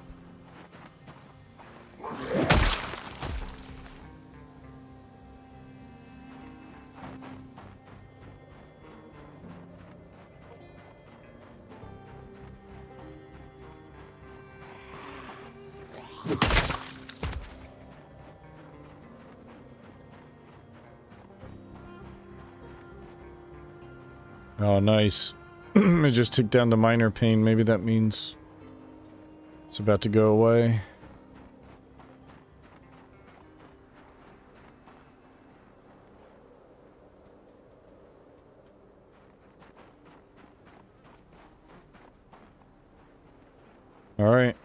Oh, nice. It just took down the minor pain. Maybe that means it's about to go away. All right.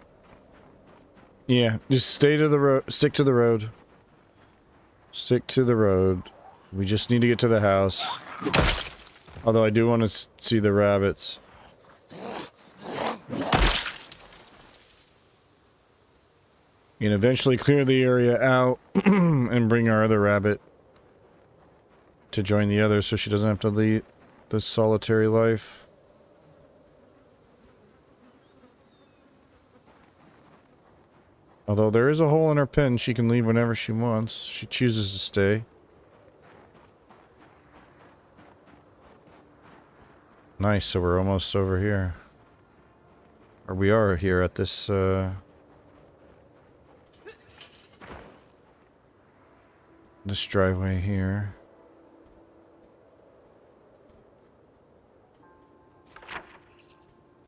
Yeah, just stay to the road. Stick to the road. Stick to the road. We just need to get to the house. Although I do want to see the rabbits. And eventually clear the area out and bring our other rabbit to join the others so she doesn't have to lead this solitary life. Although there is a hole in her pen, she can leave whenever she wants. She chooses to stay. Nice, so we're almost over here. Or we are here at this, this driveway here.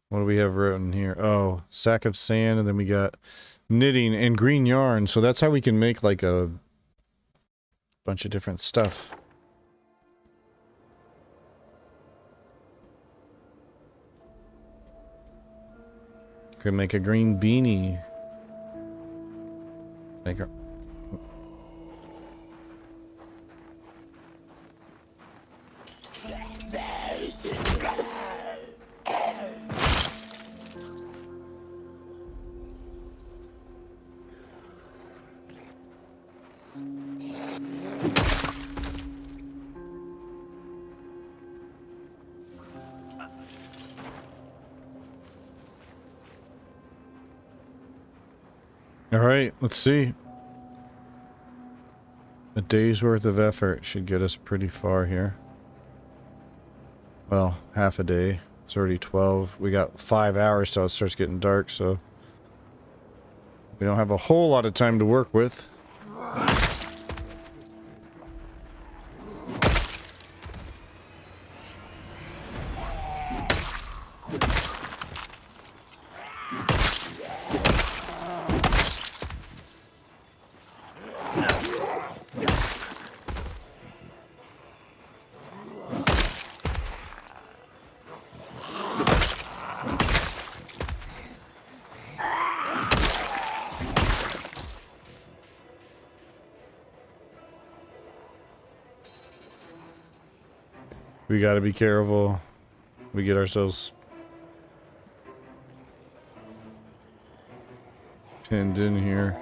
What do we have written here? Oh, sack of sand, and then we got knitting and green yarn. So that's how we can make like a bunch of different stuff. Could make a green beanie. Make a... Alright, let's see. A day's worth of effort should get us pretty far here. Well, half a day. It's already 12. We got 5 hours till it starts getting dark, so we don't have a whole lot of time to work with. We gotta be careful. We get ourselves pinned in here.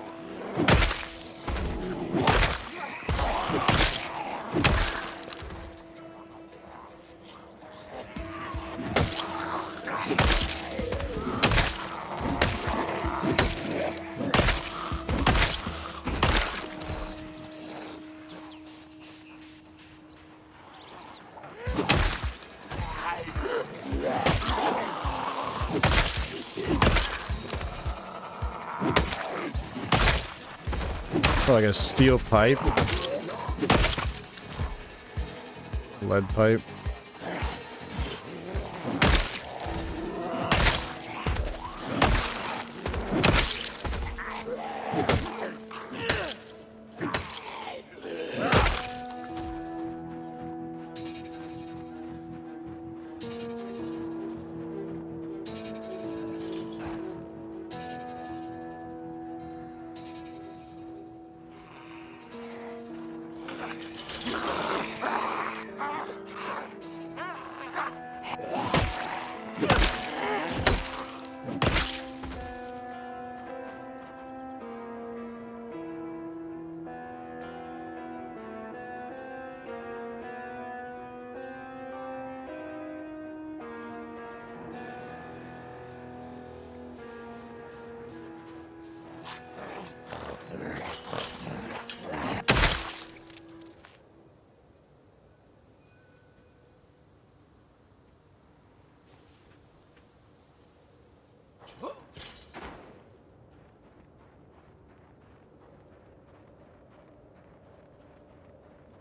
Like a steel pipe. Lead pipe.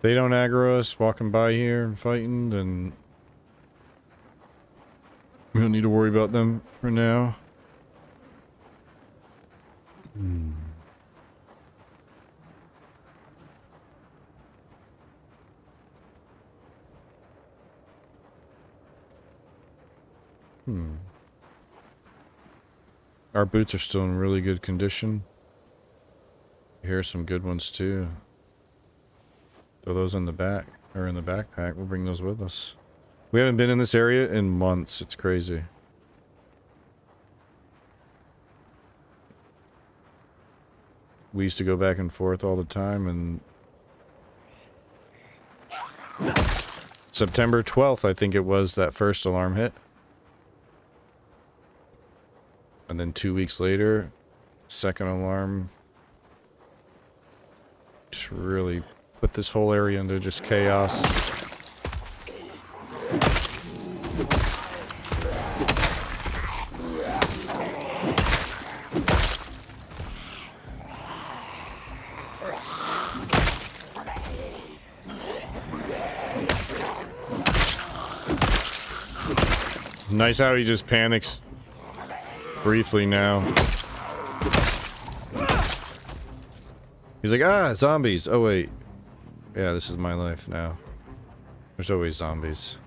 they don't aggro us walking by here and fighting, then we don't need to worry about them for now. Our boots are still in really good condition. Here's some good ones too. Throw those in the back, or in the backpack. We'll bring those with us. We haven't been in this area in months. It's crazy. We used to go back and forth all the time, and September 12th, I think it was, that first alarm hit. And then 2 weeks later, second alarm. Just really put this whole area into just chaos. Nice how he just panics briefly now. He's like, ah, zombies. Oh, wait. Yeah, this is my life now. There's always zombies.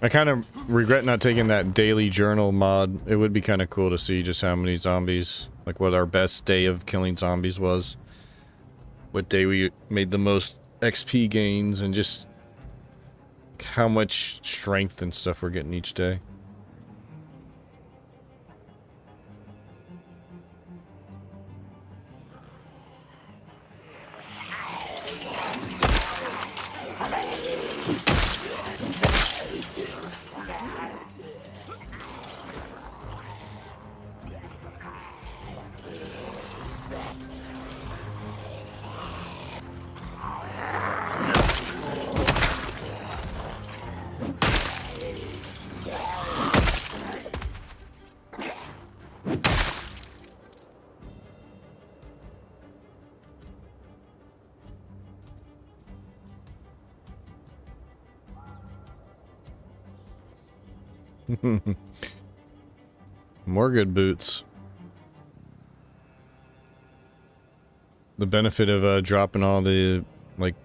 I kind of regret not taking that daily journal mod. It would be kind of cool to see just how many zombies, like what our best day of killing zombies was. What day we made the most XP gains and just how much strength and stuff we're getting each day. More good boots. The benefit of dropping all the, like,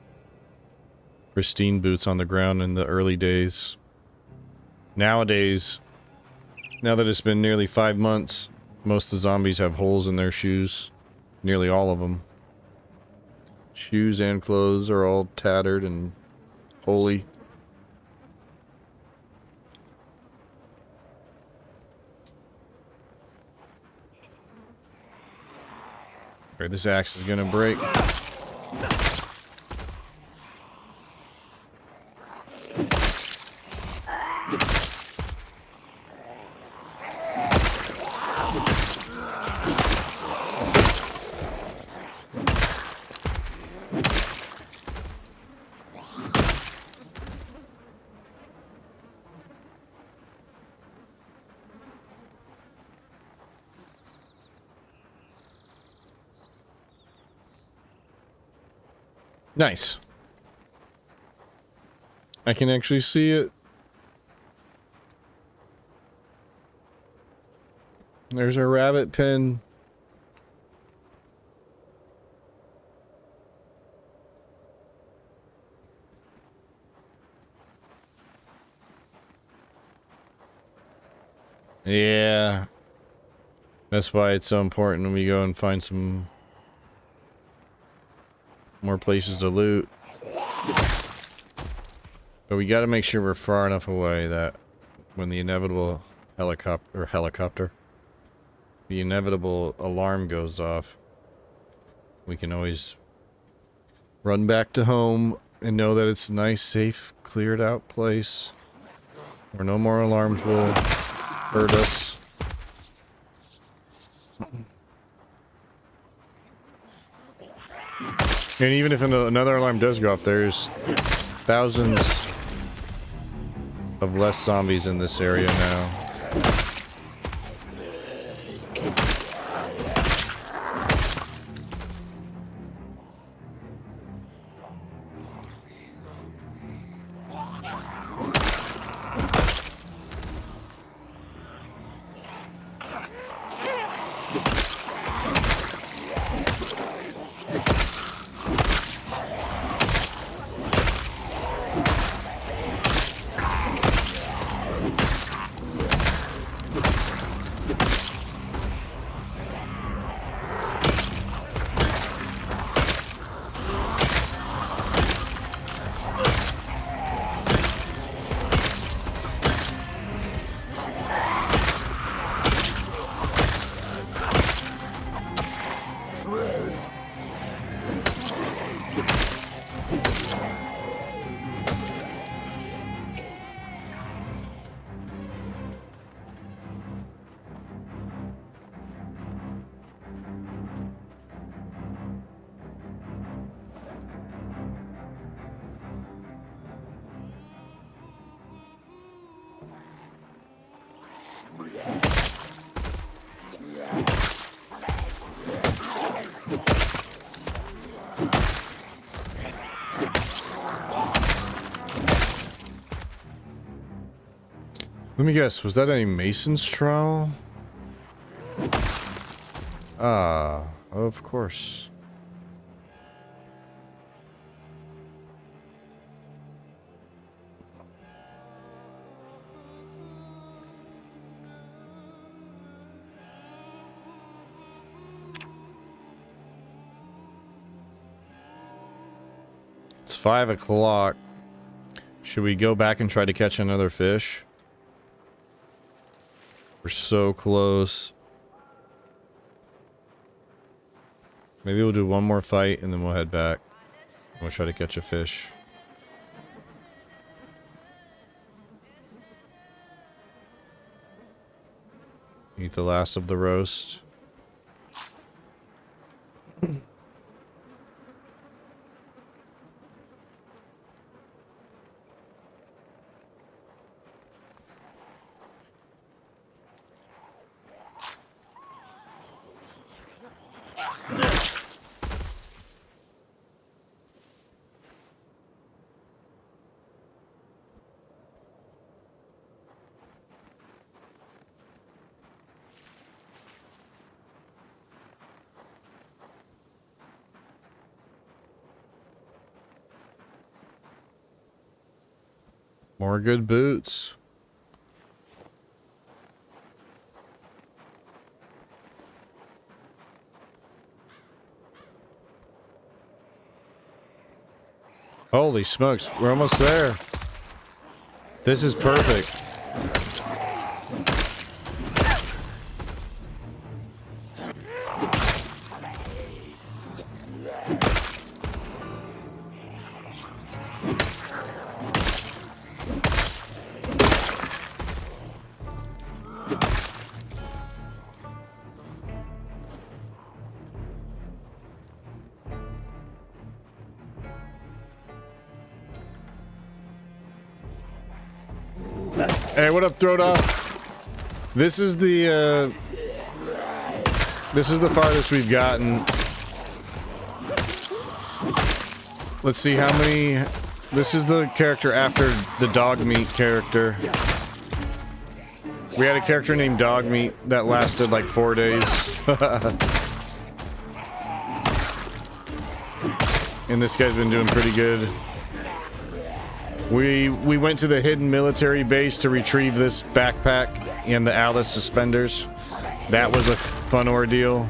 pristine boots on the ground in the early days. Nowadays, now that it's been nearly 5 months, most of the zombies have holes in their shoes. Nearly all of them. Shoes and clothes are all tattered and holy. This axe is gonna break. Nice. I can actually see it. There's a rabbit pen. Yeah. That's why it's so important we go and find some more places to loot. But we gotta make sure we're far enough away that when the inevitable helicopter, the inevitable alarm goes off, we can always run back to home and know that it's a nice, safe, cleared out place where no more alarms will hurt us. And even if another alarm does go off, there's thousands of less zombies in this area now. Let me guess, was that a mason's trowel? Ah, of course. It's 5 o'clock. Should we go back and try to catch another fish? We're so close. Maybe we'll do one more fight and then we'll head back. We'll try to catch a fish. Eat the last of the roast. More good boots. Holy smokes, we're almost there. This is perfect. Hey, what up, Throat Off? This is the farthest we've gotten. Let's see how many. This is the character after the dog meat character. We had a character named Dog Meat that lasted like 4 days. And this guy's been doing pretty good. We went to the hidden military base to retrieve this backpack and the Alice suspenders. That was a fun ordeal.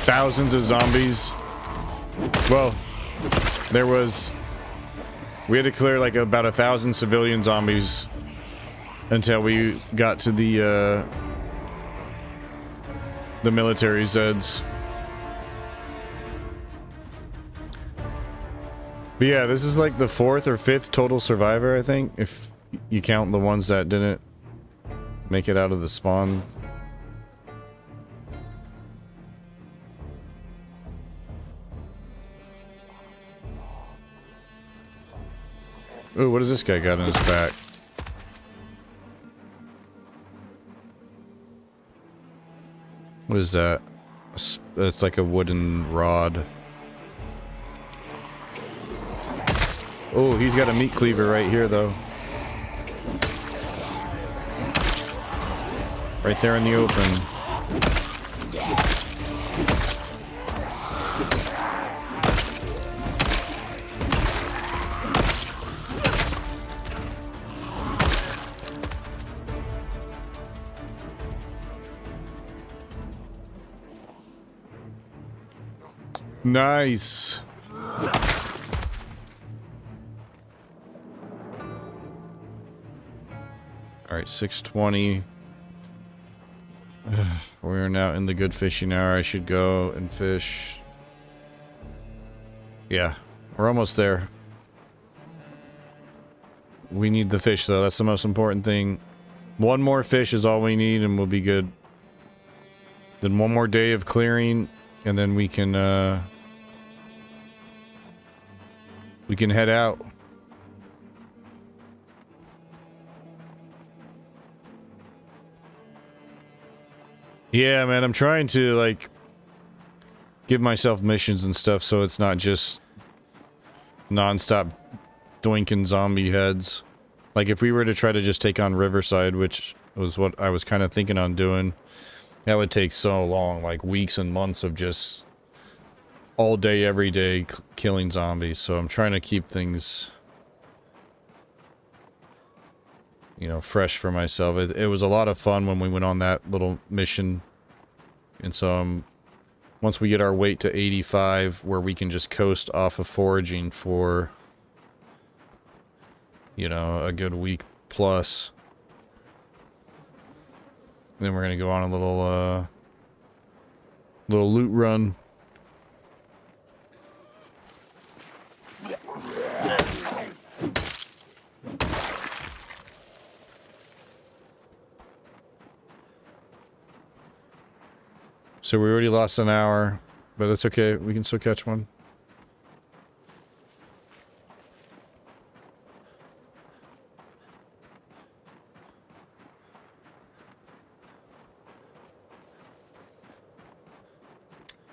Thousands of zombies. Well, we had to clear like about 1,000 civilian zombies until we got to the military Zeds. But yeah, this is like the 4th or 5th total survivor, I think, if you count the ones that didn't make it out of the spawn. Ooh, what does this guy got in his back? What is that? It's like a wooden rod. Oh, he's got a meat cleaver right here, though. Right there in the open. Nice. All right, 6:20. We're now in the good fishing hour. I should go and fish. Yeah, we're almost there. We need the fish, though. That's the most important thing. One more fish is all we need, and we'll be good. Then one more day of clearing, and then we can head out. Yeah, man, I'm trying to, like, give myself missions and stuff so it's not just non-stop doinking zombie heads. Like, if we were to try to just take on Riverside, which was what I was kind of thinking on doing, that would take so long, like weeks and months of just all day, every day killing zombies. So I'm trying to keep things, you know, fresh for myself. It was a lot of fun when we went on that little mission. And so once we get our weight to 85, where we can just coast off of foraging for, you know, a good week plus, then we're gonna go on a little loot run. So we already lost an hour, but it's okay. We can still catch one.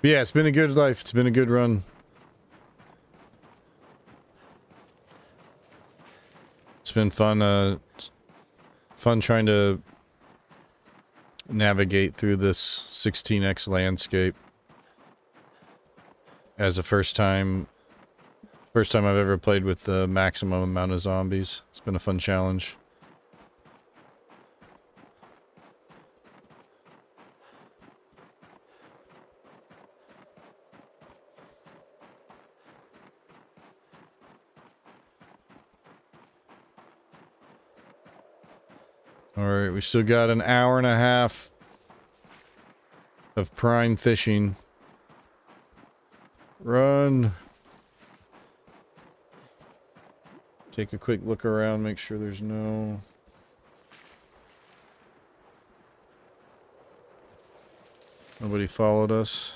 But yeah, it's been a good life. It's been a good run. It's been fun, fun trying to navigate through this 16x landscape as a first time I've ever played with the maximum amount of zombies. It's been a fun challenge. Alright, we still got an hour and a half of prime fishing. Run. Take a quick look around, make sure there's nobody followed us.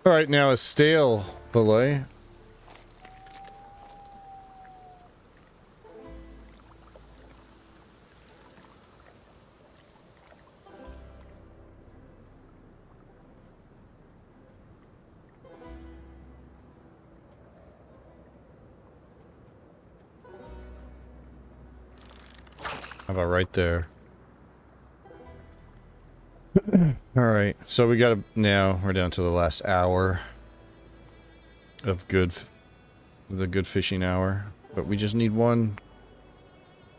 Alright, now a stale fillet. How about right there? Alright, so we got now we're down to the last hour of the good fishing hour. But we just need one.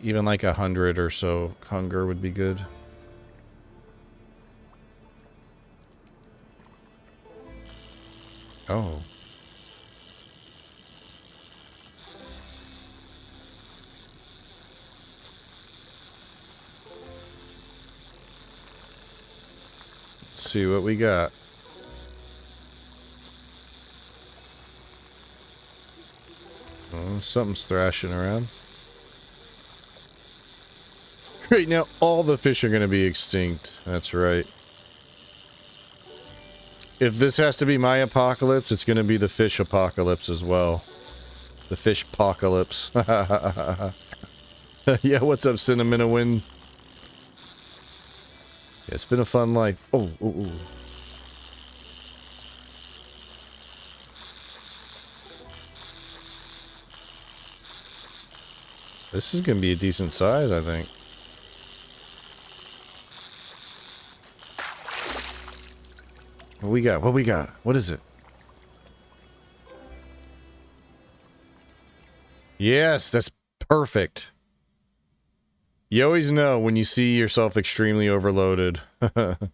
Even like 100 or so hunger would be good. Oh. Let's see what we got. Oh, something's thrashing around. Great, now all the fish are going to be extinct. That's right. If this has to be my apocalypse, it's going to be the fish apocalypse as well. The fish apocalypse. Yeah, what's up, Cinnamon? Yeah, it's been a fun life. Oh, ooh, ooh. This is going to be a decent size, I think. What we got? What we got? What is it? Yes, that's perfect. You always know when you see yourself extremely overloaded that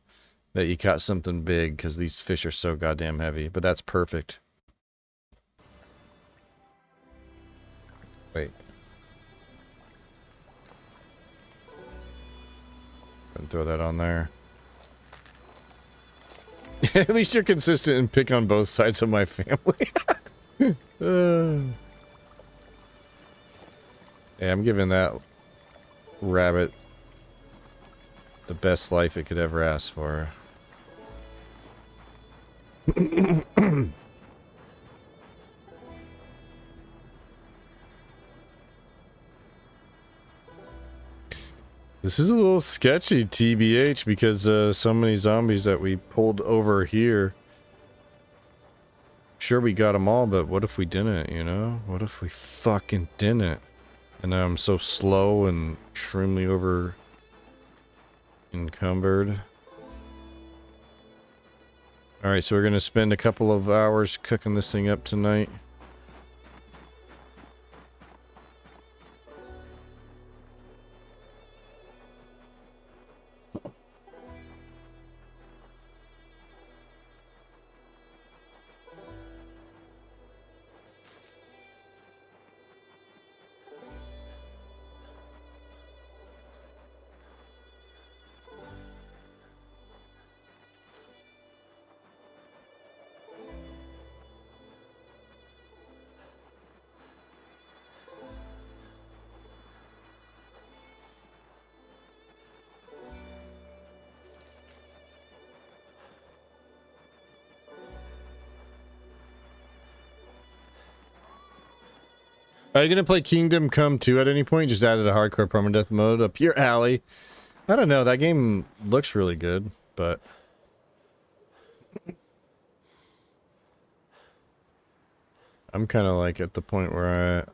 you caught something big because these fish are so goddamn heavy. But that's perfect. Wait. And throw that on there. At least you're consistent and pick on both sides of my family. Yeah, I'm giving that rabbit the best life it could ever ask for. This is a little sketchy, TBH, because so many zombies that we pulled over here. Sure, we got them all, but what if we didn't, you know? What if we fucking didn't? And now I'm so slow and extremely over encumbered. Alright, so we're gonna spend a couple of hours cooking this thing up tonight. Are you gonna play Kingdom Come 2 at any point? Just added a hardcore permadeath mode up your alley. I don't know, that game looks really good, but I'm kind of like at the point where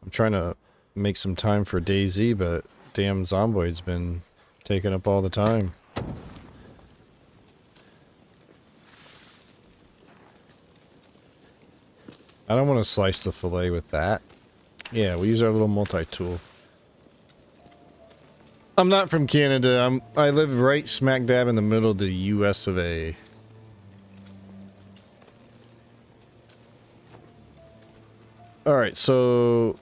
I'm trying to make some time for DayZ, but damn Zomboid's been taking up all the time. I don't want to slice the fillet with that. Yeah, we use our little multi-tool. I'm not from Canada. I live right smack dab in the middle of the US of A. Alright, so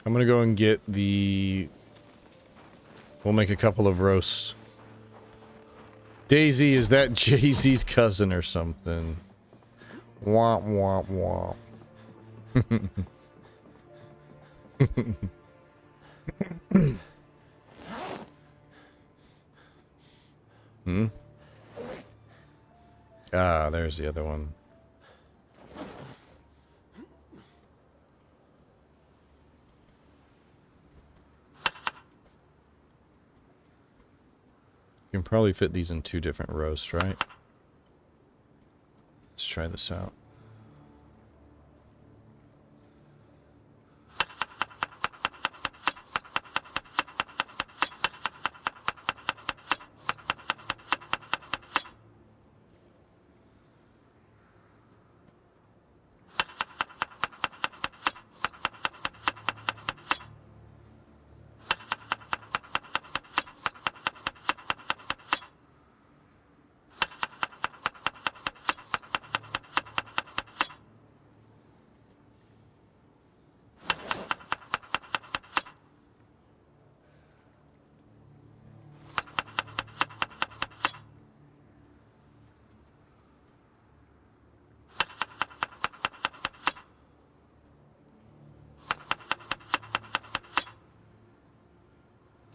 I'm gonna go and get the... We'll make a couple of roasts. Daisy, is that Jay-Z's cousin or something? Womp womp womp. Hmm? Ah, there's the other one. You can probably fit these in 2 different roasts, right? Let's try this out.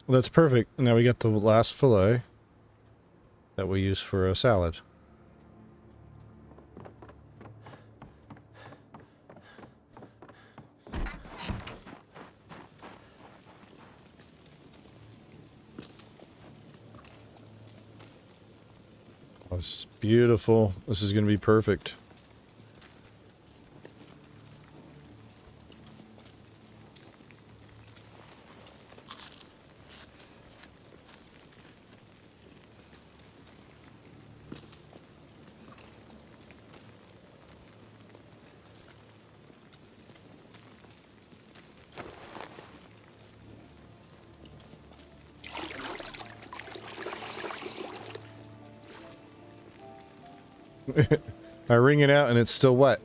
Well, that's perfect. Now we got the last fillet that we use for a salad. Oh, this is beautiful. This is going to be perfect. I wring it out and it's still wet.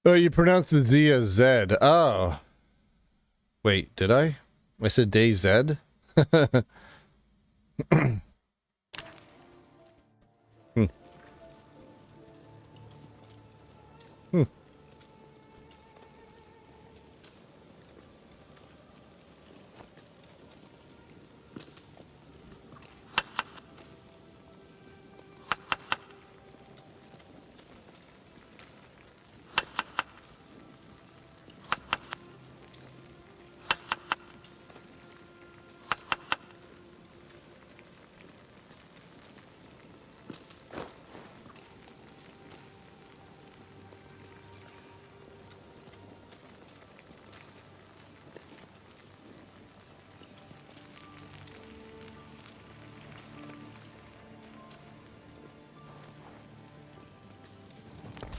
Oh, you pronounced the Z as Z. Oh. Wait, did I? I said day Z? Hmm. Hmm.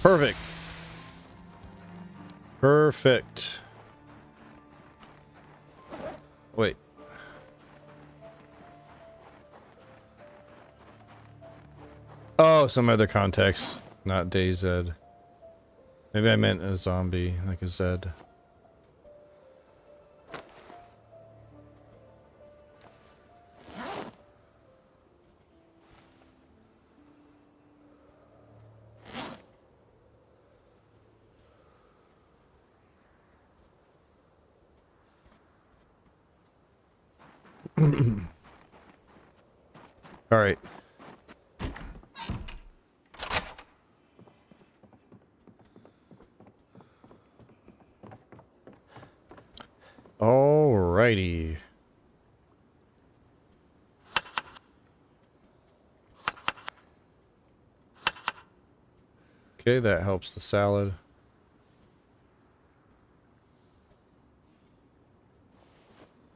Perfect. Perfect. Wait. Oh, some other context. Not DayZ. Maybe I meant a zombie, like a Z. All right. Alrighty. Okay, that helps the salad.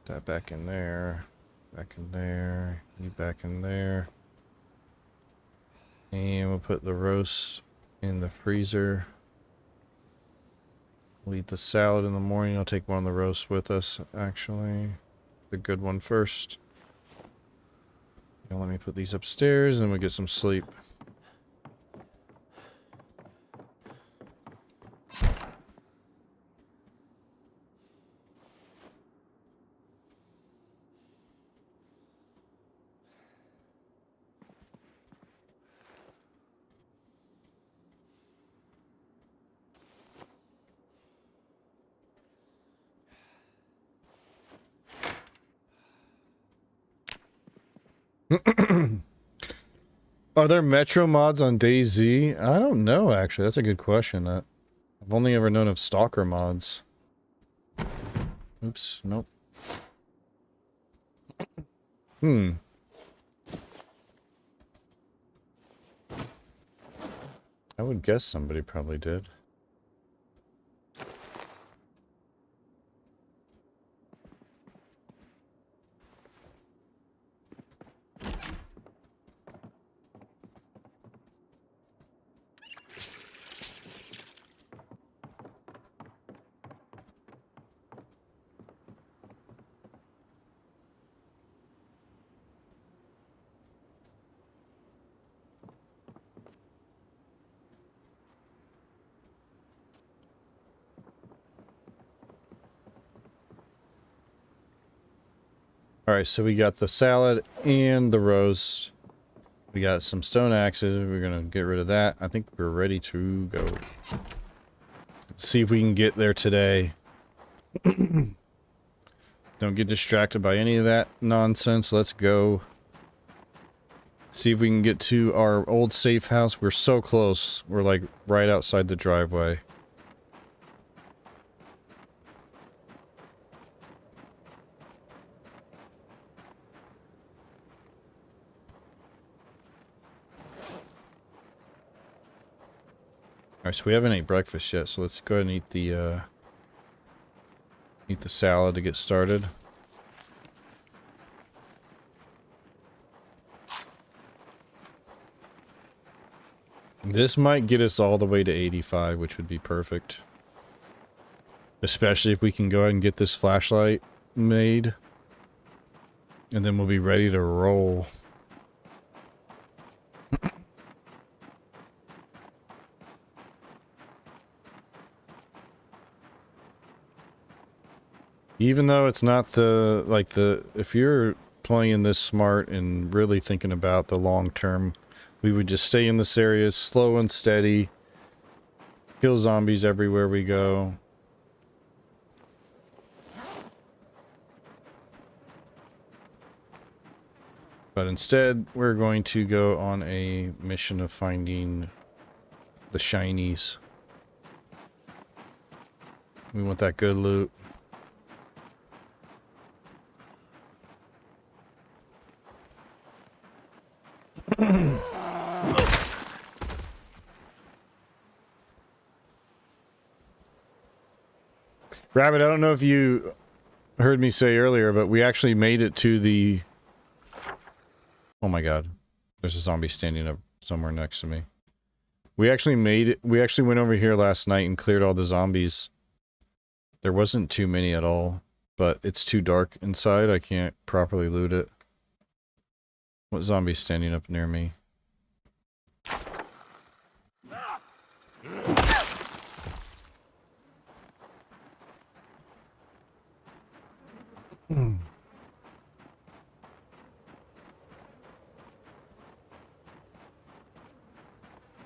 That back in there. Back in there. You back in there. And we'll put the roast in the freezer. We'll eat the salad in the morning. I'll take one of the roasts with us, actually. The good one first. Now let me put these upstairs and we'll get some sleep. Are there Metro mods on DayZ? I don't know, actually. That's a good question. I've only ever known of Stalker mods. Oops, nope. Hmm. I would guess somebody probably did. Alright, so we got the salad and the roast. We got some stone axes. We're gonna get rid of that. I think we're ready to go. See if we can get there today. Don't get distracted by any of that nonsense. Let's go. See if we can get to our old safe house. We're so close. We're like right outside the driveway. Alright, so we haven't ate breakfast yet, so let's go ahead and eat the salad to get started. This might get us all the way to 85, which would be perfect. Especially if we can go ahead and get this flashlight made. And then we'll be ready to roll. Even though it's not if you're playing this smart and really thinking about the long term, we would just stay in this area, slow and steady, kill zombies everywhere we go. But instead, we're going to go on a mission of finding the shinies. We want that good loot. Rabbit, I don't know if you heard me say earlier, but we actually made it to the... Oh my god. There's a zombie standing up somewhere next to me. We actually made it... We actually went over here last night and cleared all the zombies. There wasn't too many at all, but it's too dark inside. I can't properly loot it. What zombie's standing up near me?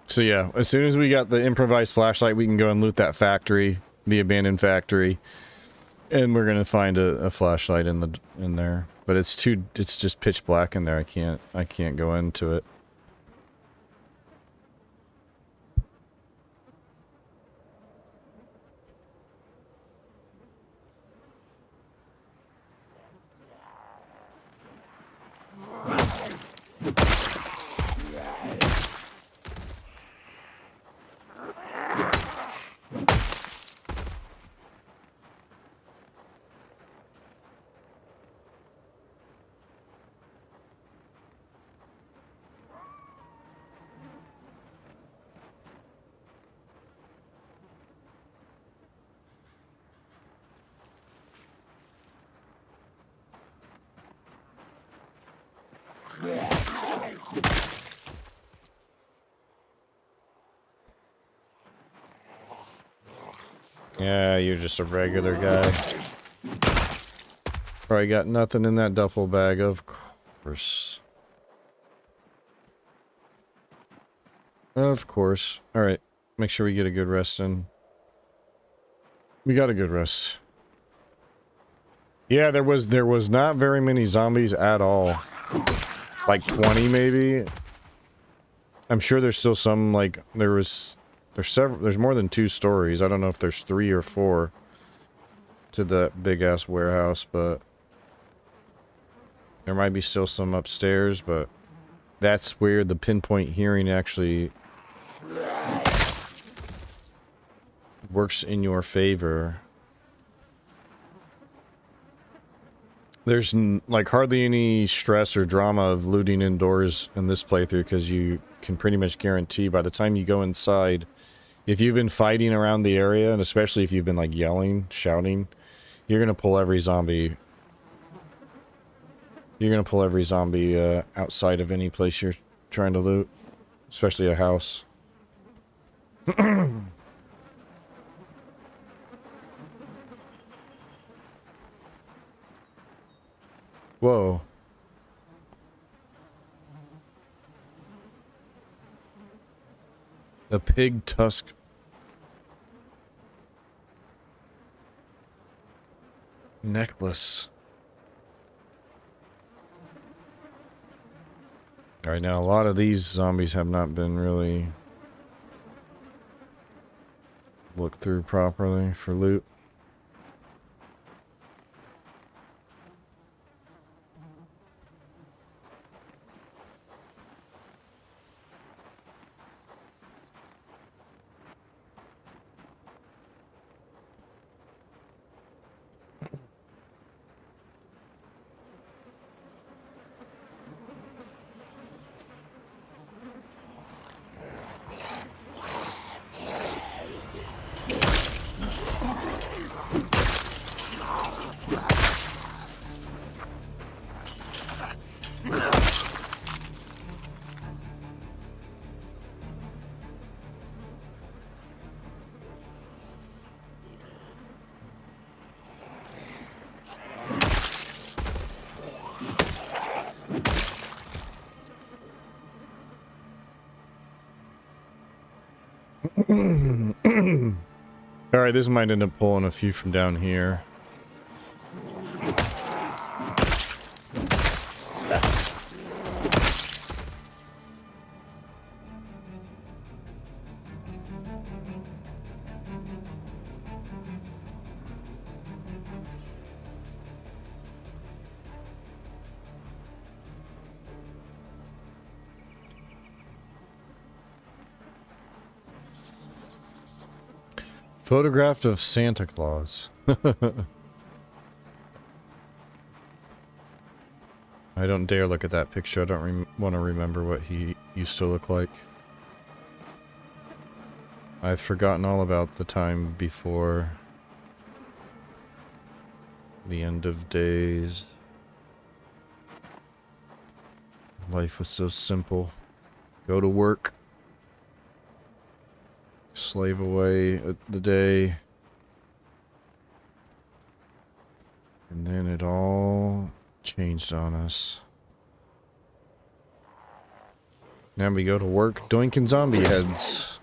So yeah, as soon as we got the improvised flashlight, we can go and loot that factory, the abandoned factory, and we're gonna find a flashlight in there. But it's just pitch black in there. I can't go into it. Yeah, you're just a regular guy. Probably got nothing in that duffel bag, of course. Of course. Alright, make sure we get a good rest in. We got a good rest. Yeah, there was not very many zombies at all. Like 20 maybe. I'm sure there's still some, like, there's more than 2 stories. I don't know if there's 3 or 4 to that big ass warehouse, but there might be still some upstairs, but that's where the pinpoint hearing actually works in your favor. There's like hardly any stress or drama of looting indoors in this playthrough because you can pretty much guarantee by the time you go inside, if you've been fighting around the area, and especially if you've been like yelling, shouting, you're gonna pull every zombie. You're gonna pull every zombie outside of any place you're trying to loot, especially a house. Whoa. The pig tusk. Necklace. Alright, now a lot of these zombies have not been really looked through properly for loot. Alright, this might end up pulling a few from down here. Photograph of Santa Claus. I don't dare look at that picture. I don't want to remember what he used to look like. I've forgotten all about the time before the end of days. Life was so simple. Go to work. Slave away the day. And then it all changed on us. Now we go to work doinking zombie heads.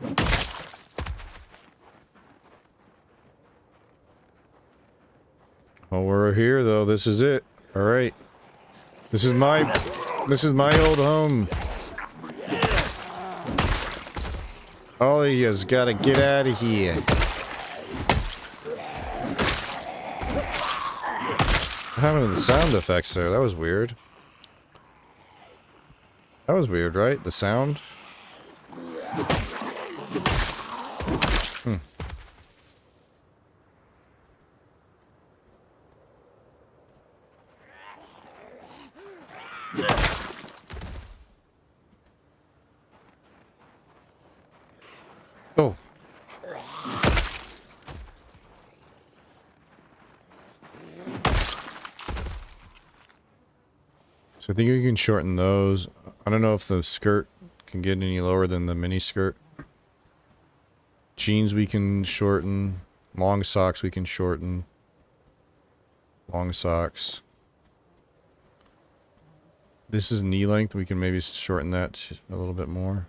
Oh, we're here though. This is it. All right. This is my old home. Oh, you just gotta get out of here. What happened to the sound effects there? That was weird. That was weird, right? The sound? Hmm. Oh. So I think we can shorten those. I don't know if the skirt can get any lower than the mini skirt. Jeans we can shorten. Long socks we can shorten. Long socks. This is knee length. We can maybe shorten that a little bit more.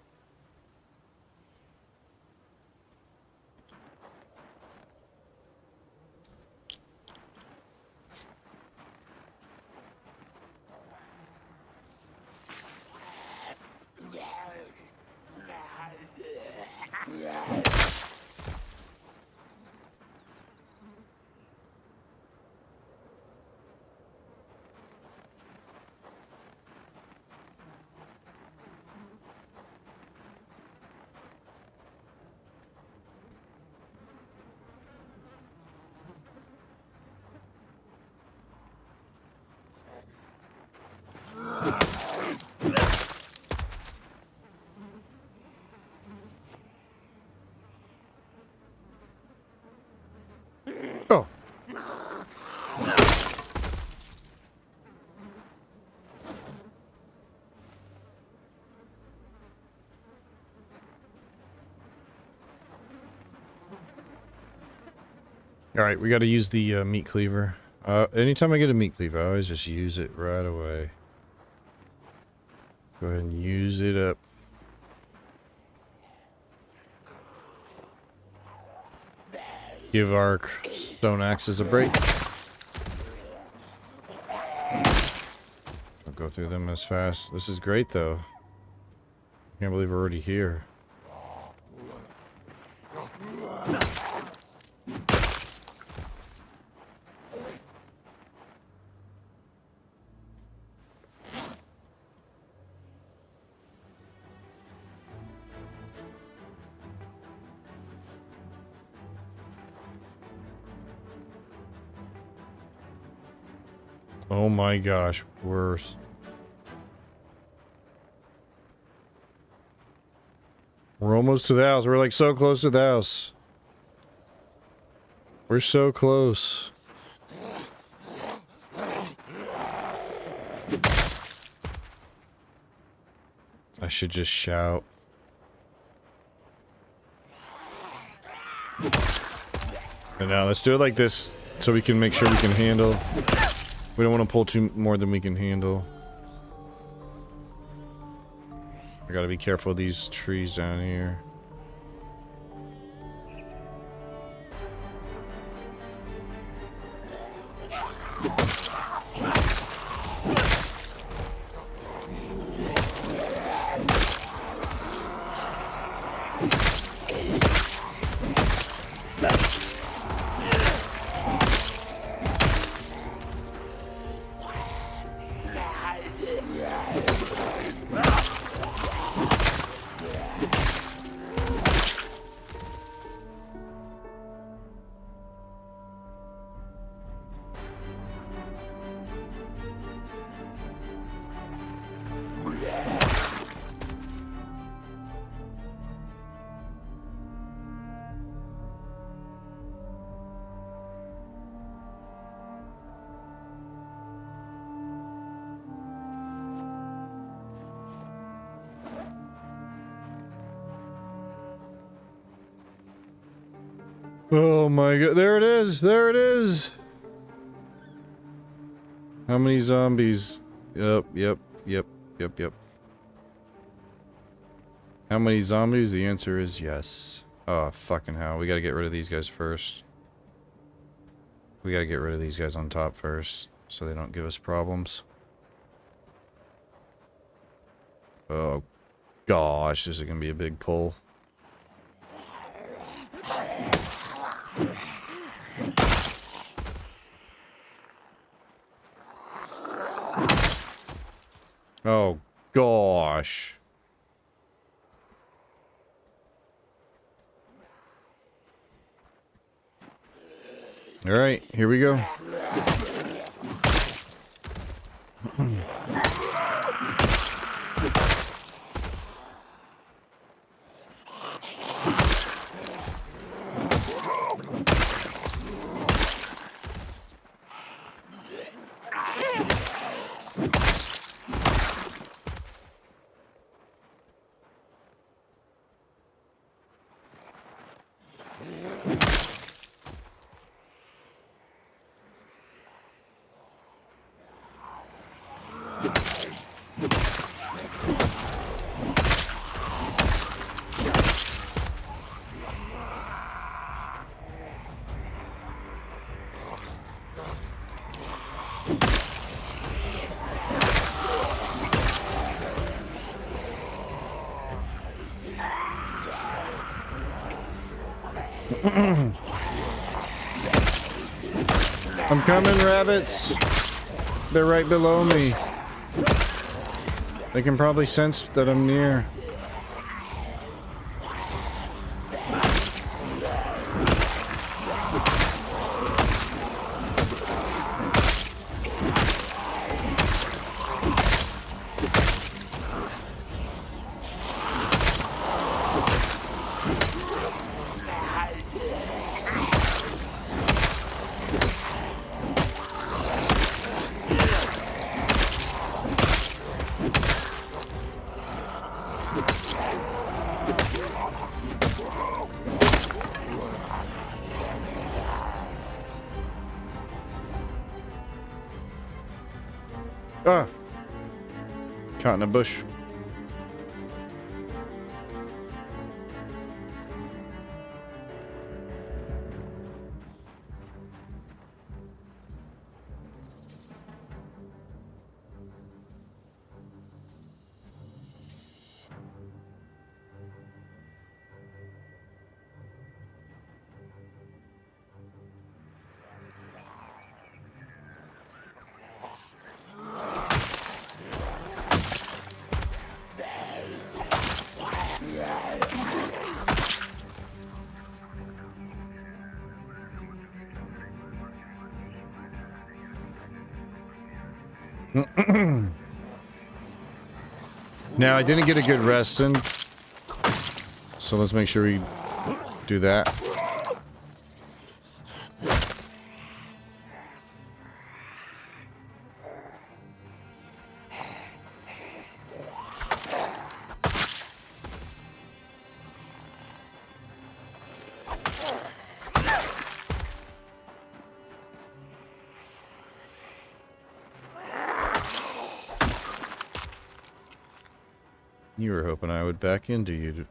Oh. Alright, we gotta use the meat cleaver. Anytime I get a meat cleaver, I always just use it right away. Go ahead and use it up. Give our stone axes a break. I'll go through them as fast. This is great though. Can't believe we're already here. Oh my gosh, we're almost to the house. We're like so close to the house. We're so close. I should just shout. And now let's do it like this so we can make sure we can handle. We don't want to pull more than we can handle. I gotta be careful of these trees down here. Oh my god, there it is! There it is! How many zombies? Yep. How many zombies? The answer is yes. Oh, fucking hell. We gotta get rid of these guys first. We gotta get rid of these guys on top first, so they don't give us problems. Oh, gosh, this is gonna be a big pull. Oh, gosh. All right, here we go. I'm coming, rabbits. They're right below me. They can probably sense that I'm near. Ah! Caught in a bush. Now, I didn't get a good rest in, so let's make sure we do that. You were hoping I would back into you.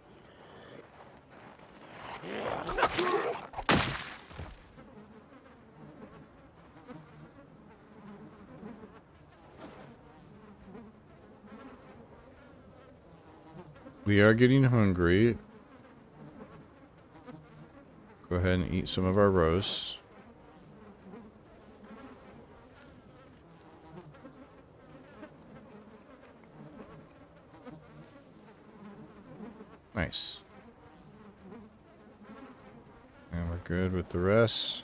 We are getting hungry. Go ahead and eat some of our roast. Nice. And we're good with the rest.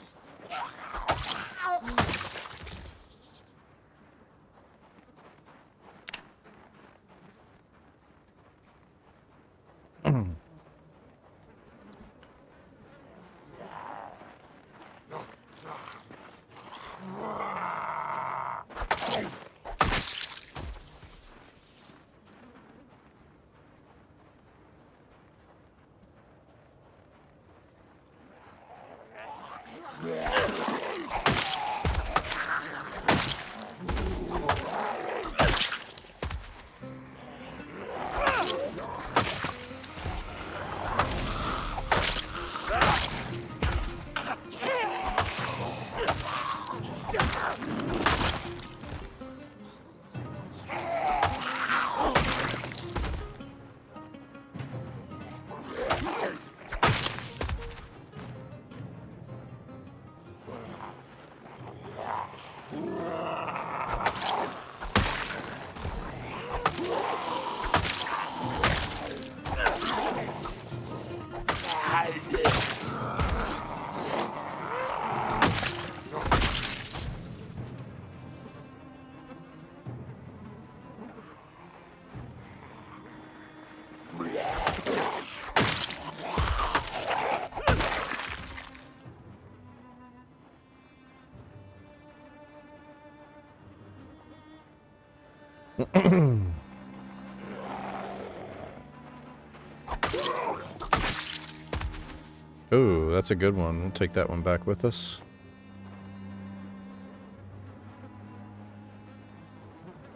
Ooh, that's a good one. We'll take that one back with us.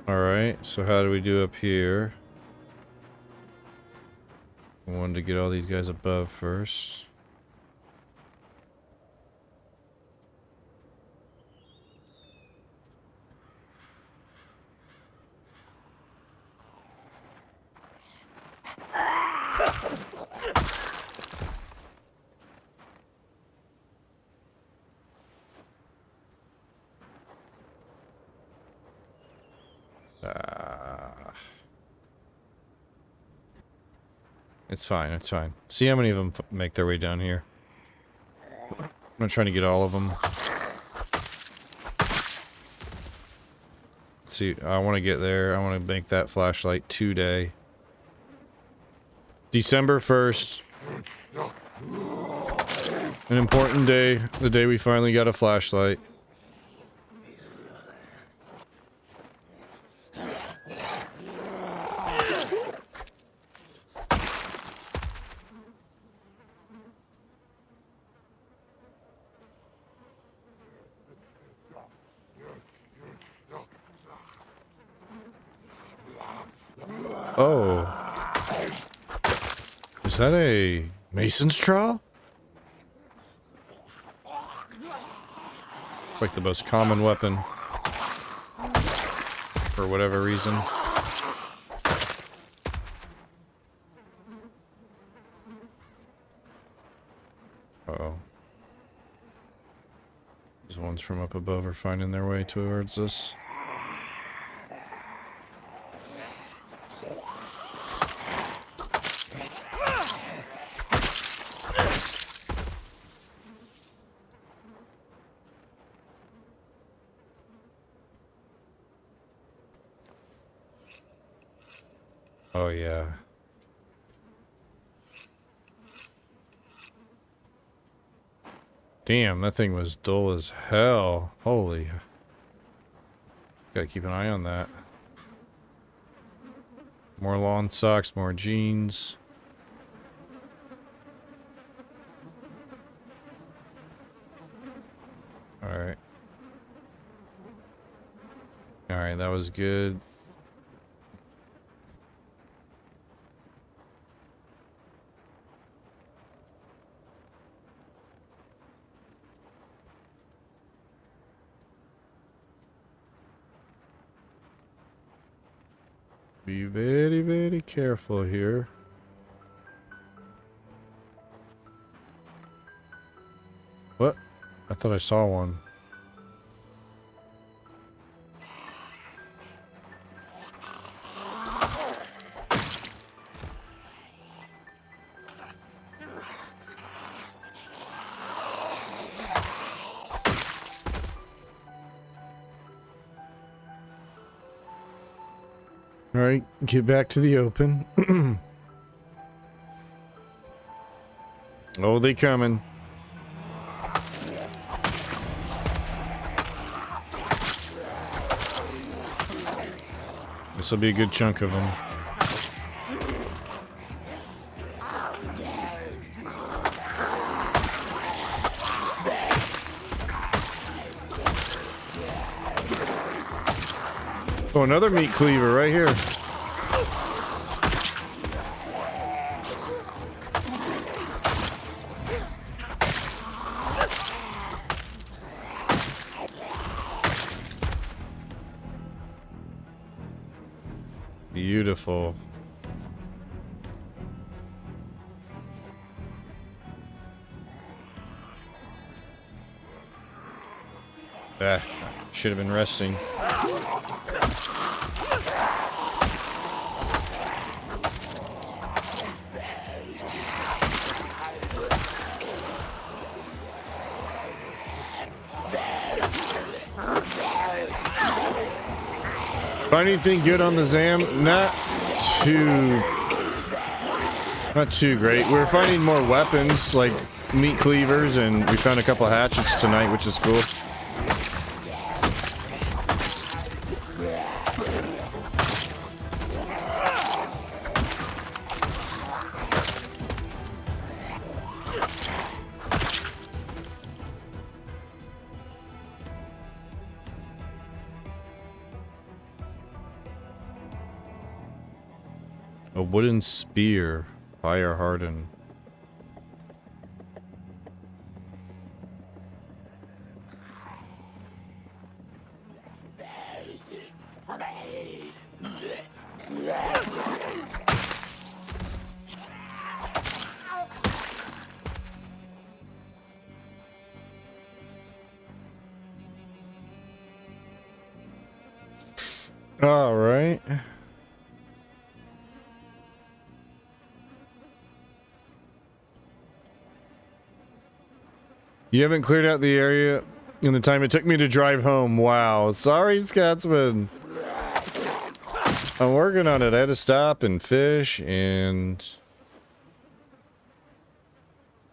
Alright, so how do we do up here? I wanted to get all these guys above first. It's fine, it's fine. See how many of them make their way down here. I'm not trying to get all of them. Let's see, I want to get there. I want to make that flashlight today. December 1st. An important day. The day we finally got a flashlight. Oh. Is that a mason's trowel? It's like the most common weapon. For whatever reason. Uh-oh. These ones from up above are finding their way towards us. Oh, yeah. Damn, that thing was dull as hell. Holy. Gotta keep an eye on that. More lawn socks, more jeans. Alright. Alright, that was good. Be very, very careful here. What? I thought I saw one. Alright, get back to the open. Oh, they coming. This will be a good chunk of them. Oh, another meat cleaver right here. Beautiful. Ah, should have been resting. Find anything good on the Zam? Not too great. We're finding more weapons like meat cleavers, and we found a couple hatchets tonight, which is cool. A wooden spear, fire hardened. All right. You haven't cleared out the area in the time it took me to drive home. Wow. Sorry, Scotsman. I'm working on it. I had to stop and fish and...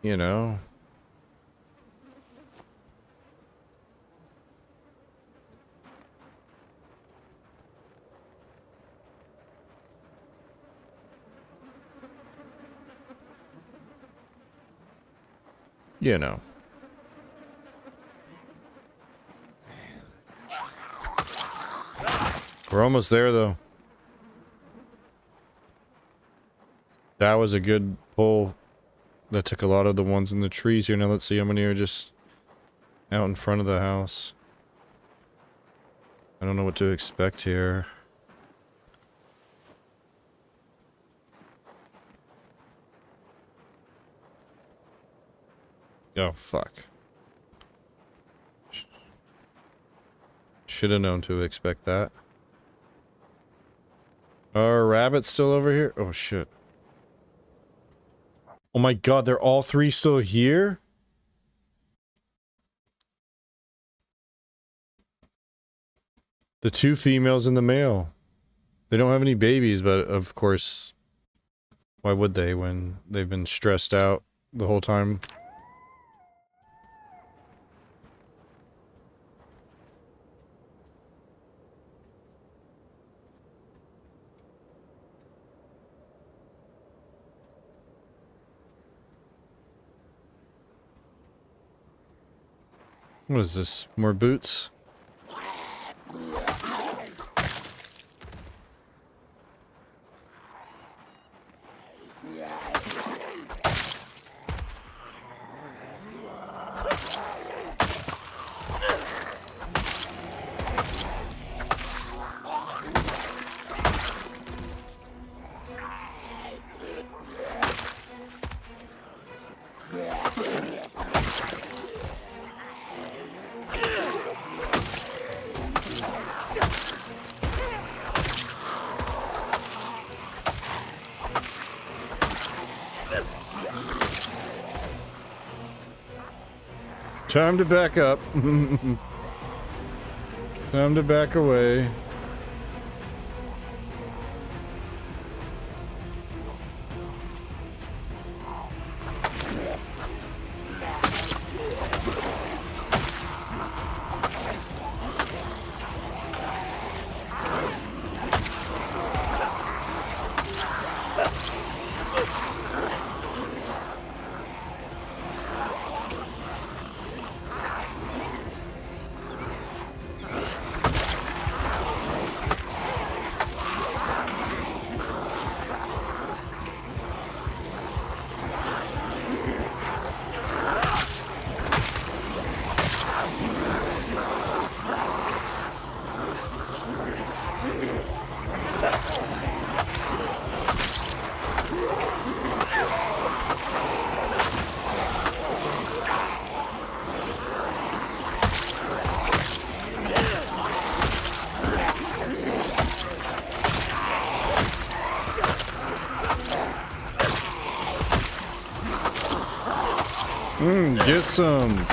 you know... you know. We're almost there, though. That was a good pull. That took a lot of the ones in the trees here. Now let's see how many are just out in front of the house. I don't know what to expect here. Oh, fuck. Should have known to expect that. Are rabbits still over here? Oh, shit. Oh my god, they're all three still here? The two females and the male. They don't have any babies, but of course, why would they when they've been stressed out the whole time? What is this? More boots? Time to back up. Time to back away. Get some.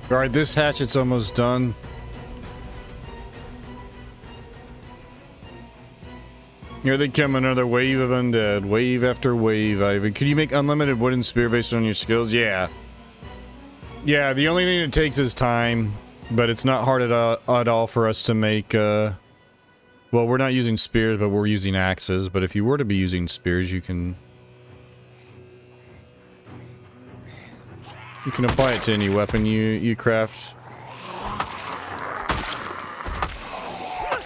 All right, this hatchet's almost done. Here they come, another wave of undead. Wave after wave, Ivan. Could you make unlimited wooden spear based on your skills? Yeah. Yeah, the only thing it takes is time, but it's not hard at all for us to make, well, we're not using spears, but we're using axes. But if you were to be using spears, you can apply it to any weapon you craft.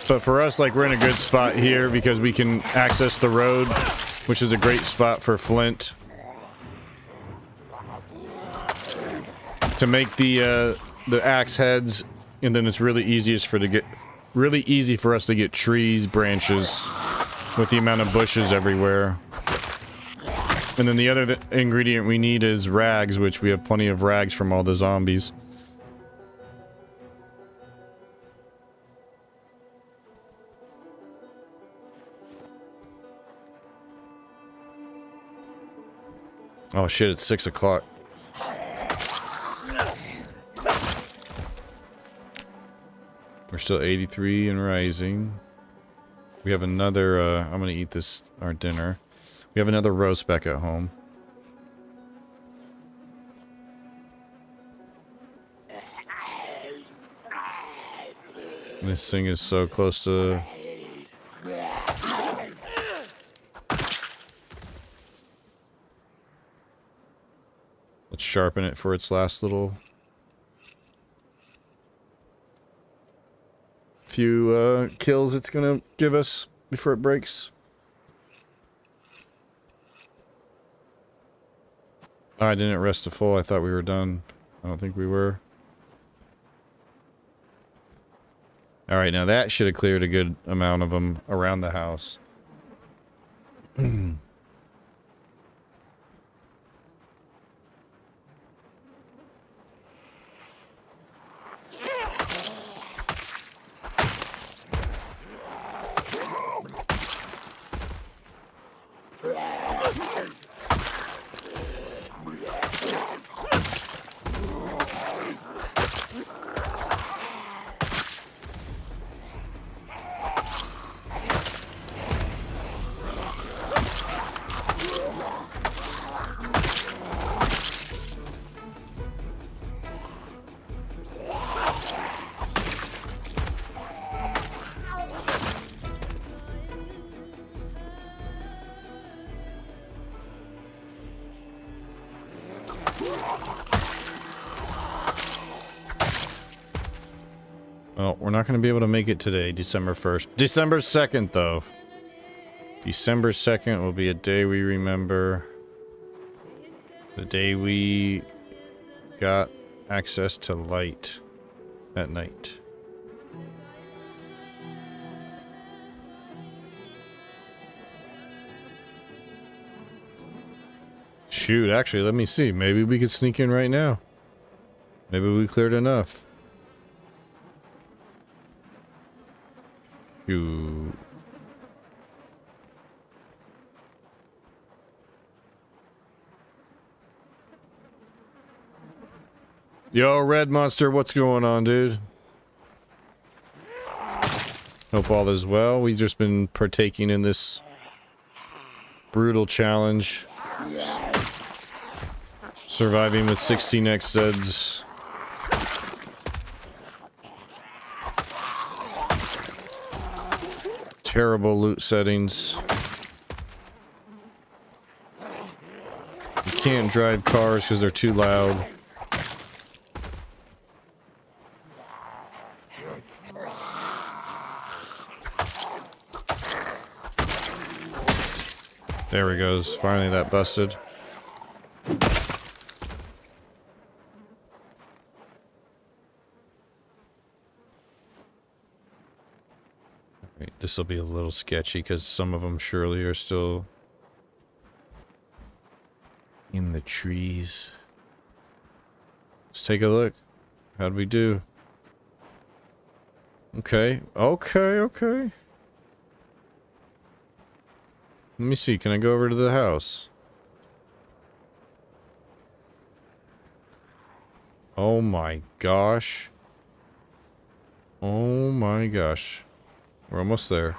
But for us, like, we're in a good spot here because we can access the road, which is a great spot for flint. To make the axe heads, and then it's really easy for us to get trees, branches, with the amount of bushes everywhere. And then the other ingredient we need is rags, which we have plenty of rags from all the zombies. Oh shit, it's 6 o'clock. We're still 83 and rising. We have another, I'm gonna eat this, our dinner. We have another roast back at home. This thing is so close to... Let's sharpen it for its last little... few kills it's gonna give us before it breaks. Oh, I didn't rest to full. I thought we were done. I don't think we were. Alright, now that should have cleared a good amount of them around the house. Well, we're not going to be able to make it today, December 1st. December 2nd, though. December 2nd will be a day we remember. The day we got access to light at night. Shoot, actually, let me see. Maybe we could sneak in right now. Maybe we cleared enough. Shoot. Yo, Red Monster, what's going on, dude? Hope all is well. We've just been partaking in this brutal challenge. Surviving with 16 XZs. Terrible loot settings. You can't drive cars because they're too loud. There he goes. Finally that busted. This will be a little sketchy because some of them surely are still in the trees. Let's take a look. How'd we do? Okay. Okay. Let me see. Can I go over to the house? Oh my gosh. Oh my gosh. We're almost there.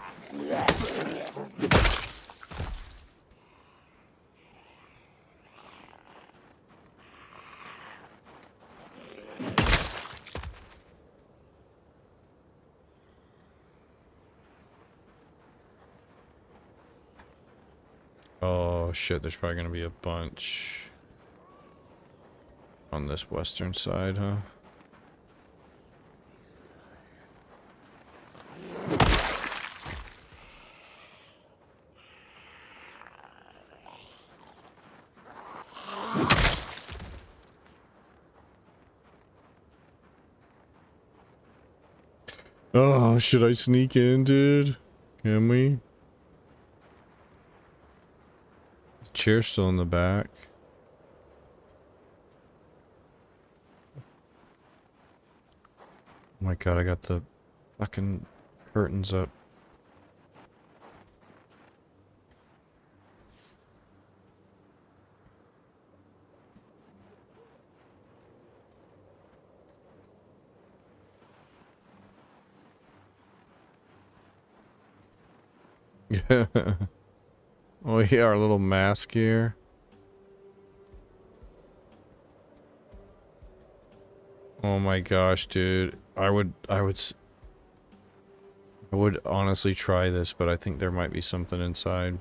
Oh shit, there's probably gonna be a bunch on this western side, huh? Oh, should I sneak in, dude? Can we? The chair's still in the back. Oh my god, I got the fucking curtains up. Oh yeah, our little mask here. Oh my gosh, dude. I would honestly try this, but I think there might be something inside.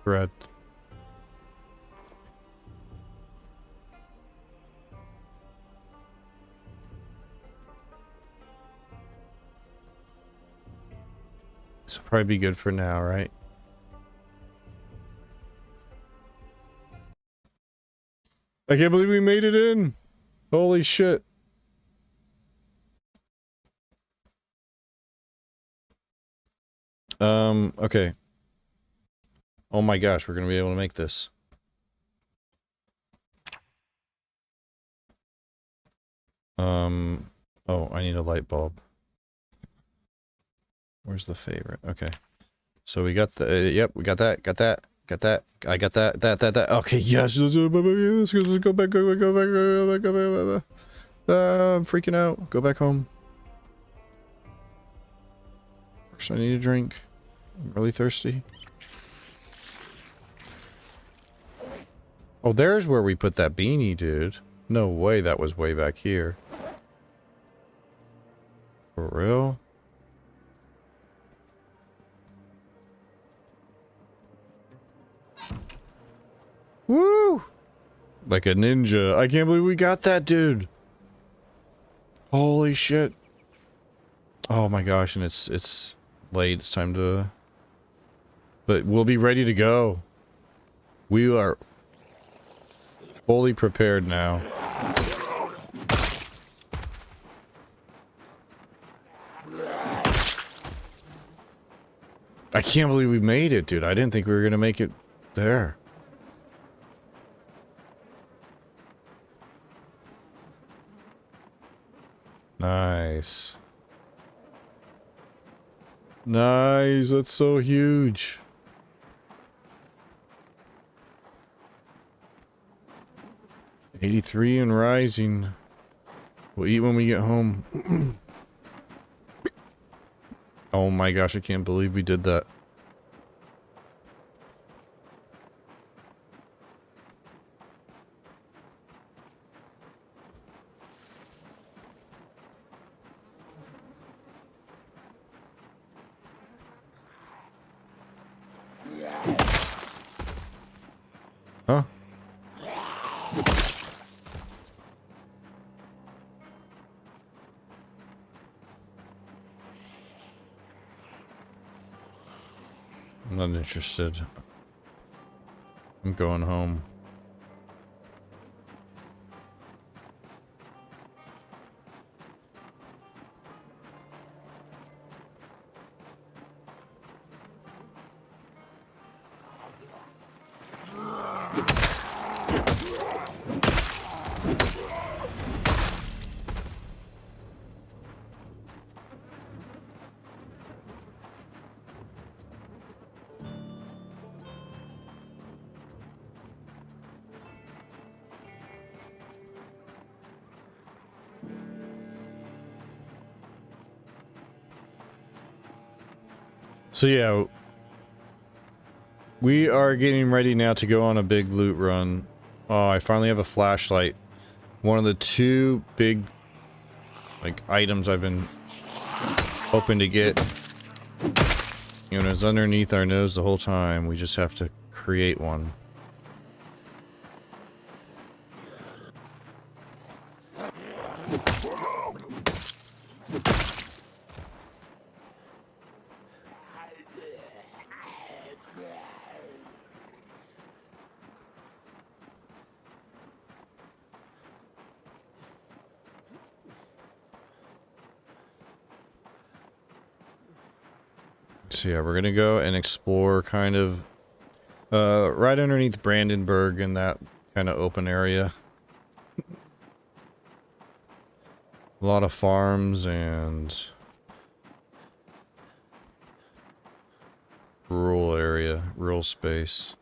Bread. This will probably be good for now, right? I can't believe we made it in. Holy shit. Okay. Oh my gosh, we're gonna be able to make this. Oh, I need a light bulb. Where's the favorite? Okay. So we got the, yep, we got that, Got that. I got that. That. Okay, yes. Let's go back. Go back. I'm freaking out. Go back home. First, I need a drink. I'm really thirsty. Oh, there's where we put that beanie, dude. No way that was way back here. For real? Woo! Like a ninja. I can't believe we got that, dude. Holy shit. Oh my gosh, and it's late. It's time to... But we'll be ready to go. We are fully prepared now. I can't believe we made it, dude. I didn't think we were gonna make it there. Nice. Nice, that's so huge. $83 and rising. We'll eat when we get home. Oh my gosh, I can't believe we did that. Huh? I'm not interested. I'm going home. So yeah, we are getting ready now to go on a big loot run. Oh, I finally have a flashlight. One of the two big, like, items I've been hoping to get. You know, it's underneath our nose the whole time. We just have to create one. So yeah, we're gonna go and explore kind of right underneath Brandenburg in that kind of open area. A lot of farms and rural area, rural space.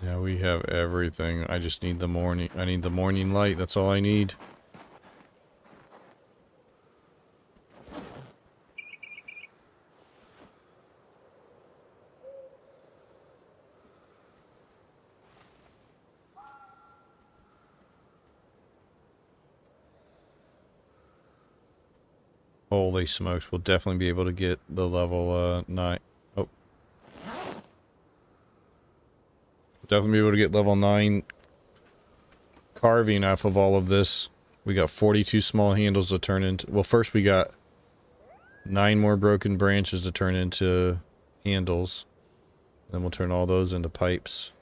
Yeah, we have everything. I just need the morning. I need the morning light. That's all I need. Holy smokes, we'll definitely be able to get the level 9. Oh. Definitely be able to get level 9 carving off of all of this. We got 42 small handles to turn into. Well, first we got 9 more broken branches to turn into handles. Then we'll turn all those into pipes.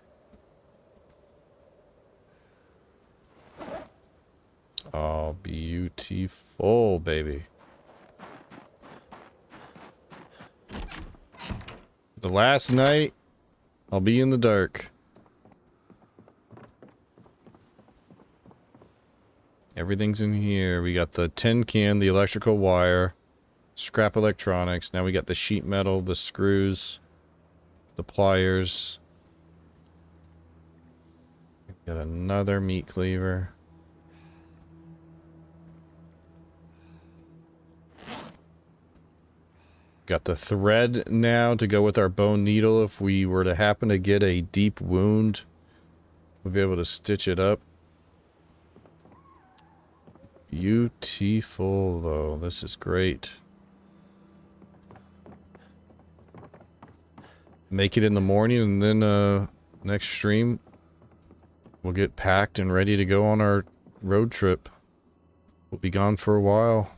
Oh, beautiful, baby. The last night, I'll be in the dark. Everything's in here. We got the tin can, the electrical wire, scrap electronics. Now we got the sheet metal, the screws, the pliers. Got another meat cleaver. Got the thread now to go with our bone needle. If we were to happen to get a deep wound, we'll be able to stitch it up. Beautiful, though. This is great. Make it in the morning, and then next stream, we'll get packed and ready to go on our road trip. We'll be gone for a while.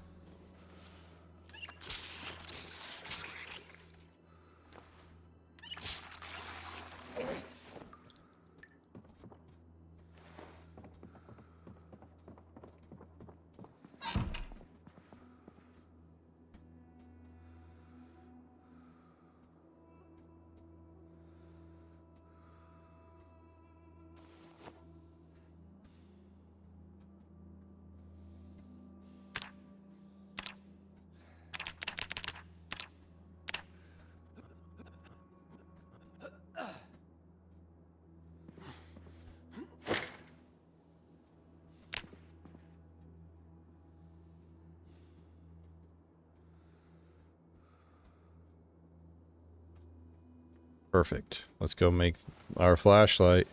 Perfect. Let's go make our flashlight.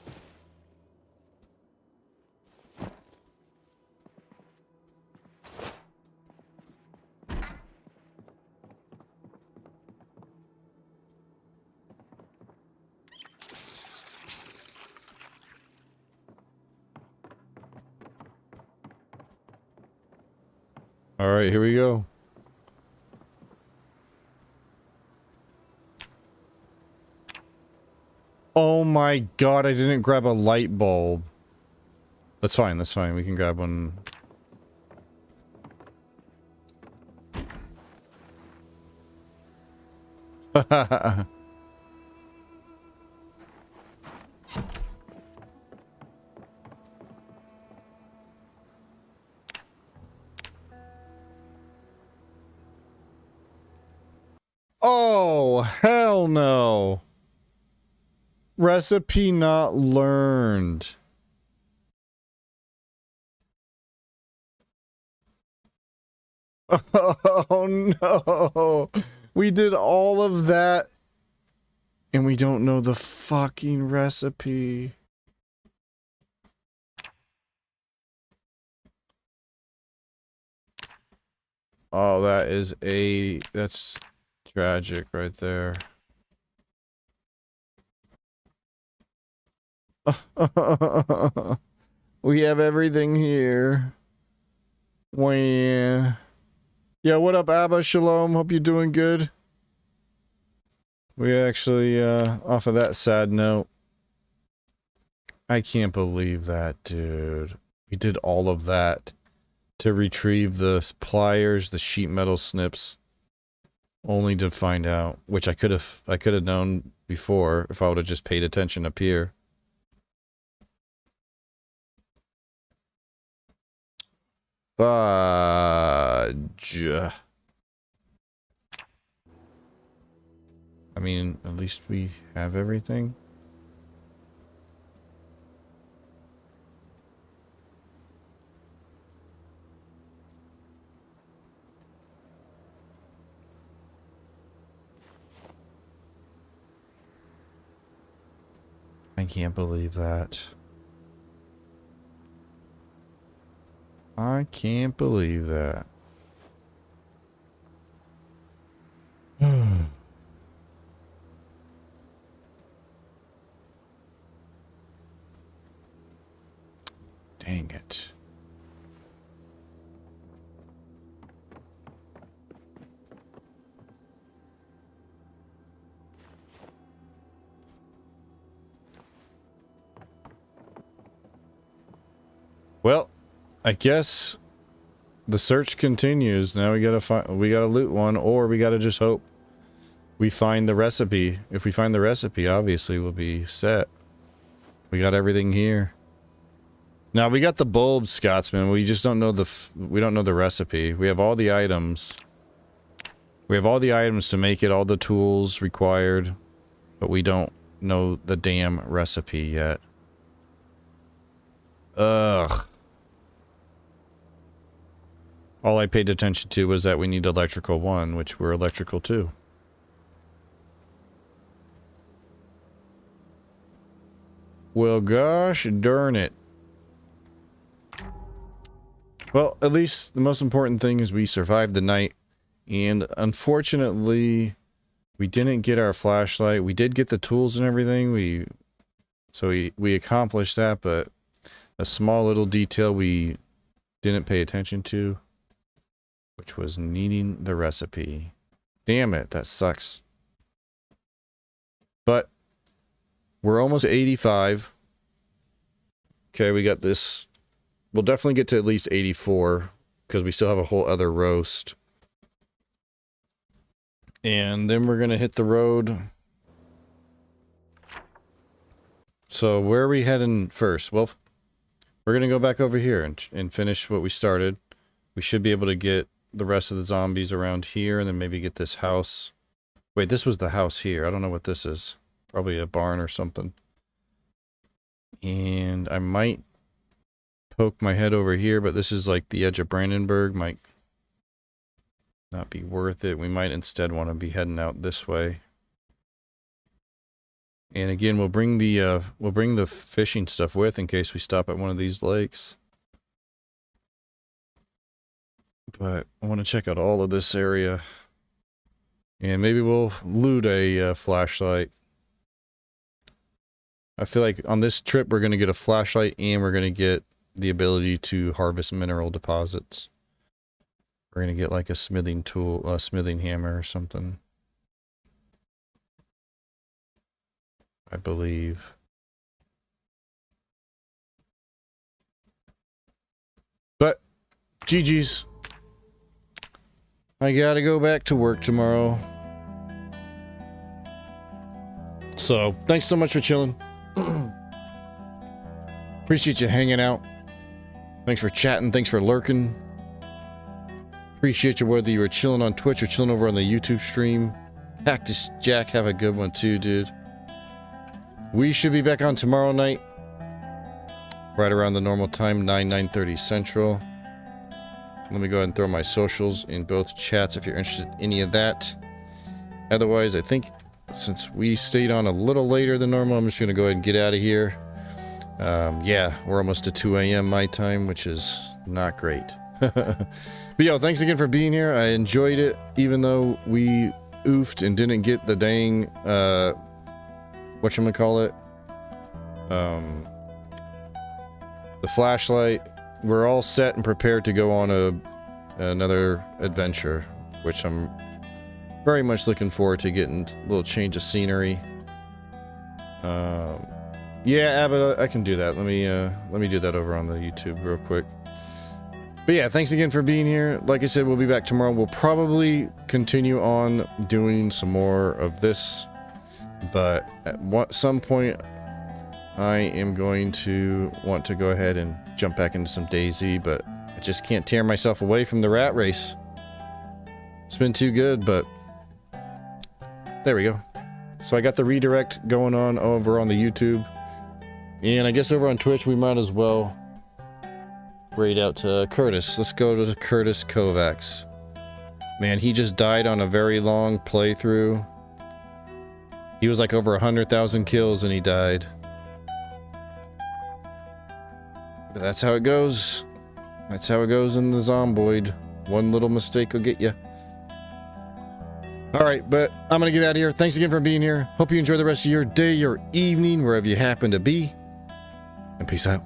All right, here we go. Oh my god, I didn't grab a light bulb. That's fine, that's fine. We can grab one. Oh, hell no. Recipe not learned. Oh no. We did all of that and we don't know the fucking recipe. Oh, that's tragic right there. We have everything here. Wow. Yeah, what up, Abba? Shalom. Hope you're doing good. We actually, off of that sad note, I can't believe that, dude. We did all of that to retrieve the pliers, the sheet metal snips, only to find out, which I could have known before if I would have just paid attention up here. Fudge. I mean, at least we have everything. I can't believe that. I can't believe that. Dang it. I guess the search continues. Now we gotta loot one, or we gotta just hope we find the recipe. If we find the recipe, obviously we'll be set. We got everything here. Now we got the bulbs, Scotsman. We just don't know the recipe. We have all the items. We have all the items to make it, all the tools required, but we don't know the damn recipe yet. Ugh. All I paid attention to was that we need electrical 1, which we're electrical 2. Well, gosh darn it. Well, at least the most important thing is we survived the night. And unfortunately, we didn't get our flashlight. We did get the tools and everything. We accomplished that, but a small little detail we didn't pay attention to, which was needing the recipe. Damn it, that sucks. But we're almost 85. Okay, we got this. We'll definitely get to at least 84 because we still have a whole other roast. And then we're going to hit the road. So where are we heading first? Well, we're going to go back over here and finish what we started. We should be able to get the rest of the zombies around here and then maybe get this house. Wait, this was the house here. I don't know what this is. Probably a barn or something. And I might poke my head over here, but this is like the edge of Brandenburg. Might not be worth it. We might instead want to be heading out this way. And again, we'll bring the fishing stuff with in case we stop at one of these lakes. But I want to check out all of this area. And maybe we'll loot a flashlight. I feel like on this trip we're going to get a flashlight and we're going to get the ability to harvest mineral deposits. We're going to get like a smithing tool, a smithing hammer or something. I believe. But, GG's. I gotta go back to work tomorrow. So, thanks so much for chilling. Appreciate you hanging out. Thanks for chatting. Thanks for lurking. Appreciate you whether you were chilling on Twitch or chilling over on the YouTube stream. Cactus Jack, have a good one too, dude. We should be back on tomorrow night. Right around the normal time, 9:30 Central. Let me go ahead and throw my socials in both chats if you're interested in any of that. Otherwise, I think since we stayed on a little later than normal, I'm just going to go ahead and get out of here. Yeah, we're almost to 2 a.m. my time, which is not great. But yo, thanks again for being here. I enjoyed it, even though we oofed and didn't get the dang, whatchamacallit, the flashlight. We're all set and prepared to go on another adventure, which I'm very much looking forward to getting a little change of scenery. Yeah, Abbott, I can do that. Let me do that over on the YouTube real quick. But yeah, thanks again for being here. Like I said, we'll be back tomorrow. We'll probably continue on doing some more of this, but at some point, I am going to want to go ahead and jump back into some DayZ, but I just can't tear myself away from the rat race. It's been too good, but there we go. So I got the redirect going on over on the YouTube, and I guess over on Twitch we might as well raid out to Curtis. Let's go to Curtis Kovacs. Man, he just died on a very long playthrough. He was like over 100,000 kills and he died. But that's how it goes. That's how it goes in the Zomboid. One little mistake will get you. Alright, but I'm gonna get out of here. Thanks again for being here. Hope you enjoy the rest of your day, your evening, wherever you happen to be. And peace out.